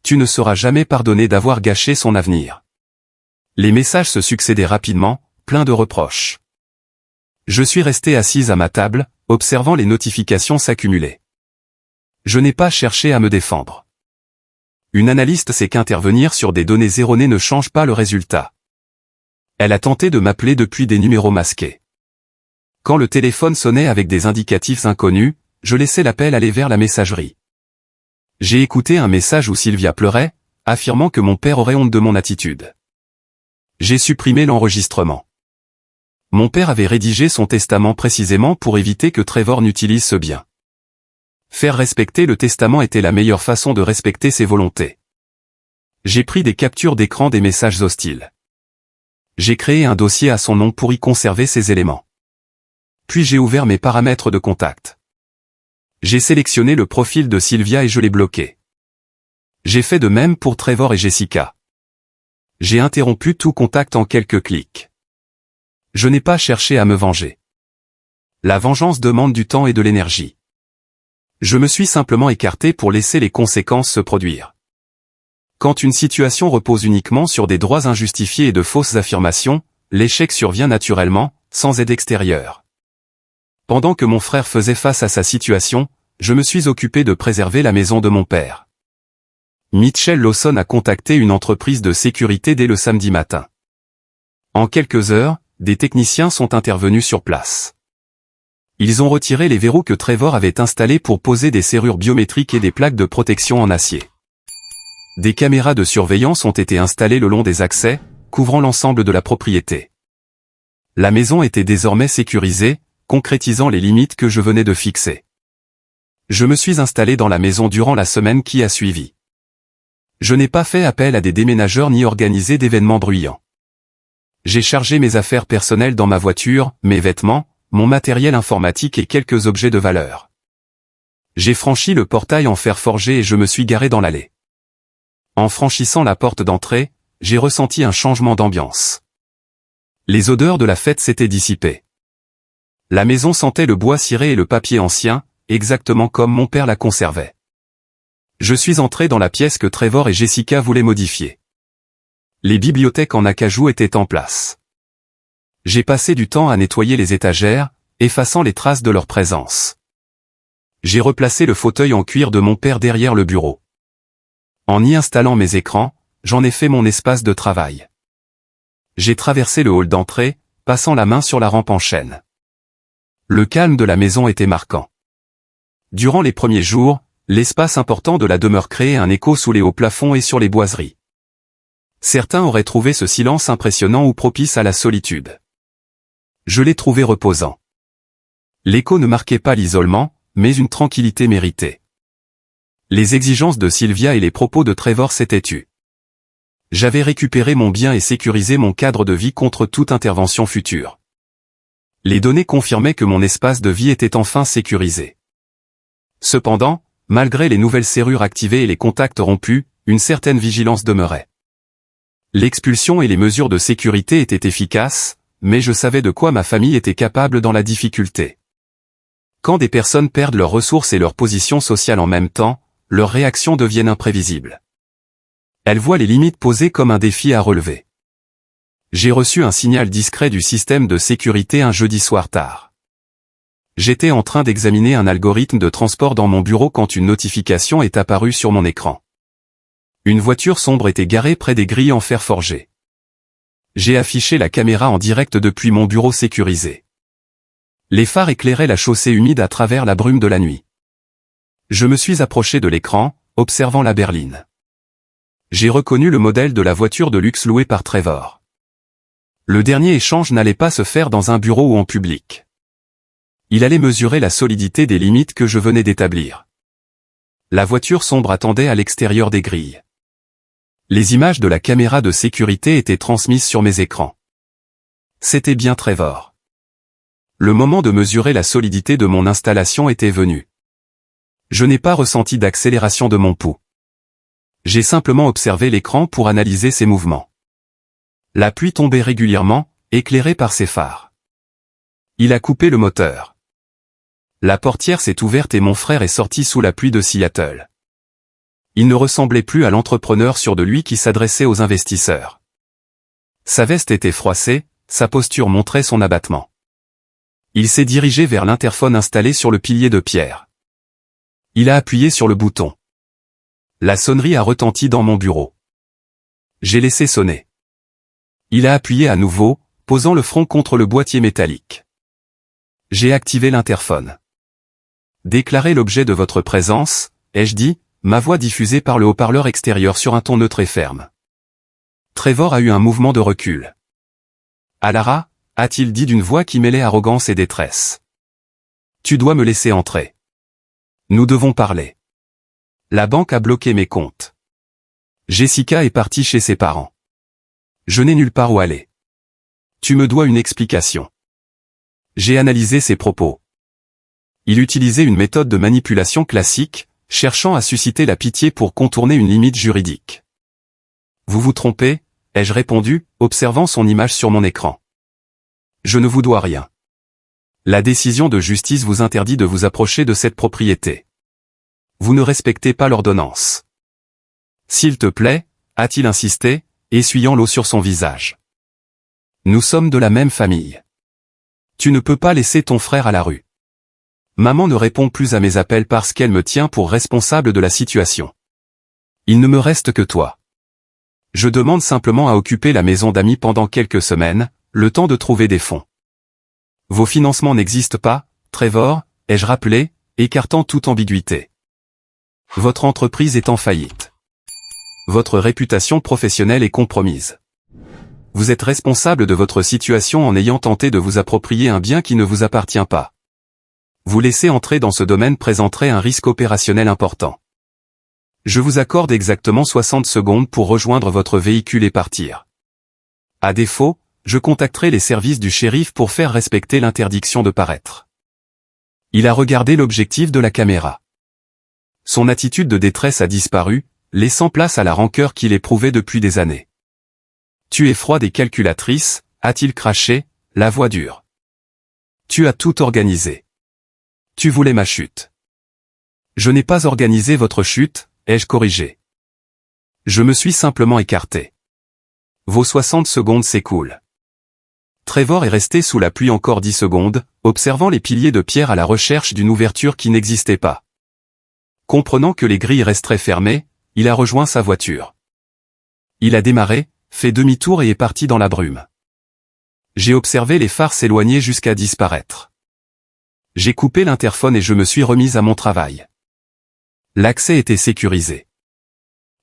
Tu ne seras jamais pardonné d'avoir gâché son avenir. » Les messages se succédaient rapidement, pleins de reproches. Je suis resté assise à ma table, observant les notifications s'accumuler. Je n'ai pas cherché à me défendre. Une analyste sait qu'intervenir sur des données erronées ne change pas le résultat. Elle a tenté de m'appeler depuis des numéros masqués. Quand le téléphone sonnait avec des indicatifs inconnus, je laissais l'appel aller vers la messagerie. J'ai écouté un message où Sylvia pleurait, affirmant que mon père aurait honte de mon attitude. J'ai supprimé l'enregistrement. Mon père avait rédigé son testament précisément pour éviter que Trevor n'utilise ce bien. Faire respecter le testament était la meilleure façon de respecter ses volontés. J'ai pris des captures d'écran des messages hostiles. J'ai créé un dossier à son nom pour y conserver ces éléments. Puis j'ai ouvert mes paramètres de contact. J'ai sélectionné le profil de Sylvia et je l'ai bloqué. J'ai fait de même pour Trevor et Jessica. J'ai interrompu tout contact en quelques clics. Je n'ai pas cherché à me venger. La vengeance demande du temps et de l'énergie. Je me suis simplement écarté pour laisser les conséquences se produire. Quand une situation repose uniquement sur des droits injustifiés et de fausses affirmations, l'échec survient naturellement, sans aide extérieure. Pendant que mon frère faisait face à sa situation, je me suis occupé de préserver la maison de mon père. Mitchell Lawson a contacté une entreprise de sécurité dès le samedi matin. En quelques heures, des techniciens sont intervenus sur place. Ils ont retiré les verrous que Trevor avait installés pour poser des serrures biométriques et des plaques de protection en acier. Des caméras de surveillance ont été installées le long des accès, couvrant l'ensemble de la propriété. La maison était désormais sécurisée, concrétisant les limites que je venais de fixer. Je me suis installé dans la maison durant la semaine qui a suivi. Je n'ai pas fait appel à des déménageurs ni organisé d'événements bruyants. J'ai chargé mes affaires personnelles dans ma voiture, mes vêtements, mon matériel informatique et quelques objets de valeur. J'ai franchi le portail en fer forgé et je me suis garé dans l'allée. En franchissant la porte d'entrée, j'ai ressenti un changement d'ambiance. Les odeurs de la fête s'étaient dissipées. La maison sentait le bois ciré et le papier ancien, exactement comme mon père la conservait. Je suis entré dans la pièce que Trevor et Jessica voulaient modifier. Les bibliothèques en acajou étaient en place. J'ai passé du temps à nettoyer les étagères, effaçant les traces de leur présence. J'ai replacé le fauteuil en cuir de mon père derrière le bureau. En y installant mes écrans, j'en ai fait mon espace de travail. J'ai traversé le hall d'entrée, passant la main sur la rampe en chêne. Le calme de la maison était marquant. Durant les premiers jours, l'espace important de la demeure créait un écho sous les hauts plafonds et sur les boiseries. Certains auraient trouvé ce silence impressionnant ou propice à la solitude. Je l'ai trouvé reposant. L'écho ne marquait pas l'isolement, mais une tranquillité méritée. Les exigences de Sylvia et les propos de Trevor s'étaient tus. J'avais récupéré mon bien et sécurisé mon cadre de vie contre toute intervention future. Les données confirmaient que mon espace de vie était enfin sécurisé. Cependant, malgré les nouvelles serrures activées et les contacts rompus, une certaine vigilance demeurait. L'expulsion et les mesures de sécurité étaient efficaces, mais je savais de quoi ma famille était capable dans la difficulté. Quand des personnes perdent leurs ressources et leur position sociale en même temps, leurs réactions deviennent imprévisibles. Elles voient les limites posées comme un défi à relever. J'ai reçu un signal discret du système de sécurité un jeudi soir tard. J'étais en train d'examiner un algorithme de transport dans mon bureau quand une notification est apparue sur mon écran. Une voiture sombre était garée près des grilles en fer forgé. J'ai affiché la caméra en direct depuis mon bureau sécurisé. Les phares éclairaient la chaussée humide à travers la brume de la nuit. Je me suis approché de l'écran, observant la berline. J'ai reconnu le modèle de la voiture de luxe louée par Trevor. Le dernier échange n'allait pas se faire dans un bureau ou en public. Il allait mesurer la solidité des limites que je venais d'établir. La voiture sombre attendait à l'extérieur des grilles. Les images de la caméra de sécurité étaient transmises sur mes écrans. C'était bien Trevor. Le moment de mesurer la solidité de mon installation était venu. Je n'ai pas ressenti d'accélération de mon pouls. J'ai simplement observé l'écran pour analyser ses mouvements. La pluie tombait régulièrement, éclairée par ses phares. Il a coupé le moteur. La portière s'est ouverte et mon frère est sorti sous la pluie de Seattle. Il ne ressemblait plus à l'entrepreneur sûr de lui qui s'adressait aux investisseurs. Sa veste était froissée, sa posture montrait son abattement. Il s'est dirigé vers l'interphone installé sur le pilier de pierre. Il a appuyé sur le bouton. La sonnerie a retenti dans mon bureau. J'ai laissé sonner. Il a appuyé à nouveau, posant le front contre le boîtier métallique. J'ai activé l'interphone. Déclarez l'objet de votre présence, ai-je dit, ma voix diffusée par le haut-parleur extérieur sur un ton neutre et ferme. Trevor a eu un mouvement de recul. Alara, a-t-il dit d'une voix qui mêlait arrogance et détresse. Tu dois me laisser entrer. Nous devons parler. La banque a bloqué mes comptes. Jessica est partie chez ses parents. Je n'ai nulle part où aller. Tu me dois une explication. J'ai analysé ses propos. Il utilisait une méthode de manipulation classique, cherchant à susciter la pitié pour contourner une limite juridique. Vous vous trompez, ai-je répondu, observant son image sur mon écran. Je ne vous dois rien. La décision de justice vous interdit de vous approcher de cette propriété. Vous ne respectez pas l'ordonnance. S'il te plaît, a-t-il insisté, essuyant l'eau sur son visage. Nous sommes de la même famille. Tu ne peux pas laisser ton frère à la rue. Maman ne répond plus à mes appels parce qu'elle me tient pour responsable de la situation. Il ne me reste que toi. Je demande simplement à occuper la maison d'amis pendant quelques semaines, le temps de trouver des fonds. Vos financements n'existent pas, Trevor, ai-je rappelé, écartant toute ambiguïté. Votre entreprise est en faillite. Votre réputation professionnelle est compromise. Vous êtes responsable de votre situation en ayant tenté de vous approprier un bien qui ne vous appartient pas. Vous laisser entrer dans ce domaine présenterait un risque opérationnel important. Je vous accorde exactement 60 secondes pour rejoindre votre véhicule et partir. À défaut, je contacterai les services du shérif pour faire respecter l'interdiction de paraître. Il a regardé l'objectif de la caméra. Son attitude de détresse a disparu, laissant place à la rancœur qu'il éprouvait depuis des années. Tu es froide et calculatrice, a-t-il craché, la voix dure. Tu as tout organisé. Tu voulais ma chute. Je n'ai pas organisé votre chute, ai-je corrigé. Je me suis simplement écarté. Vos 60 secondes s'écoulent. Trevor est resté sous la pluie encore 10 secondes, observant les piliers de pierre à la recherche d'une ouverture qui n'existait pas. Comprenant que les grilles resteraient fermées, il a rejoint sa voiture. Il a démarré, fait demi-tour et est parti dans la brume. J'ai observé les phares s'éloigner jusqu'à disparaître. J'ai coupé l'interphone et je me suis remise à mon travail. L'accès était sécurisé.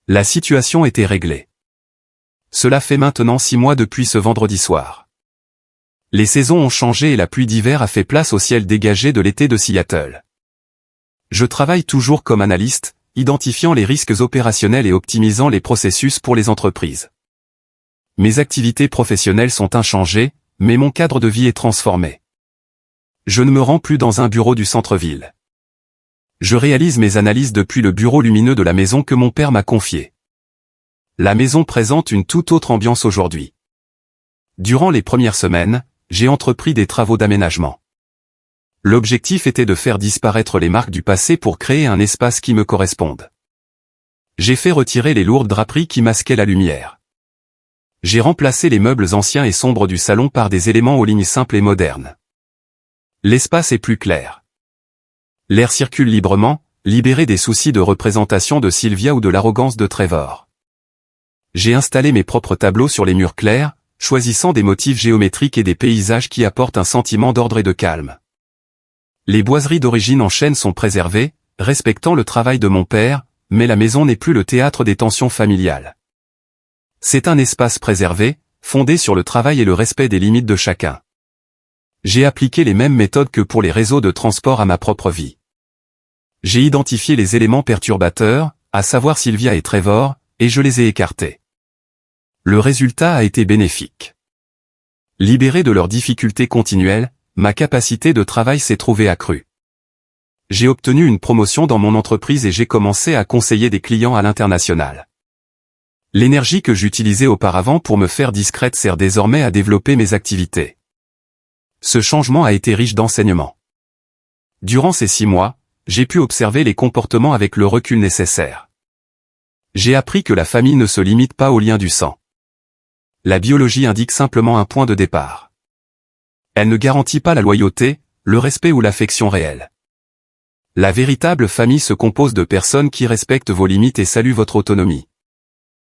La situation était réglée. Cela fait maintenant 6 mois depuis ce vendredi soir. Les saisons ont changé et la pluie d'hiver a fait place au ciel dégagé de l'été de Seattle. Je travaille toujours comme analyste, identifiant les risques opérationnels et optimisant les processus pour les entreprises. Mes activités professionnelles sont inchangées, mais mon cadre de vie est transformé. Je ne me rends plus dans un bureau du centre-ville. Je réalise mes analyses depuis le bureau lumineux de la maison que mon père m'a confié. La maison présente une toute autre ambiance aujourd'hui. Durant les premières semaines, j'ai entrepris des travaux d'aménagement. L'objectif était de faire disparaître les marques du passé pour créer un espace qui me corresponde. J'ai fait retirer les lourdes draperies qui masquaient la lumière. J'ai remplacé les meubles anciens et sombres du salon par des éléments aux lignes simples et modernes. L'espace est plus clair. L'air circule librement, libéré des soucis de représentation de Sylvia ou de l'arrogance de Trevor. J'ai installé mes propres tableaux sur les murs clairs, choisissant des motifs géométriques et des paysages qui apportent un sentiment d'ordre et de calme. Les boiseries d'origine en chêne sont préservées, respectant le travail de mon père, mais la maison n'est plus le théâtre des tensions familiales. C'est un espace préservé, fondé sur le travail et le respect des limites de chacun. J'ai appliqué les mêmes méthodes que pour les réseaux de transport à ma propre vie. J'ai identifié les éléments perturbateurs, à savoir Sylvia et Trevor, et je les ai écartés. Le résultat a été bénéfique. Libéré de leurs difficultés continuelles, ma capacité de travail s'est trouvée accrue. J'ai obtenu une promotion dans mon entreprise et j'ai commencé à conseiller des clients à l'international. L'énergie que j'utilisais auparavant pour me faire discrète sert désormais à développer mes activités. Ce changement a été riche d'enseignements. Durant ces 6 mois, j'ai pu observer les comportements avec le recul nécessaire. J'ai appris que la famille ne se limite pas au lien du sang. La biologie indique simplement un point de départ. Elle ne garantit pas la loyauté, le respect ou l'affection réelle. La véritable famille se compose de personnes qui respectent vos limites et saluent votre autonomie.